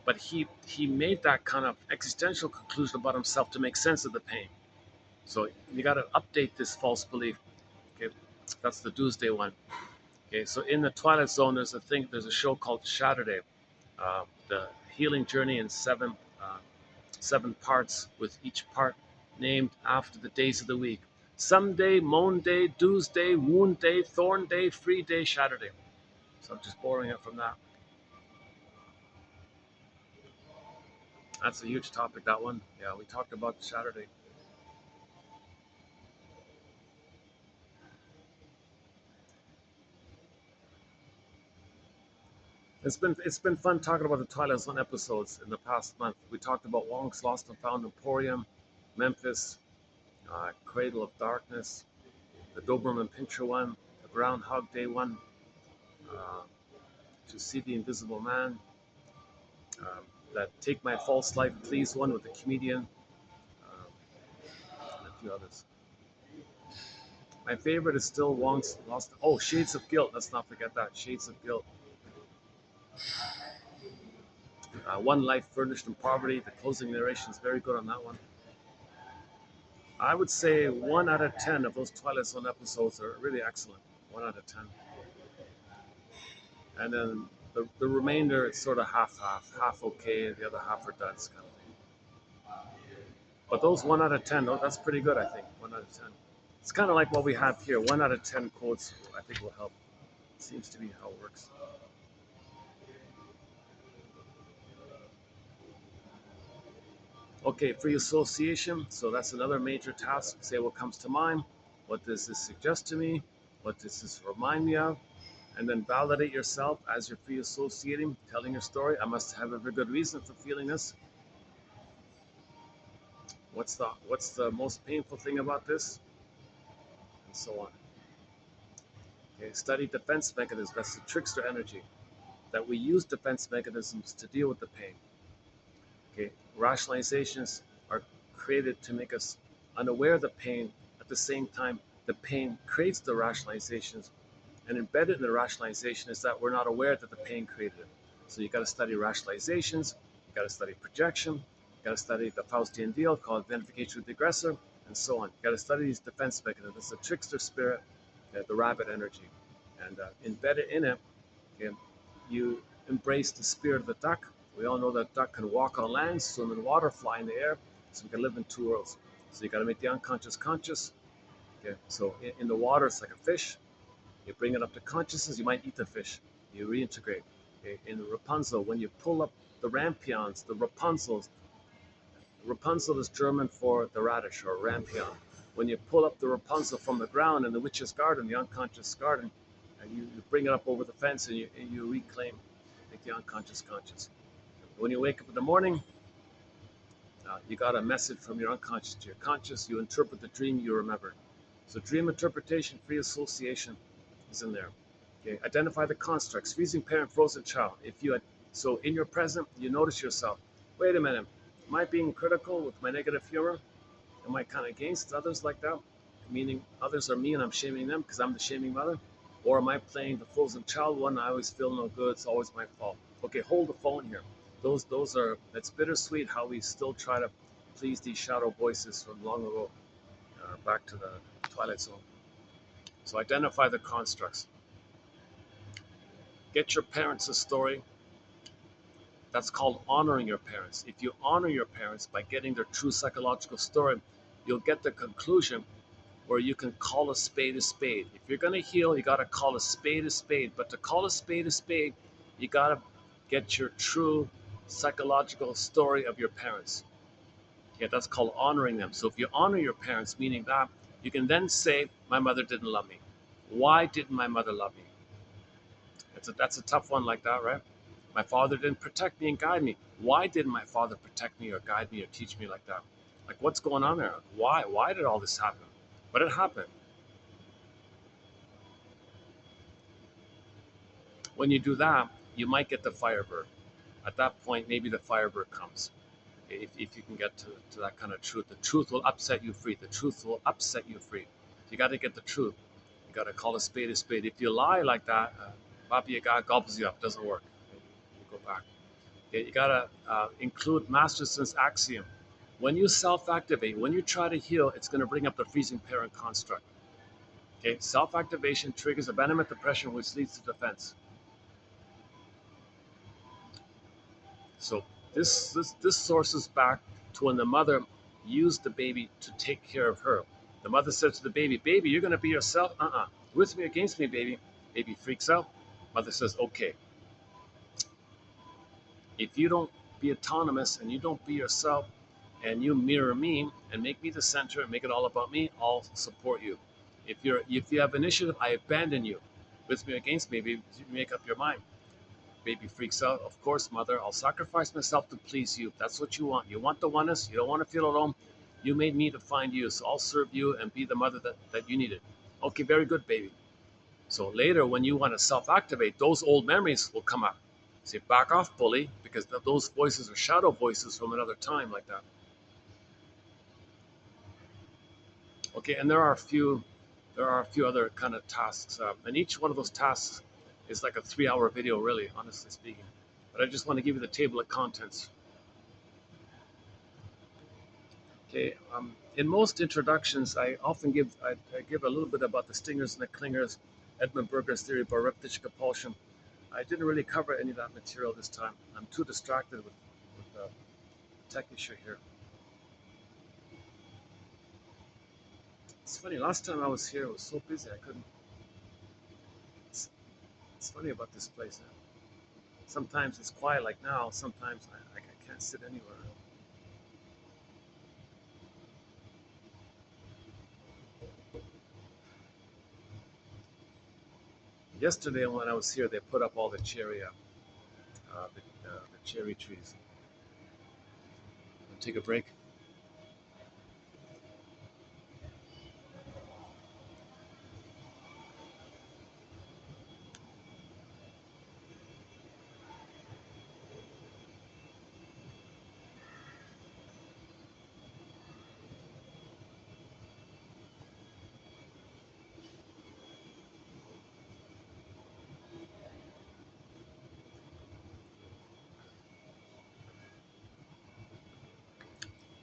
but he made that kind of existential conclusion about himself to make sense of the pain. So you got to update this false belief. Okay, that's the Doomsday one. Okay, so in the Twilight Zone, there's a show called Saturday, the healing journey in seven parts, with each part named after the days of the week. Someday, Moan Day, Doomsday, Wound Day, Thorn Day, Free Day, Saturday. So I'm just borrowing it from that. That's a huge topic, that one. Yeah, we talked about Saturday. It's been fun talking about the Twilight Zone episodes in the past month. We talked about Wong's Lost and Found Emporium, Memphis, Cradle of Darkness, the Doberman Pinscher one, the Groundhog Day one, uh, To See the Invisible Man, that Take My False Life Please one with the comedian, and a few others. My favorite is still Wong's Lost. Oh, Shades of Guilt. Let's not forget that. Shades of Guilt. One Life Furnished in Poverty. The closing narration is very good on that one. I would say 1 out of 10 of those Twilight Zone episodes are really excellent. 1 out of 10. And then the remainder, it's sort of half-half. Half okay, the other half are duds kind of thing. But those 1 out of 10, oh, that's pretty good, I think. 1 out of 10. It's kind of like what we have here. 1 out of 10 quotes, I think, will help. Seems to be how it works. Okay, free association. So that's another major task. Say what comes to mind. What does this suggest to me? What does this remind me of? And then validate yourself as you're free associating, telling your story. I must have a very good reason for feeling this. What's the most painful thing about this? And so on. Okay, study defense mechanisms. That's the trickster energy. That we use defense mechanisms to deal with the pain. Okay, rationalizations are created to make us unaware of the pain. At the same time, the pain creates the rationalizations, and embedded in the rationalization is that we're not aware that the pain created it. So you got to study rationalizations, you got to study projection, you got to study the Faustian deal called identification with the aggressor, and so on. You got to study these defense mechanisms. It's the trickster spirit, the rabbit energy, and embedded in it, okay, you embrace the spirit of the duck. We all know that duck can walk on land, swim in water, fly in the air, so we can live in two worlds. So you got to make the unconscious conscious. Okay, so in the water, it's like a fish. You bring it up to consciousness, you might eat the fish. You reintegrate. Okay? In Rapunzel, when you pull up the rampions, the Rapunzels, Rapunzel is German for the radish or rampion. When you pull up the Rapunzel from the ground in the witch's garden, the unconscious garden, and you bring it up over the fence and you reclaim, make the unconscious conscious. When you wake up in the morning, you got a message from your unconscious to your conscious. You interpret the dream you remember. So dream interpretation, free association is in there. Okay, identify the constructs, freezing parent, frozen child. So in your present, you notice yourself. Wait a minute, am I being critical with my negative humor? Am I kind of against others like that? Meaning others are me and I'm shaming them because I'm the shaming mother? Or am I playing the frozen child one? I always feel no good. It's always my fault. Okay, hold the phone here. Those are It's bittersweet how we still try to please these shadow voices from long ago, back to the Twilight Zone. So identify the constructs. Get your parents a story. That's called honoring your parents. If you honor your parents by getting their true psychological story, you'll get the conclusion where you can call a spade a spade. If you're going to heal, you got to call a spade a spade. But to call a spade, you got to get your true psychological story of your parents. Yeah, that's called honoring them. So if you honor your parents, meaning that, you can then say, my mother didn't love me. Why didn't my mother love me? That's a tough one like that, right? My father didn't protect me and guide me. Why didn't my father protect me or guide me or teach me like that? Like, what's going on there? Why? Why did all this happen? But it happened. When you do that, you might get the firebird. At that point, maybe the firebird comes. If you can get to that kind of truth, the truth will upset you free. The truth will upset you free. You got to get the truth. You got to call a spade a spade. If you lie like that, Baba Yaga gobbles you up. Doesn't work. You go back. Okay, you got to include Masterson's axiom. When you self-activate, when you try to heal, it's going to bring up the freezing parent construct. Okay, self-activation triggers abandonment depression, which leads to defense. So this sources back to when the mother used the baby to take care of her. The mother said to the baby, "Baby, you're going to be yourself. With me, against me, baby." Baby freaks out. Mother says, "Okay, if you don't be autonomous and you don't be yourself and you mirror me and make me the center and make it all about me, I'll support you. If you have initiative, I abandon you. With me, against me, baby, make up your mind." Baby freaks out. "Of course, mother, I'll sacrifice myself to please you. That's what you want. You want the oneness. You don't want to feel alone. You made me to find you, so I'll serve you and be the mother that you needed." Okay, very good, baby. So later, when you want to self-activate, those old memories will come up. Say, "Back off, bully," because those voices are shadow voices from another time like that. Okay, and there are a few other kind of tasks, and each one of those tasks is like a 3-hour video, really, honestly speaking. But I just want to give you the table of contents. Okay, in most introductions, I give a little bit about the stingers and the clingers, Edmund Berger's theory about repetition compulsion. I didn't really cover any of that material this time. I'm too distracted with the tech issue here. It's funny, last time I was here, it was so busy I couldn't. It's funny about this place. Huh? Sometimes it's quiet like now. Sometimes I can't sit anywhere. Yesterday when I was here, they put up all the the cherry trees. Take a break.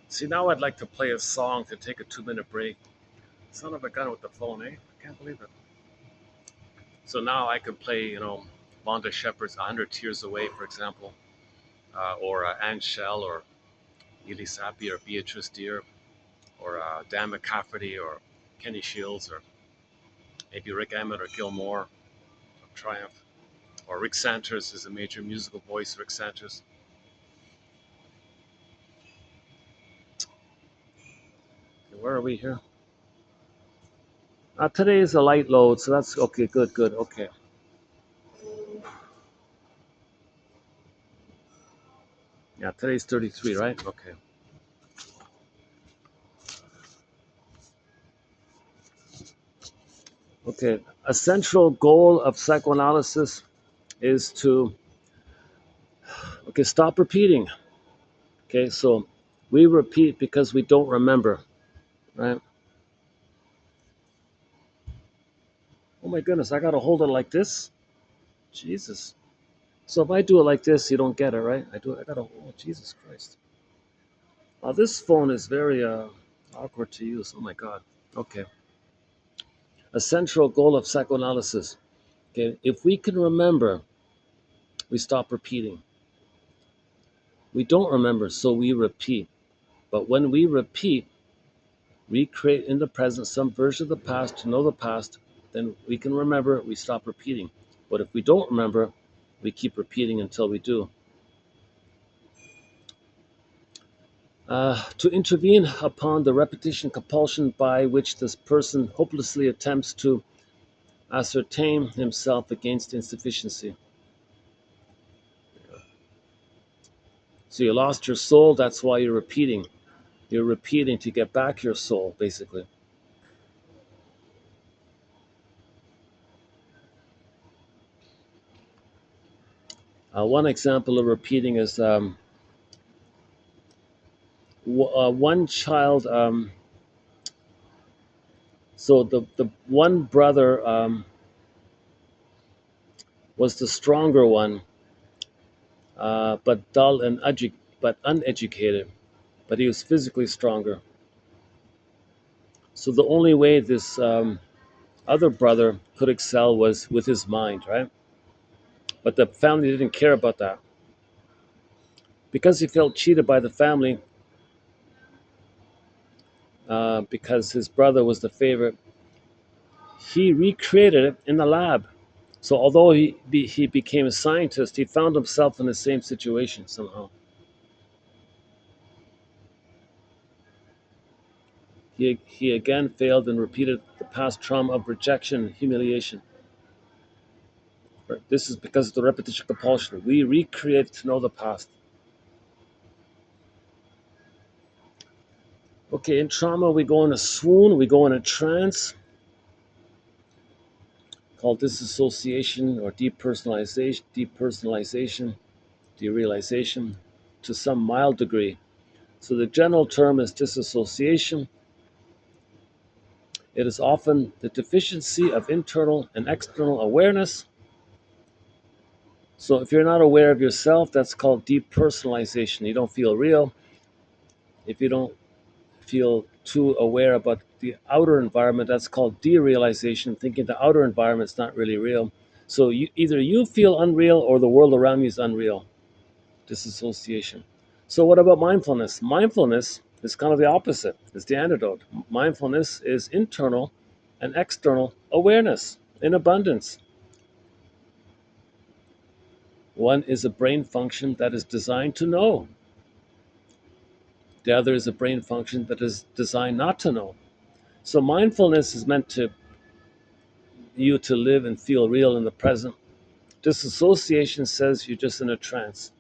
See, now I'd like to play a song to take a 2 minute break. Son of a gun with the phone, eh? I can't believe it. So now I could play, Vonda Shepard's 100 Tears Away, for example, or Anne Shell, or Neely Sappi, or Beatrice Deer, or Dan McCafferty, or Kenny Shields, or maybe Rick Emmett, or Gil Moore, of Triumph, or Rick Santos is a major musical voice, Rick Santos. Okay, where are we here? Today is a light load, so that's okay, good, okay. Yeah, today's 33, right? Okay. Okay, a central goal of psychoanalysis is to, okay, stop repeating. Okay, so we repeat because we don't remember, right? Oh my goodness, I gotta hold it like this? Jesus. So if I do it like this, you don't get it, right? I gotta, oh, Jesus Christ. This phone is very awkward to use. Oh my God. Okay. A central goal of psychoanalysis. Okay, if we can remember, we stop repeating. We don't remember, so we repeat. But when we repeat, recreate in the present some version of the past to know the past, then we can remember, we stop repeating. But if we don't remember, we keep repeating until we do. To intervene upon the repetition compulsion by which this person hopelessly attempts to ascertain himself against insufficiency. So you lost your soul, that's why you're repeating. You're repeating to get back your soul, basically. One example of repeating is one child. So the one brother was the stronger one, but dull and but uneducated. But he was physically stronger. So the only way this other brother could excel was with his mind, right? But the family didn't care about that. Because he felt cheated by the family, because his brother was the favorite, he recreated it in the lab. So although he became a scientist, he found himself in the same situation somehow. He again failed and repeated the past trauma of rejection and humiliation. This is because of the repetition compulsion. We recreate to know the past. Okay, in trauma, we go in a swoon, we go in a trance called disassociation or depersonalization, derealization to some mild degree. So the general term is disassociation. It is often the deficiency of internal and external awareness. So if you're not aware of yourself, that's called depersonalization. You don't feel real. If you don't feel too aware about the outer environment, that's called derealization, thinking the outer environment's not really real. So either you feel unreal or the world around you is unreal. Disassociation. So what about mindfulness? Mindfulness is kind of the opposite. It's the antidote. Mindfulness is internal and external awareness in abundance. One is a brain function that is designed to know. The other is a brain function that is designed not to know. So mindfulness is meant to you to live and feel real in the present. Disassociation says you're just in a trance.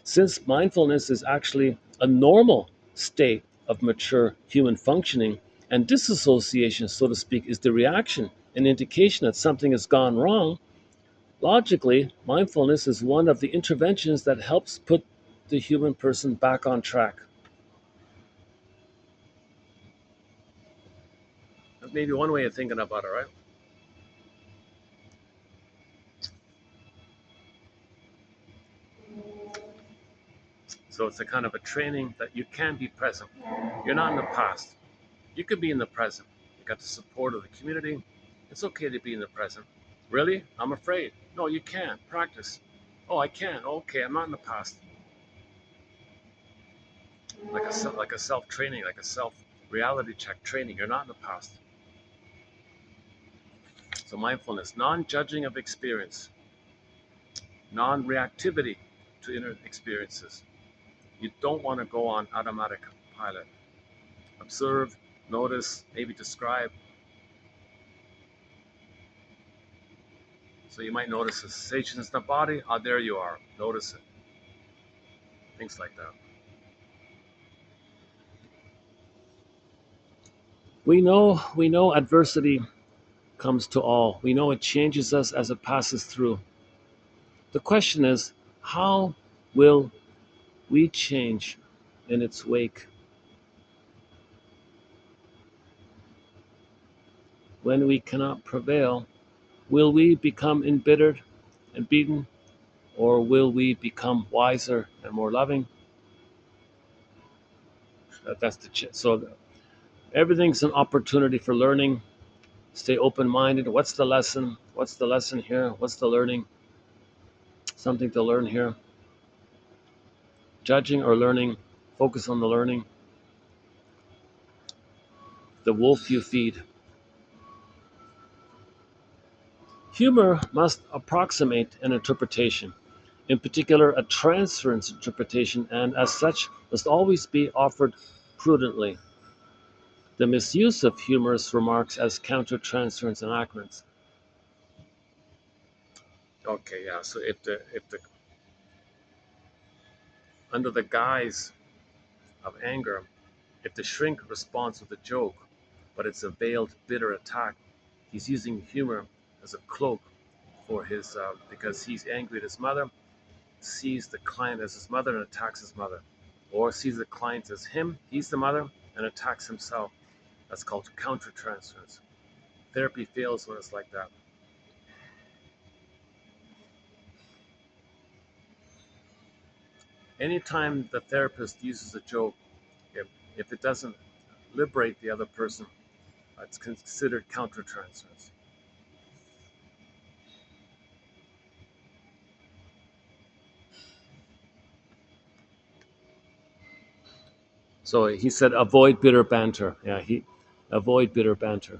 Since mindfulness is actually a normal state of mature human functioning, and disassociation, so to speak, is the reaction, an indication that something has gone wrong, logically, mindfulness is one of the interventions that helps put the human person back on track. That may be one way of thinking about it, right? So it's a kind of a training that you can be present. You're not in the past. You could be in the present. You got the support of the community. It's okay to be in the present. Really? I'm afraid. No, you can't. Practice. Oh, I can. Okay, I'm not in the past. Like a self training, like a self reality check training. You're not in the past. So mindfulness, non-judging of experience, non-reactivity to inner experiences. You don't want to go on automatic pilot. Observe, notice, maybe describe. So you might notice the sensations in the body. Ah, there you are. Notice it. Things like that. We know adversity comes to all. We know it changes us as it passes through. The question is, how will we change in its wake? When we cannot prevail, will we become embittered and beaten, or will we become wiser and more loving? That's the so everything's an opportunity for learning. Stay open-minded. What's the lesson? What's the lesson here? What's the learning? Something to learn here. Judging or learning, focus on the learning. The wolf you feed. Humor must approximate an interpretation, in particular a transference interpretation, and as such must always be offered prudently. The misuse of humorous remarks as counter-transference enactments. Okay, yeah. So if the under the guise of anger, if the shrink responds with a joke, but it's a veiled, bitter attack, he's using humor as a cloak for his because he's angry at his mother, sees the client as his mother and attacks his mother, or sees the client as him, he's the mother, and attacks himself. That's called countertransference. Therapy fails when it's like that. Anytime the therapist uses a joke, if, if it doesn't liberate the other person, it's considered countertransference. So he said, avoid bitter banter. Yeah, he avoid bitter banter.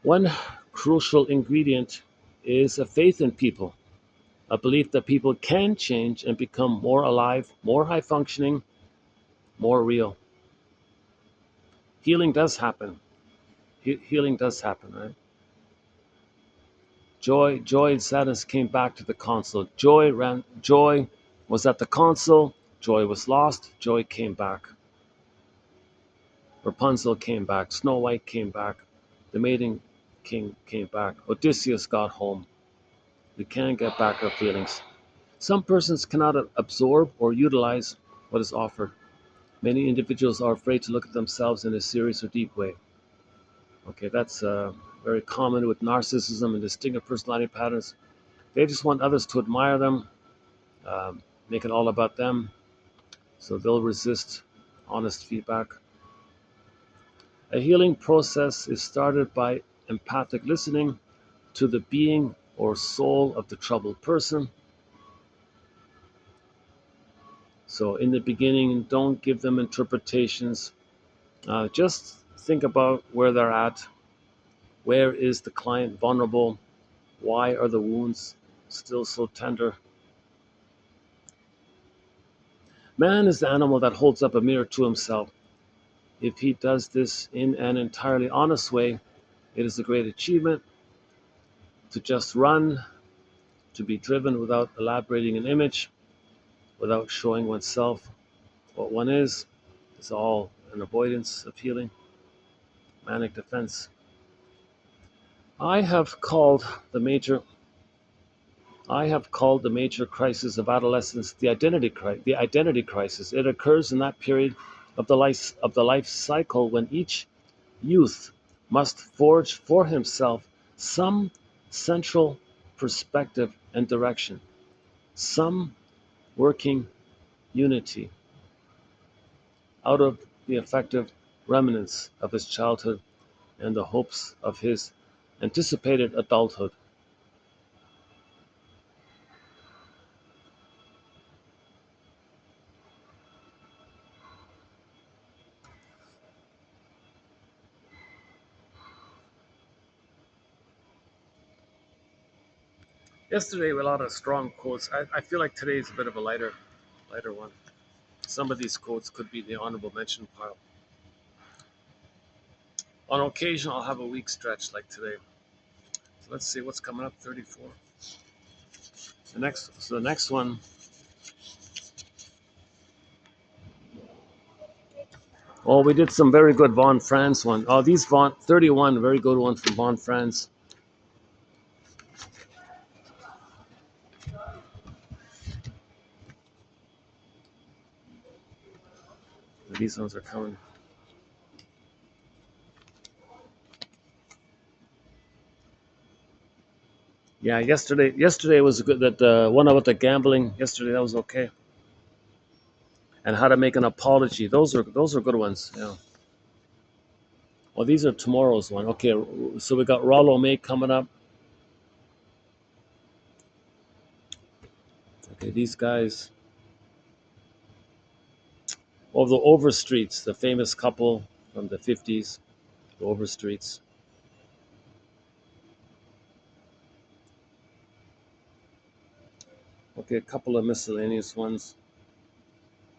One crucial ingredient is a faith in people, a belief that people can change and become more alive, more high functioning, more real. Healing does happen. Healing does happen, right? Joy and sadness came back to the console. Joy was at the console. Joy was lost. Joy came back. Rapunzel came back. Snow White came back. The maiden king came back. Odysseus got home. We can get back our feelings. Some persons cannot absorb or utilize what is offered. Many individuals are afraid to look at themselves in a serious or deep way. Okay, that's very common with narcissism and distinctive personality patterns. They just want others to admire them, make it all about them, so they'll resist honest feedback. A healing process is started by empathic listening to the being or soul of the troubled person. So, in the beginning, don't give them interpretations. Just think about where they're at. Where is the client vulnerable? Why are the wounds still so tender. Man is the animal that holds up a mirror to himself. If he does this in an entirely honest way, it is a great achievement. To just run, to be driven without elaborating an image, without showing oneself what one is all an avoidance of healing, manic defense. I have called the major I have called the major crisis of adolescence the identity crisis. It occurs in that period of the life cycle when each youth must forge for himself some central perspective and direction, some working unity out of the effective remnants of his childhood and the hopes of his anticipated adulthood. Yesterday, with a lot of strong quotes. I feel like today is a bit of a lighter one. Some of these quotes could be the honorable mention pile. On occasion, I'll have a weak stretch like today. So let's see what's coming up. 34. The next one. Oh, we did some very good Von Franz one. Oh, these Von 31, very good one from Von Franz. These ones are coming. Yeah, yesterday was good. That one about the gambling. Yesterday that was okay. And how to make an apology. Those are good ones. Yeah. Well, these are tomorrow's one. Okay, so we got Rollo May coming up. Okay, these guys. Oh, the Overstreets, the famous couple from the 50s. The Overstreets. Okay, a couple of miscellaneous ones.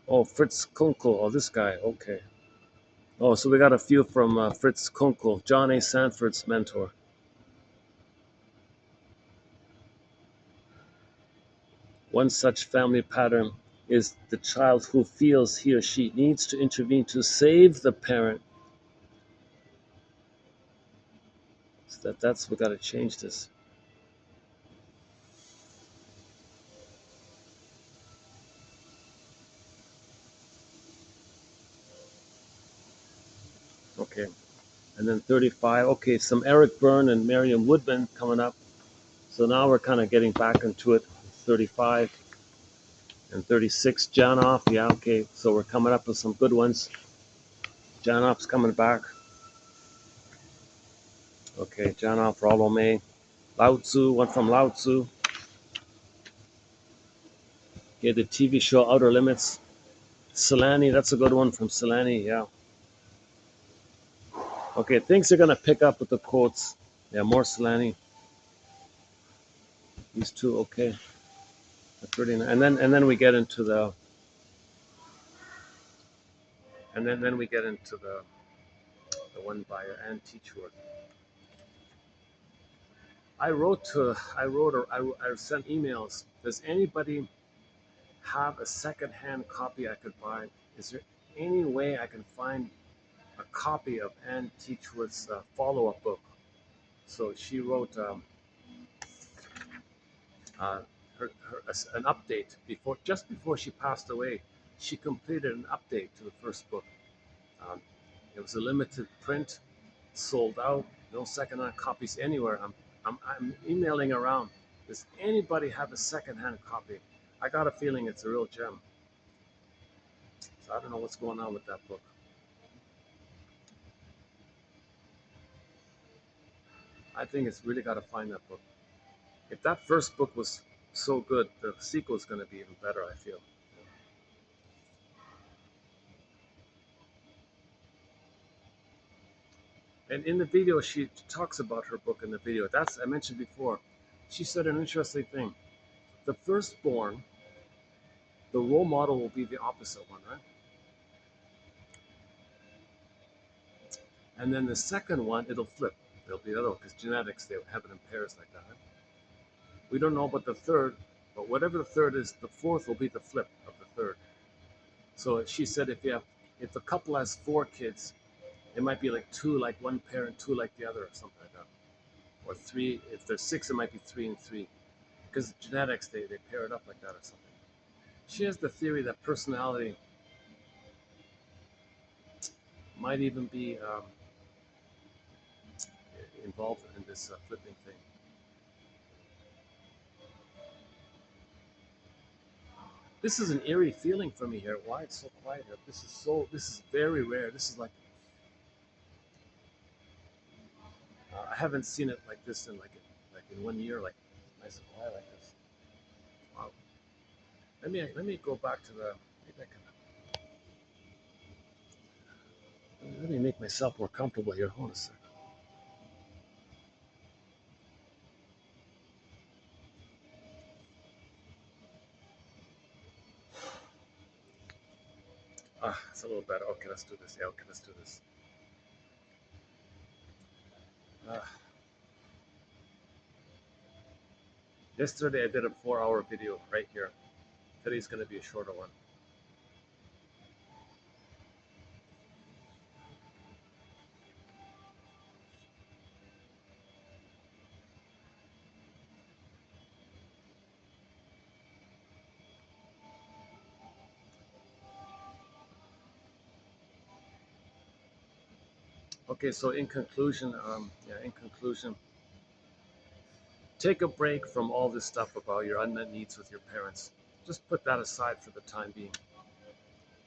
Oh, Fritz Kunkel. Oh, this guy. Okay. Oh, so we got a few from Fritz Kunkel, John A. Sanford's mentor. One such family pattern is the child who feels he or she needs to intervene to save the parent. So that's we got to change this. Okay. And then 35. Okay, some Eric Byrne and Marion Woodman coming up. So now we're kind of getting back into it. 35 and 36. Janoff. Yeah, okay. So we're coming up with some good ones. Janoff's coming back. Okay, Janoff, Rollo May. Lao Tzu, one from Lao Tzu. Okay, the TV show Outer Limits. Solani, that's a good one from Solani, yeah. Okay, things are gonna pick up with the quotes. Yeah, more Solani. These two, okay. That's really nice. And then we get into the then we get into the one by Anne Teachwood. I sent emails. Does anybody have a secondhand copy I could buy? Is there any way I can find a copy of Anne Teachwood's follow-up book? So she wrote uh, an update just before she passed away. She completed an update to the first book. Um, it was a limited print, sold out, no secondhand copies anywhere. I'm emailing around. Does anybody have a secondhand copy? I got a feeling it's a real gem. So I don't know what's going on with that book. I think it's really got to find that book. If that first book was so good, the sequel is going to be even better, I feel. And in the video, she talks about her book in the video. That's I mentioned before. She said an interesting thing. The firstborn, the role model will be the opposite one, right? And then the second one, it'll flip. It'll be the other one because genetics, they have it in pairs like that. Right? We don't know about the third, but whatever the third is, the fourth will be the flip of the third. So she said if a couple has 4 kids, it might be like 2 like one parent, 2 like the other, or something like that. Or 3, if there's 6, it might be 3 and 3. Because genetics, they pair it up like that or something. She has the theory that personality might even be involved in this flipping thing. This is an eerie feeling for me here. Why it's so quiet here? This is very rare. This is like, I haven't seen it like this in like in 1 year, like nice and quiet like this. Wow. Let me go back to the, maybe I can, let me make myself more comfortable here. Hold on a second. Ah, it's a little better. Okay, let's do this. Yeah, okay, let's do this. Ah, yesterday I did a 4-hour video right here. Today's going to be a shorter one. Okay, so in conclusion, take a break from all this stuff about your unmet needs with your parents. Just put that aside for the time being,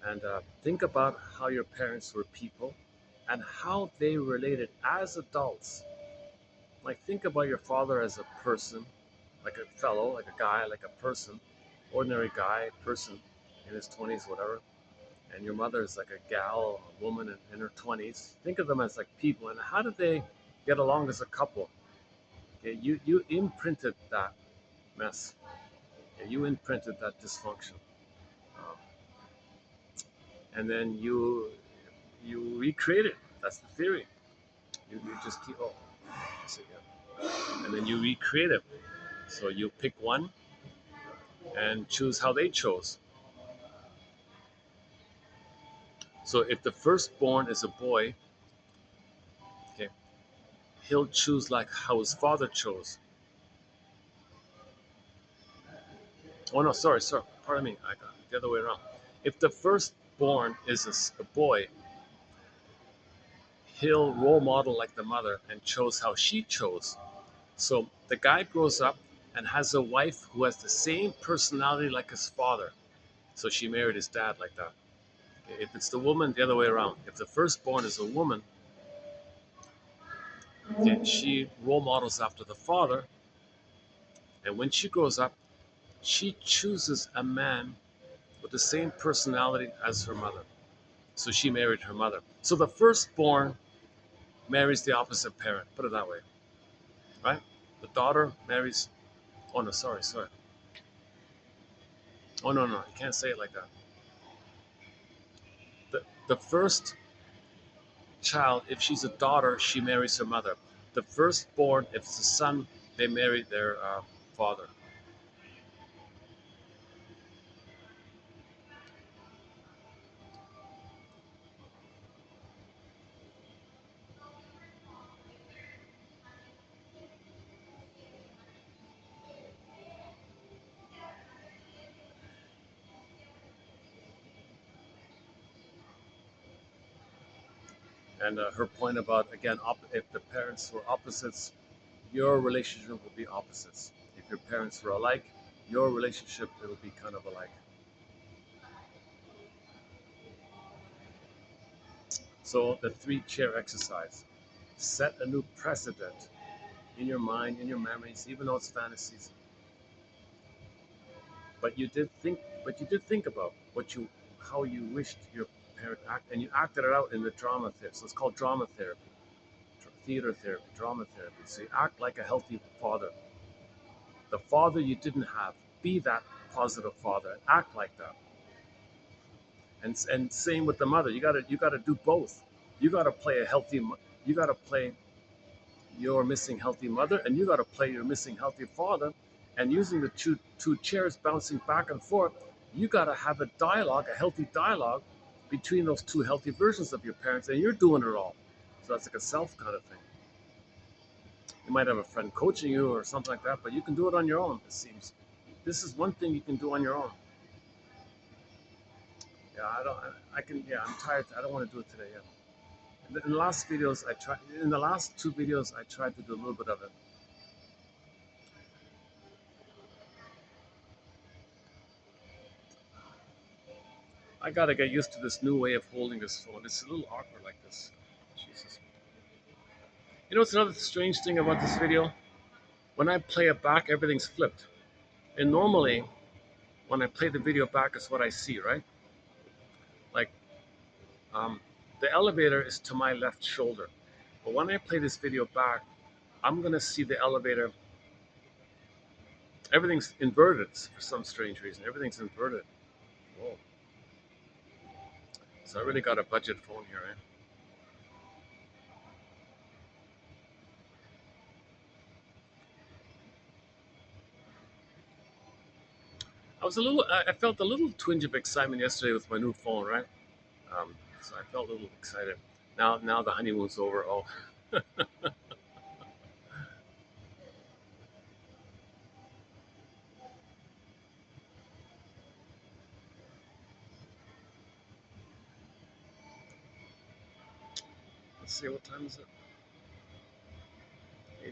and think about how your parents were people, and how they related as adults. Like think about your father as a person, like a fellow, like a guy, like a person, ordinary guy, person in his 20s, whatever. And your mother is like a gal, a woman in her 20s. Think of them as like people, and how did they get along as a couple? Okay, you imprinted that mess. Okay, you imprinted that dysfunction, um, and then you recreate it. That's the theory. You just keep, oh, let's see, yeah. And then you recreate it. So you pick one and choose how they chose. So if the firstborn is a boy, okay, he'll choose like how his father chose. Oh no, sorry, pardon me. I got it the other way around. If the firstborn is a boy, he'll role model like the mother and chose how she chose. So the guy grows up and has a wife who has the same personality like his father. So she married his dad like that. If it's the woman, the other way around. If the firstborn is a woman, then she role models after the father. And when she grows up, she chooses a man with the same personality as her mother. So she married her mother. So the firstborn marries the opposite parent. Put it that way, right? The daughter marries. Oh no, sorry. Oh no, you can't say it like that. The first child, if she's a daughter, she marries her mother. The firstborn, if it's a son, they marry their father. And her point about, again, if the parents were opposites, your relationship will be opposites. If your parents were alike, your relationship will be kind of alike. So the 3 chair exercise: set a new precedent in your mind, in your memories, even though it's fantasies. But you did think about how you wished your parent act, and you acted it out in the drama therapy. So it's called drama therapy, theater therapy, drama therapy. So you act like a healthy father, the father you didn't have. be that positive father and act like that. And same with the mother. You gotta do both. You gotta play a healthy. You gotta play your missing healthy mother, and you gotta play your missing healthy father. And using the two chairs bouncing back and forth, you gotta have a dialogue, a healthy dialogue between those two healthy versions of your parents, and you're doing it all. So that's like a self kind of thing. You might have a friend coaching you or something like that, but you can do it on your own. It seems. This is one thing you can do on your own. Yeah, I don't. I can. Yeah, I'm tired. I don't want to do it today. Yeah. In the last videos, I tried. In the last two videos, I tried to do a little bit of it. I gotta get used to this new way of holding this phone. It's a little awkward like this. Jesus. You know what's another strange thing about this video? When I play it back, everything's flipped. And normally, when I play the video back, it's what I see, right? Like, um, the elevator is to my left shoulder. But when I play this video back, I'm gonna see the elevator. Everything's inverted for some strange reason. Everything's inverted. Whoa. So I really got a budget phone here, eh? I felt a little twinge of excitement yesterday with my new phone, right? So I felt a little excited. Now the honeymoon's over. Oh, let's see, what time is it?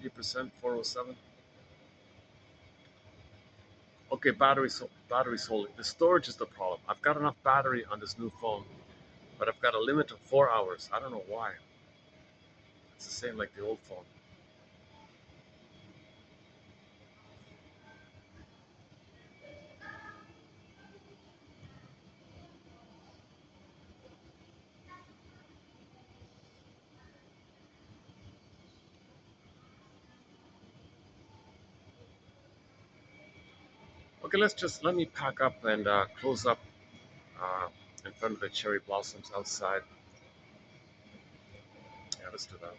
80%, 407. Okay, battery's holding. The storage is the problem. I've got enough battery on this new phone, but I've got a limit of 4 hours. I don't know why. It's the same like the old phone. Okay, let me pack up and close up uh, in front of the cherry blossoms outside. Yeah, let's do that.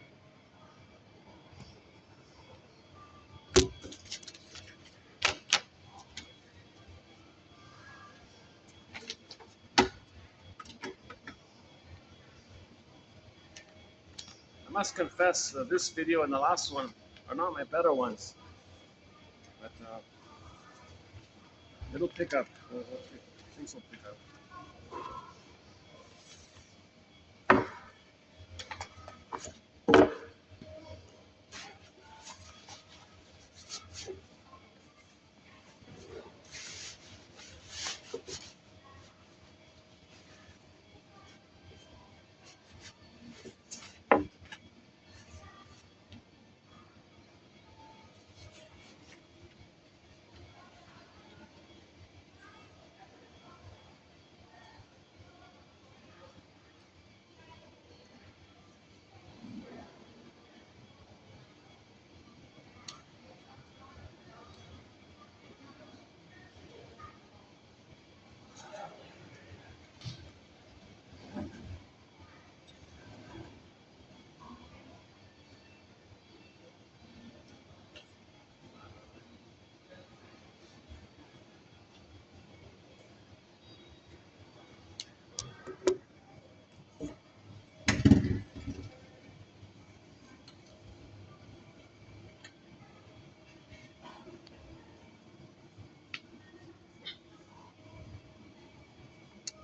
I must confess, this video and the last one are not my better ones, but it'll pick up. Things will pick up.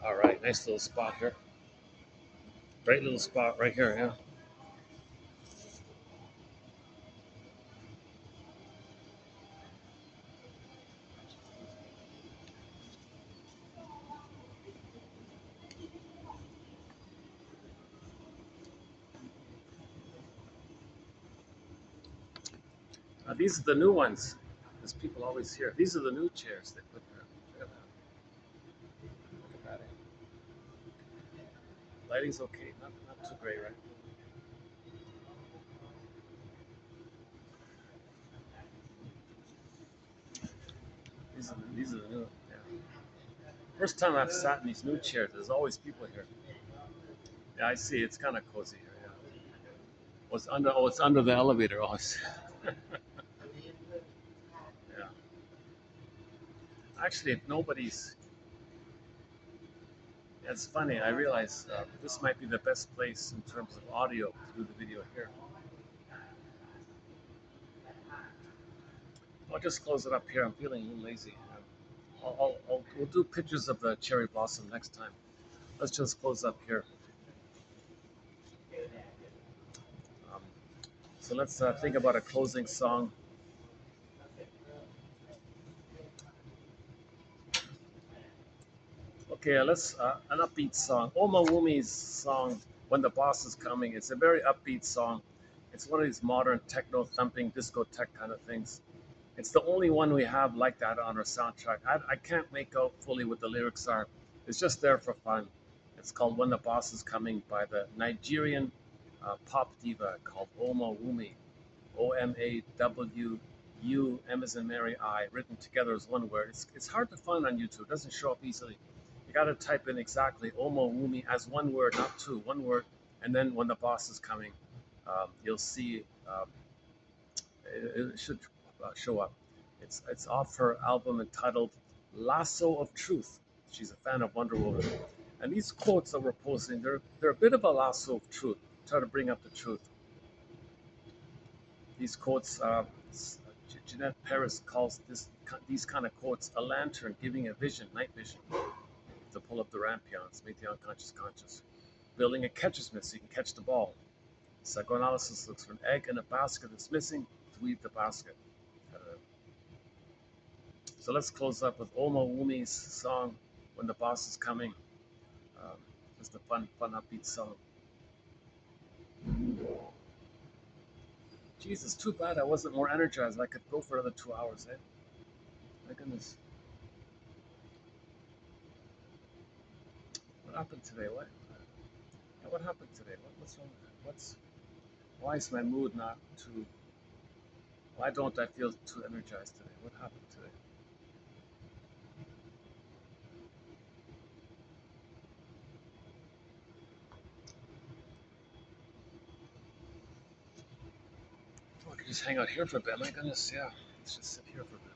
All right, nice little spot here. Great little spot right here. Yeah. These are the new ones. There's people always here. These are the new chairs they put there. Look at that. Look at that. Lighting's okay. Not too great, right? These are the These are the new. Yeah. First time I've sat in these new chairs. There's always people here. Yeah, I see. It's kind of cozy here. Yeah. What's under? Oh, it's under the elevator. Oh, yeah. Actually, if nobody's, yeah, it's funny. I realize this might be the best place in terms of audio to do the video here. I'll just close it up here. I'm feeling a little lazy. We'll do pictures of the cherry blossom next time. Let's just close up here. Um, so let's think about a closing song. Okay, let's an upbeat song. Oma Wumi's song "When the Boss Is Coming." It's a very upbeat song. It's one of these modern techno thumping discotheque kind of things. It's the only one we have like that on our soundtrack. I can't make out fully what the lyrics are. It's just there for fun. It's called "When the Boss Is Coming" by the Nigerian pop diva called Oma Wumi. OMAWU, M as in Mary I, written together as one word. It's hard to find on YouTube. It doesn't show up easily. You got to type in exactly Oma Wumi as one word, not two, one word, and then when the boss is coming, you'll see it should show up. It's off her album entitled "Lasso of Truth." She's a fan of Wonder Woman, and these quotes that we're posting, they're a bit of a lasso of truth. Try to bring up the truth. These quotes, Jeanette Paris calls these kind of quotes a lantern giving a vision, night vision, to pull up the rampions, make the unconscious conscious. Building a catcher's mitt so you can catch the ball. Psychoanalysis looks for an egg in a basket that's missing to weave the basket. So let's close up with Oma Wumi's song, When the Boss is Coming. Um, just a fun, upbeat song. Jesus, too bad I wasn't more energized. I could go for another 2 hours, eh? My goodness. What happened today? What happened today? What's wrong? Why is my mood not too? Why don't I feel too energized today? What happened today? Oh, I could just hang out here for a bit. My goodness, yeah. Let's just sit here for a bit.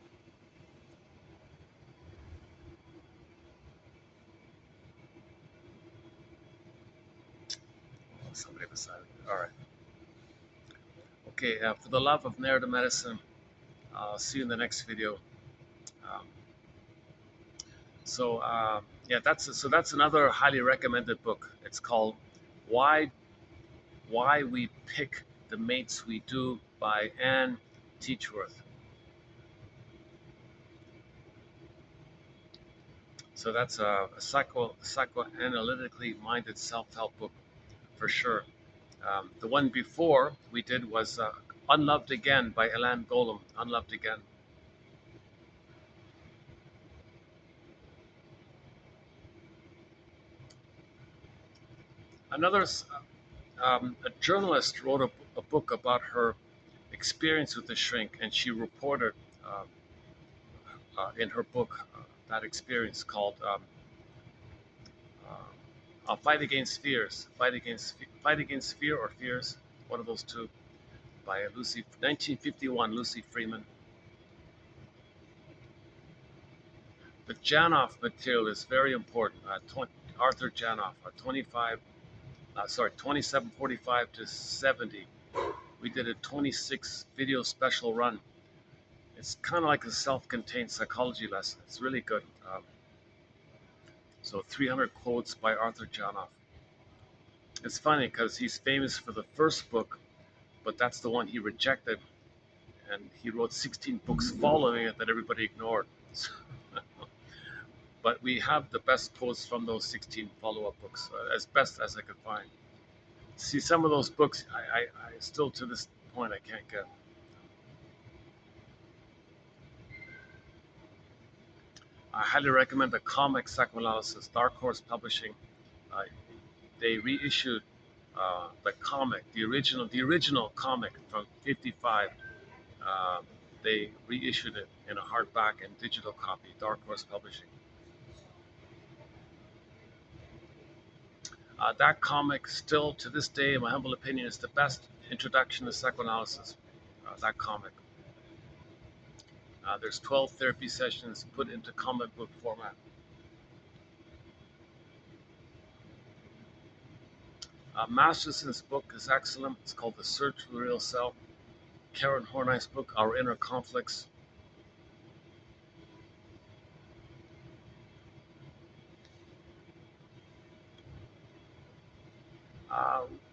Oh, somebody beside me. All right. Okay. For the love of narrative medicine, I'll see you in the next video. Um, yeah, that's another highly recommended book. It's called "Why We Pick the Mates We Do" by Anne Teachworth. So that's a psychoanalytically minded self-help book for sure. The one before we did was "Unloved Again" by Elan Golem. Unloved Again. Another a journalist wrote a book about her experience with the shrink, and she reported in her book that experience called "Fight Against Fears." Fight against fear or fears. One of those two by 1951, Lucy Freeman. The Janoff material is very important. Arthur Janoff, 2745 to 70. We did a 26 video special run. It's kind of like a self-contained psychology lesson. It's really good. So 300 quotes by Arthur Janoff. It's funny because he's famous for the first book, but that's the one he rejected, and he wrote 16 books following it that everybody ignored. But we have the best quotes from those 16 follow-up books, as best as I could find. See, some of those books, I still to this point I can't get. I highly recommend the comic psychoanalysis. Dark Horse Publishing. Uh, they reissued the comic, the original comic from '55. Uh, they reissued it in a hardback and digital copy, Dark Horse Publishing. That comic, still to this day, in my humble opinion, is the best introduction to psychoanalysis. That comic. There's 12 therapy sessions put into comic book format. Masterson's book is excellent. It's called The Search for the Real Self. Karen Horney's book, Our Inner Conflicts.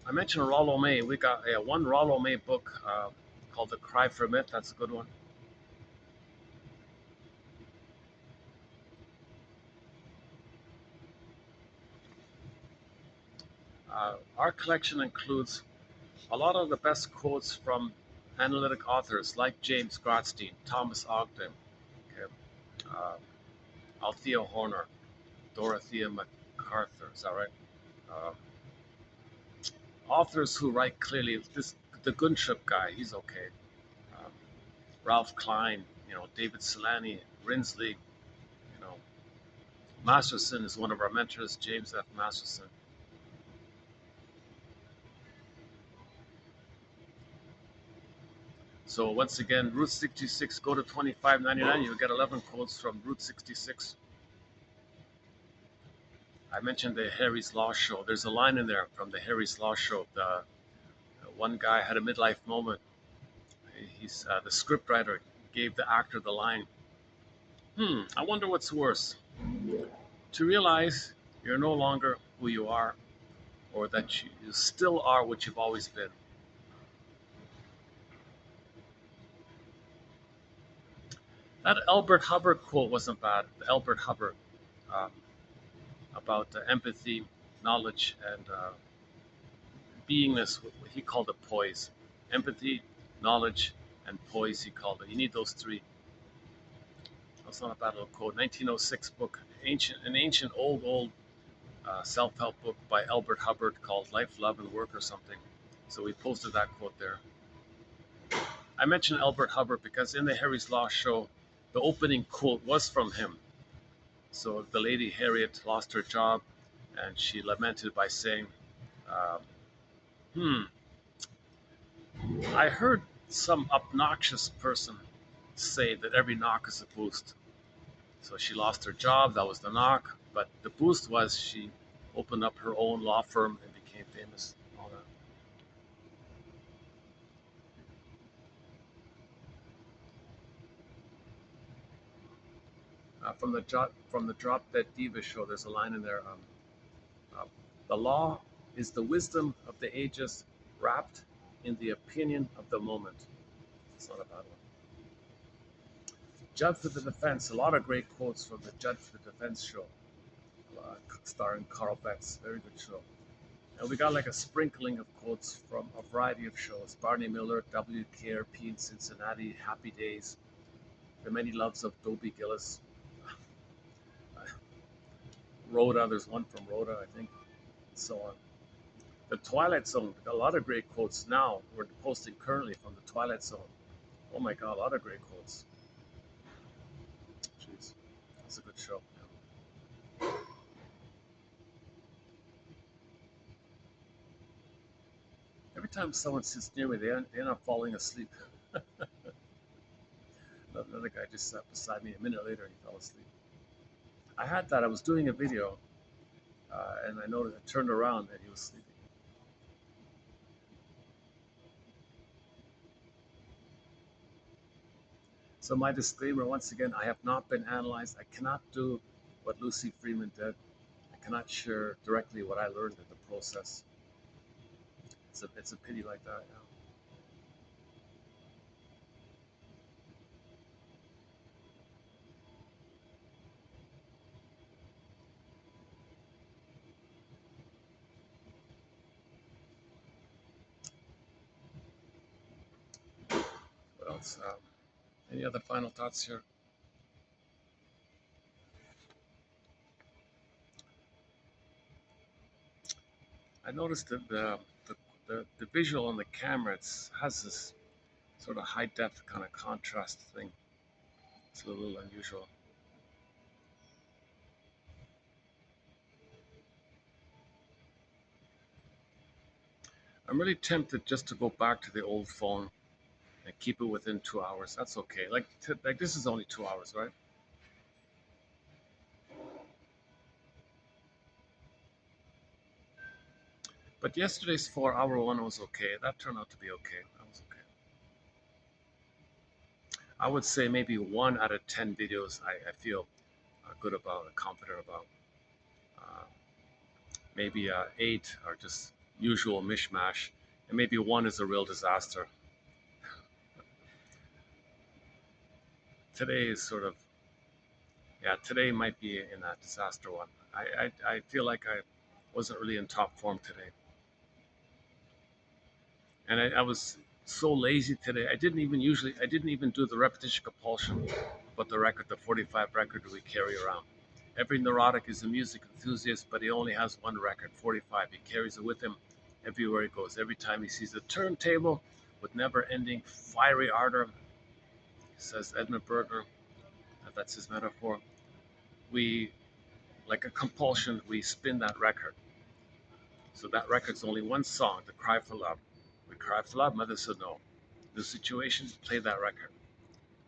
I mentioned Rollo May. We got one Rollo May book called The Cry for Myth. That's a good one. Our collection includes a lot of the best quotes from analytic authors like James Gradstein, Thomas Ogden, okay, uh, Althea Horner, Dorothea MacArthur. Is that right? Uh, Authors who write clearly. The Guntrip guy, he's okay. Um, Ralph Klein, David Solani, Rinsley, you know, Masterson is one of our mentors, James F. Masterson. So once again, Route 66, go to 25.99. You'll get 11 quotes from Route 66. I mentioned the Harry's Law Show. There's a line in there from the Harry's Law Show. The one guy had a midlife moment. He's the scriptwriter gave the actor the line. I wonder what's worse: to realize you're no longer who you are, or that you still are what you've always been. That Albert Hubbard quote wasn't bad. The Albert Hubbard um, about empathy, knowledge, and beingness. He called it poise. Empathy, knowledge, and poise. He called it. You need those three. That's not a bad little quote. 1906 book, an ancient old self-help book by Albert Hubbard called Life, Love, and Work or something. So we posted that quote there. I mentioned Albert Hubbard because in the Harry's Law Show, the opening quote was from him. So the lady Harriet lost her job, and she lamented by saying, um, "Hmm, I heard some obnoxious person say that every knock is a boost." So she lost her job. That was the knock, but the boost was she opened up her own law firm and became famous. All that. From the Drop Dead Diva show, there's a line in there. Uh, the law is the wisdom of the ages wrapped in the opinion of the moment. It's not a bad one. Judge for the Defense. A lot of great quotes from the Judge for the Defense show, starring Carl Betts. Very good show. And we got like a sprinkling of quotes from a variety of shows: Barney Miller, WKRP in Cincinnati, Happy Days, The Many Loves of Dobie Gillis, Rhoda. There's one from Rhoda, I think, and so on. The Twilight Zone. A lot of great quotes now. We're posting currently from the Twilight Zone. Oh my God, a lot of great quotes. Jeez, that's a good show. Every time someone sits near me, they end up falling asleep. Another guy just sat beside me. A minute later, he fell asleep. I had that. I was doing a video, and I noticed. I turned around, and he was sleeping. So my disclaimer, once again, I have not been analyzed. I cannot do what Lucy Freeman did. I cannot share directly what I learned in the process. It's a pity like that. Yeah. What else? Any other final thoughts here? I noticed that the visual on the camera has this sort of high def kind of contrast thing. It's a little unusual. I'm really tempted just to go back to the old phone and keep it within 2 hours. That's okay. Like this is only 2 hours, right? But yesterday's 4 hour one was okay. That turned out to be okay. That was okay. I would say maybe 1 out of 10 videos I feel good about, confident about. Uh, maybe eight are just usual mishmash, and maybe one is a real disaster. Today is sort of, yeah, today might be in that disaster one. I feel like I wasn't really in top form today. And I was so lazy today. I didn't even do the repetition compulsion, but the record, the 45 record we carry around. Every neurotic is a music enthusiast, but he only has one record, 45. He carries it with him everywhere he goes. Every time he sees a turntable with never ending fiery ardor, says Edmund Berger, that's his metaphor, we, like a compulsion, we spin that record. So that record's only one song, The Cry for Love. We cry for love, mother said no. The situation, play that record.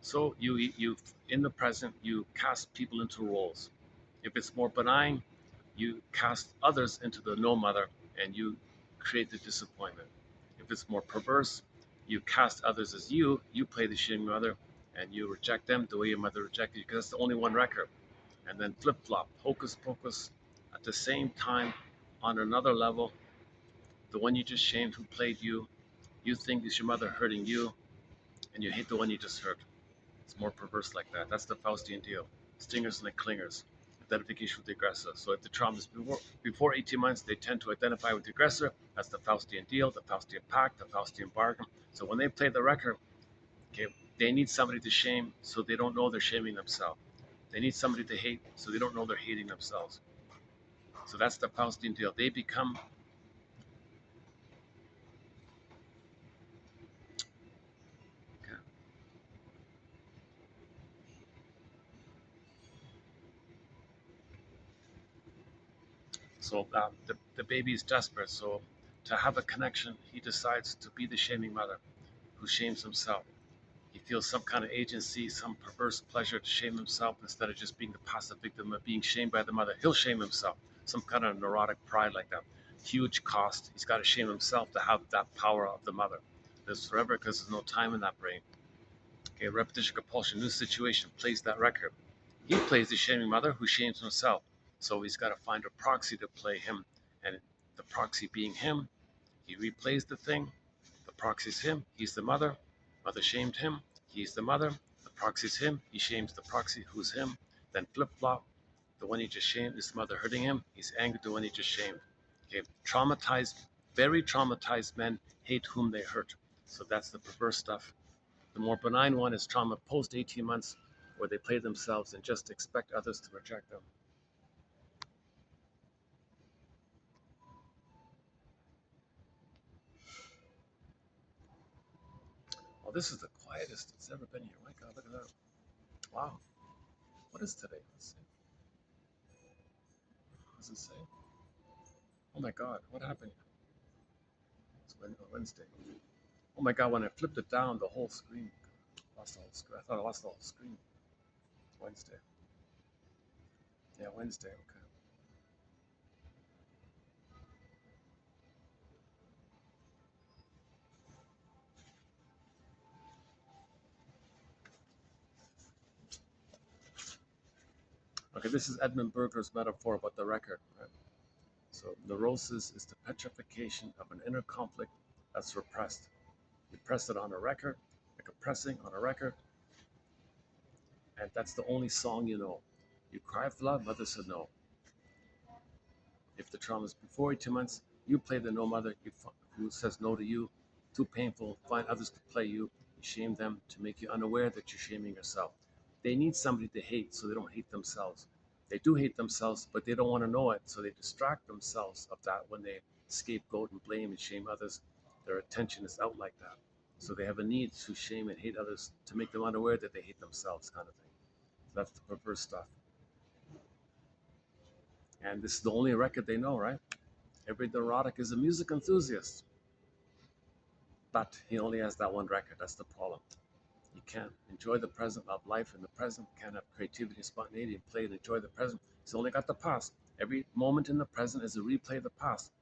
So you in the present you cast people into roles. If it's more benign, you cast others into the no mother and you create the disappointment. If it's more perverse, you cast others as you play the shaming mother and you reject them the way your mother rejected you because that's the only one record. And then flip flop, hocus pocus, at the same time, on another level, the one you just shamed who played you think is your mother hurting you, and you hate the one you just hurt. It's more perverse like that. That's the Faustian deal. Stingers and the clingers. Identification with the aggressor. So if the trauma is before 18 months, they tend to identify with the aggressor. That's the Faustian deal, the Faustian pact, the Faustian bargain. So when they play the record, okay, they need somebody to shame so they don't know they're shaming themselves. They need somebody to hate so they don't know they're hating themselves. So that's the Faustian deal. They become, okay. So the baby is desperate. So to have a connection, he decides to be the shaming mother who shames himself. He feels some kind of agency, some perverse pleasure to shame himself instead of just being the passive victim of being shamed by the mother. He'll shame himself. Some kind of neurotic pride like that. Huge cost. He's got to shame himself to have that power of the mother. Lives forever because there's no time in that brain. Okay, repetition compulsion, new situation, plays that record. He plays the shaming mother who shames himself. So he's got to find a proxy to play him. And the proxy being him, he replays the thing. The proxy's him. He's the mother. Mother shamed him. He's the mother. The proxy's him. He shames the proxy who's him. Then flip flop. The one he just shamed is the mother hurting him. He's angry at the one he just shamed. Okay. Traumatized, very traumatized men hate whom they hurt. So that's the perverse stuff. The more benign one is trauma post 18 months, where they play themselves and just expect others to reject them. Oh, this is the quietest it's ever been here. My God, look at that. Wow. What is today? Let's see. What does it say? Oh my God, what happened? It's Wednesday. Oh my God, when I flipped it down, the whole screen lost the whole screen. I thought I lost the whole screen. Wednesday. Yeah, Wednesday. Okay. Okay, this is Edmund Berger's metaphor about the record. Right? So neurosis is the petrification of an inner conflict that's repressed. You press it on a record, like a pressing on a record, and that's the only song you know. You cry for love, mother said no. If the trauma is before 18 months, you play the no mother who says no to you, too painful, find others to play you, you shame them to make you unaware that you're shaming yourself. They need somebody to hate so they don't hate themselves. They do hate themselves, but they don't want to know it, so they distract themselves of that when they scapegoat and blame and shame others. Their attention is out like that. So they have a need to shame and hate others to make them unaware that they hate themselves, kind of thing. So that's the perverse stuff. And this is the only record they know, right? Every neurotic is a music enthusiast, but he only has that one record. That's the problem. You can't enjoy the present of life in the present, can't have creativity and spontaneity and play and enjoy the present. He's only got the past. Every moment in the present is a replay of the past.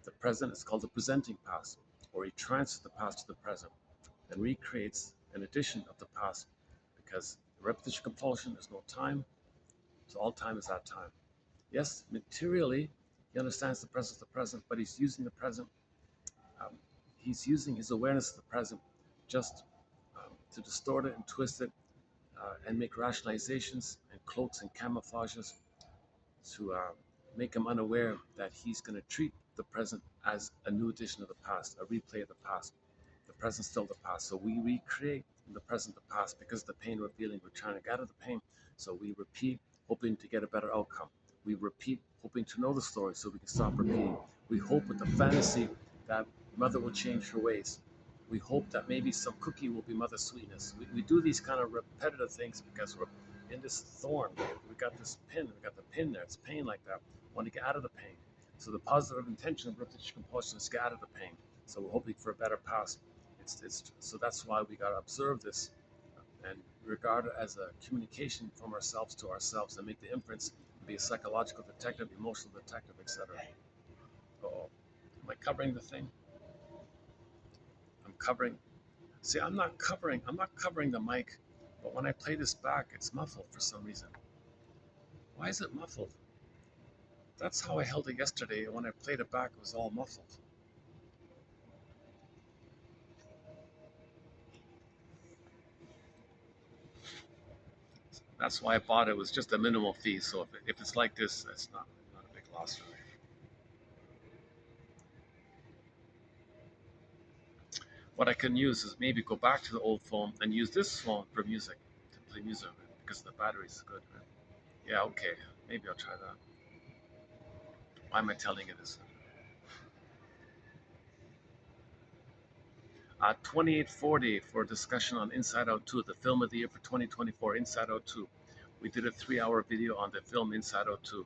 The present is called the presenting past, or he transfers the past to the present and recreates an edition of the past, because repetition compulsion, there's no time, so all time is that time. Yes, materially, he understands the present of the present, but he's using the present, um, he's using his awareness of the present just to distort it and twist it and make rationalizations and cloaks and camouflages to make him unaware that he's going to treat the present as a new edition of the past, a replay of the past. The present's still the past. So we recreate in the present the past because of the pain we're feeling. We're trying to get out of the pain. So we repeat, hoping to get a better outcome. We repeat, hoping to know the story so we can stop repeating. We hope with the fantasy that mother will change her ways. We hope that maybe some cookie will be mother's sweetness. We do these kind of repetitive things because we're in this thorn. We got this pin. We got the pin there. It's pain like that. We want to get out of the pain. So the positive intention of repetition compulsion is to get out of the pain. So we're hoping for a better past. So that's why we got to observe this and regard it as a communication from ourselves to ourselves and make the inference and be a psychological detective, emotional detective, etc. Oh, am I covering the thing? I'm covering. See, I'm not covering the mic, but when I play this back, it's muffled for some reason. Why is it muffled? That's how I held it yesterday, and when I played it back, it was all muffled. That's why I bought it. It was just a minimal fee, so if it's like this, it's not a big loss for me. What I can use is maybe go back to the old phone and use this phone for music, to play music because the battery is good. Right? Yeah, okay. Maybe I'll try that. Why am I telling you this? 2840 for a discussion on Inside Out 2, the film of the year for 2024, Inside Out 2. We did a 3-hour video on the film Inside Out 2.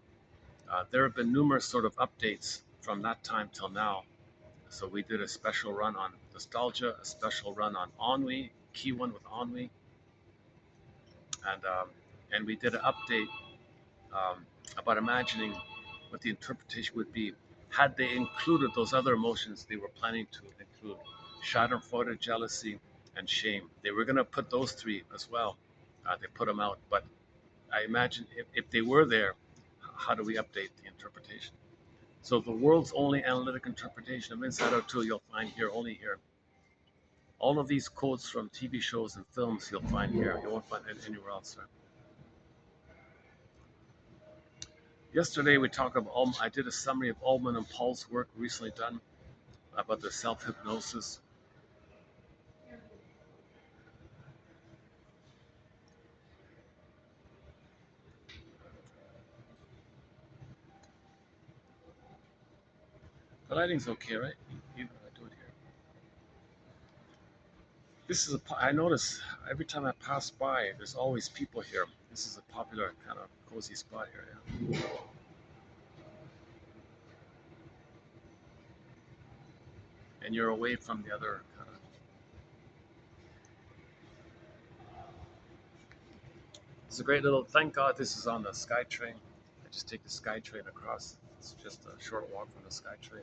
There have been numerous sort of updates from that time till now. So we did a special run on nostalgia, a special run on ennui, key one with ennui, and we did an update about imagining what the interpretation would be had they included those other emotions they were planning to include: schadenfreude, jealousy, and shame. They were going to put those three as well. They put them out, but I imagine if they were there, how do we update the interpretation? So the world's only analytic interpretation of Inside Out 2 you'll find here, only here. All of these quotes from TV shows and films you'll find here. You won't find it anywhere else. Right? Yesterday we talked about, I did a summary of Ullman and Paul's work recently done about the self-hypnosis. The lighting's okay, right? Even if I do it here. This is I notice every time I pass by, there's always people here. This is a popular kind of cozy spot here. Yeah. And you're away from the other kind of. It's a great little. Thank God this is on the SkyTrain. I just take the SkyTrain across. It's just a short walk from the SkyTrain.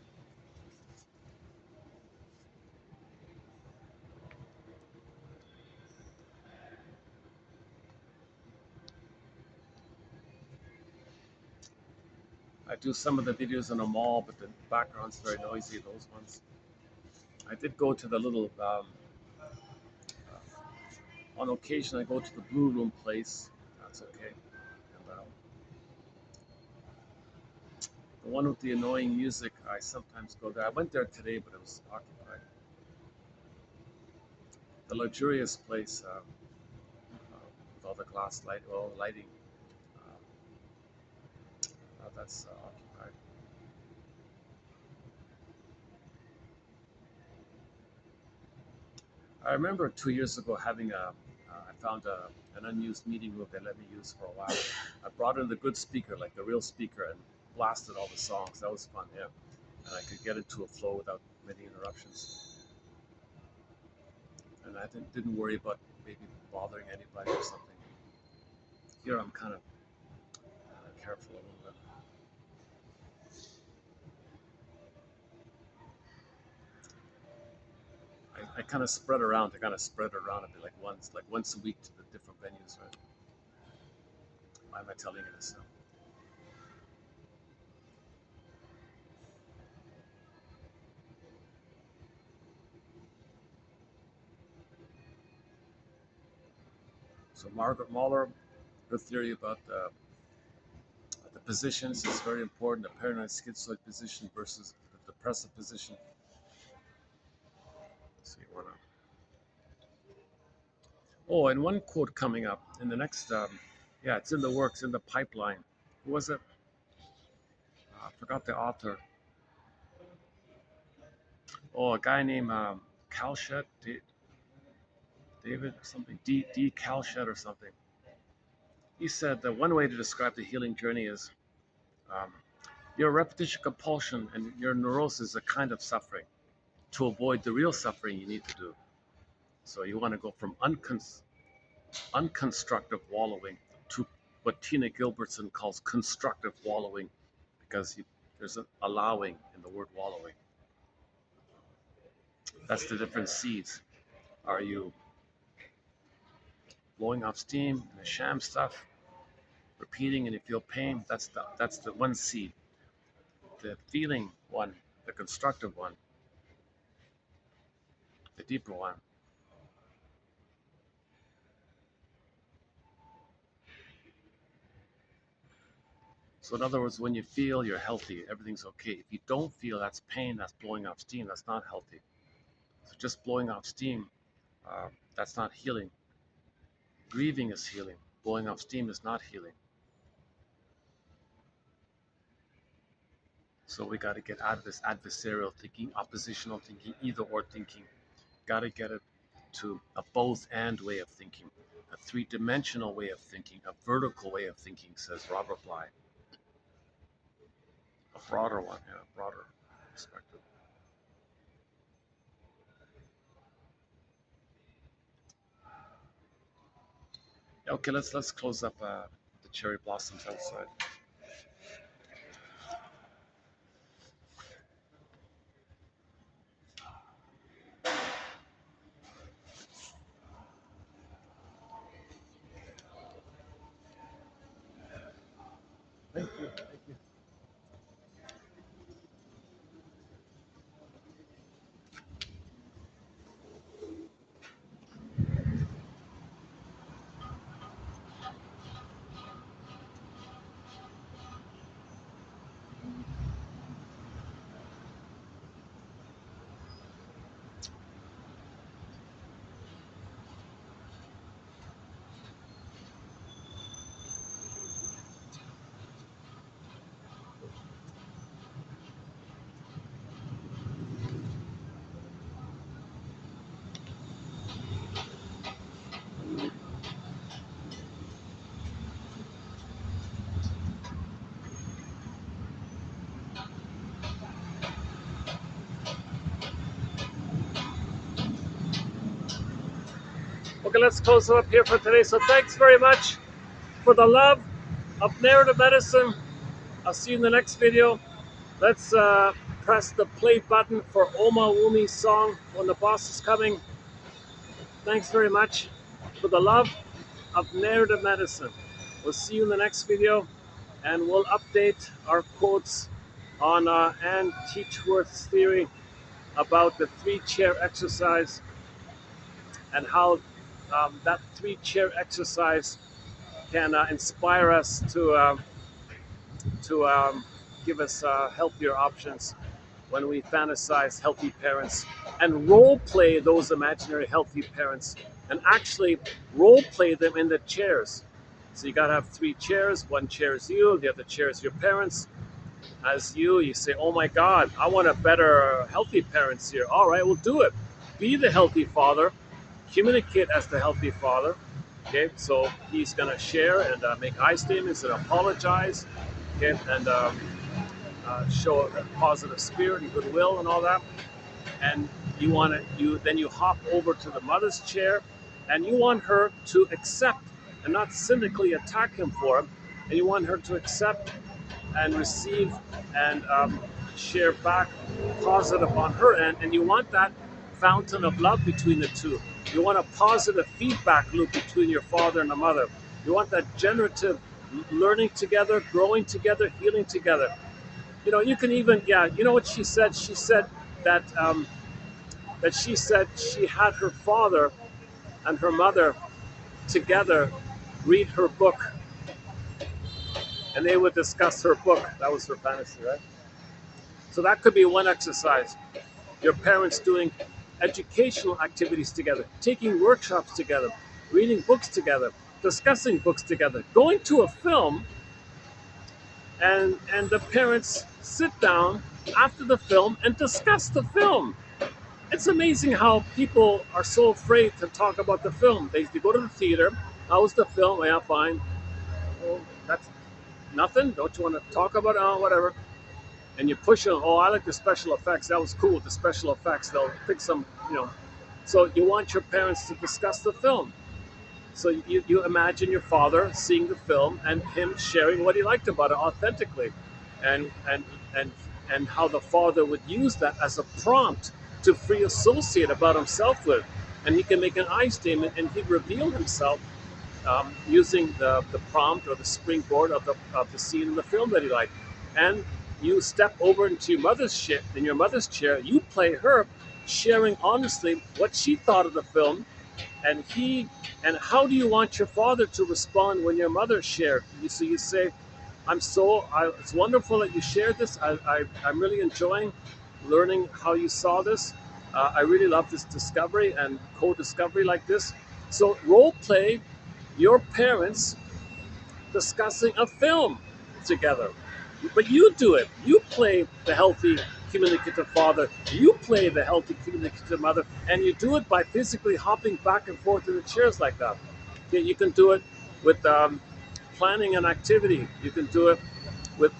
I do some of the videos in a mall, but the background's very noisy. Those ones. I did go to the little. On occasion, I go to the Blue Room place. That's okay. And the one with the annoying music, I sometimes go there. I went there today, but it was occupied. The luxurious place with all the glass lighting, that's occupied. I remember 2 years ago having I found an unused meeting room they let me use for a while. I brought in the good speaker, like the real speaker, and blasted all the songs. That was fun, yeah. And I could get into a flow without many interruptions. And I didn't worry about maybe bothering anybody or something. Here I'm kind of careful a little bit. I kind of spread around. I kind of spread around a bit, like once a week to the different venues, right? Why am I telling you this now? So Margaret Muller, her theory about the positions is very important. The paranoid schizoid position versus the depressive position. So you wanna. Oh, and one quote coming up in the next. Yeah, it's in the works, in the pipeline. Who was it? I forgot the author. Oh, a guy named Calshet, David or something, D Calshet or something. He said that one way to describe the healing journey is um, your repetition compulsion and your neurosis is a kind of suffering. To avoid the real suffering, you need to do. So you want to go from unconstructive wallowing to what Tina Gilbertson calls constructive wallowing, because there's an allowing in the word wallowing. That's the different seeds. Are you blowing off steam and the sham stuff, repeating and you feel pain? That's the one seed. The feeling one, the constructive one, the deeper one. So in other words, when you feel, you're healthy, everything's okay. If you don't feel, that's pain, that's blowing off steam, that's not healthy. So just blowing off steam, uh, that's not healing. Grieving is healing. Blowing off steam is not healing. So we got to get out of this adversarial thinking, oppositional thinking, either or thinking. Got to get it to a both and way of thinking, a three-dimensional way of thinking, a vertical way of thinking, says Robert Bly. A broader one, yeah, a broader perspective. Okay, let's close up the cherry blossoms outside. Thank you. Thank you. Okay, let's close it up here for today. So thanks very much for the love of narrative medicine. I'll see you in the next video. Let's press the play button for Oma Wumi's song, When the Boss is Coming. Thanks very much for the love of narrative medicine. We'll see you in the next video, and we'll update our quotes on Anne Teachworth's theory about the three-chair exercise and how that three-chair exercise can inspire us to give us healthier options when we fantasize healthy parents and role play those imaginary healthy parents and actually role play them in the chairs. So you got to have three chairs. One chair is you, the other chair is your parents. As you say, oh my God, I want a better healthy parents here. All right, we'll do it. Be the healthy father communicate as the healthy father. Okay, so he's going to share and make I statements and apologize. Okay, and show a positive spirit and goodwill and all that. And you hop over to the mother's chair, and you want her to accept and not cynically attack him for it. And you want her to accept and receive and share back positive on her end. And you want that fountain of love between the two. You want a positive feedback loop between your father and the mother. You want that generative learning together, growing together, healing together. You can even, yeah, you know what she said? She said that she said she had her father and her mother together read her book, and they would discuss her book. That was her fantasy, right? So that could be one exercise. Your parents doing educational activities together, taking workshops together, reading books together, discussing books together, going to a film, and the parents sit down after the film and discuss the film. It's amazing how people are so afraid to talk about the film. They go to the theater. How was the film? Yeah, fine. Well, that's nothing. Don't you want to talk about it? Oh, whatever. And you push it. Oh, I like the special effects. That was cool. The special effects. They'll pick some. So you want your parents to discuss the film. So you imagine your father seeing the film and him sharing what he liked about it authentically, and and and and how the father would use that as a prompt to free associate about himself with, and he can make an I statement and he'd reveal himself using the prompt or the springboard of the scene in the film that he liked. And you step over into your mother's chair. In your mother's chair, you play her, sharing honestly what she thought of the film, and he and how do you want your father to respond when your mother shared. So you say, it's wonderful that you shared this. I'm really enjoying learning how you saw this. I really love this discovery and co-discovery like this. So role play your parents discussing a film together. But you do it. You play the healthy communicative father. You play the healthy communicative mother. And you do it by physically hopping back and forth in the chairs like that. You can do it with planning an activity. You can do it with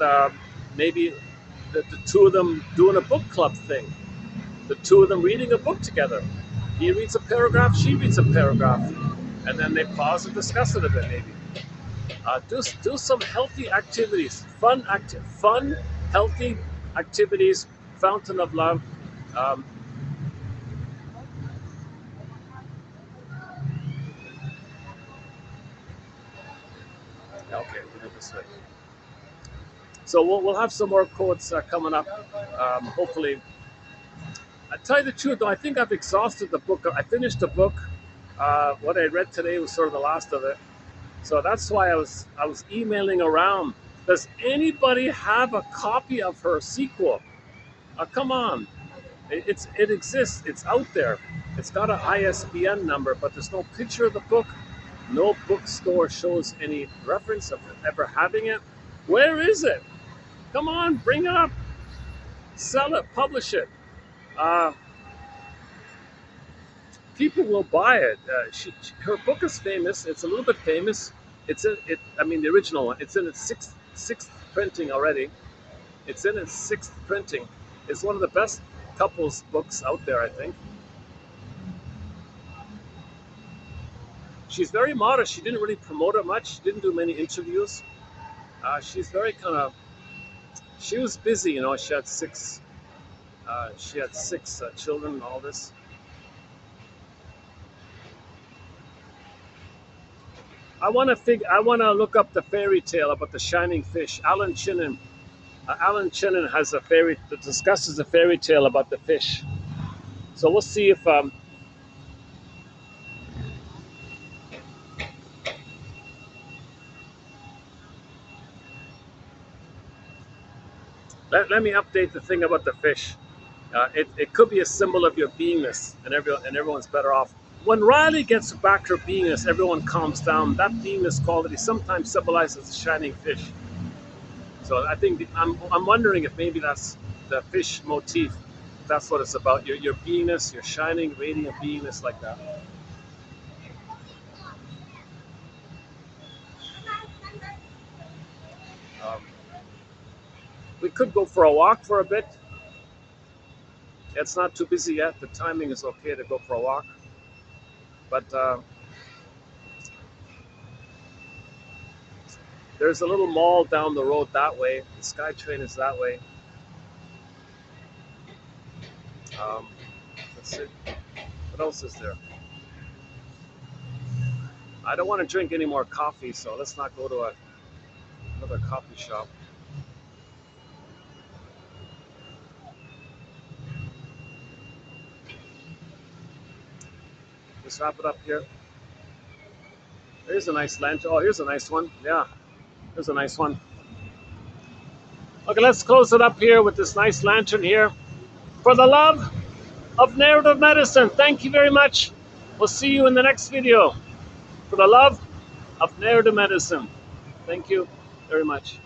maybe the two of them doing a book club thing. The two of them reading a book together. He reads a paragraph, she reads a paragraph. And then they pause and discuss it a bit maybe. Do some healthy activities, fun, healthy activities, fountain of love. Um, okay, we do it this way. So we'll have some more quotes coming up. Hopefully, I tell you the truth, though, I think I've exhausted the book. I finished the book. What I read today was sort of the last of it. So that's why I was emailing around. Does anybody have a copy of her sequel? Come on. It exists. It's out there. It's got an ISBN number, but there's no picture of the book. No bookstore shows any reference of ever having it. Where is it? Come on, bring it up. Sell it. Publish it. Uh, People will buy it. Her book is famous. It's a little bit famous. It's in it. I mean, the original one. It's in its sixth printing already. It's in its sixth printing. It's one of the best couples books out there, I think. She's very modest. She didn't really promote it much. She didn't do many interviews. She's very kind of. She was busy, you know. She had six. She had six children and all this. I want to look up the fairy tale about the shining fish. Alan Chinen has a fairy that discusses a fairy tale about the fish. So we'll see if let me update the thing about the fish. It could be a symbol of your beingness, and everyone's better off. When Riley gets back her beingness, everyone calms down. That beingness quality sometimes symbolizes a shining fish. So I think I'm wondering if maybe that's the fish motif. That's what it's about. Your beingness, your shining, radiant beingness like that. Um, we could go for a walk for a bit. It's not too busy yet. The timing is okay to go for a walk. But there's a little mall down the road that way. The SkyTrain is that way. Um, let's see. What else is there? I don't want to drink any more coffee, so let's not go to another coffee shop. Let's wrap it up here. Here's a nice lantern. Oh, here's a nice one. Yeah, here's a nice one. Okay, let's close it up here with this nice lantern here. For the love of narrative medicine, thank you very much. We'll see you in the next video. For the love of narrative medicine, thank you very much.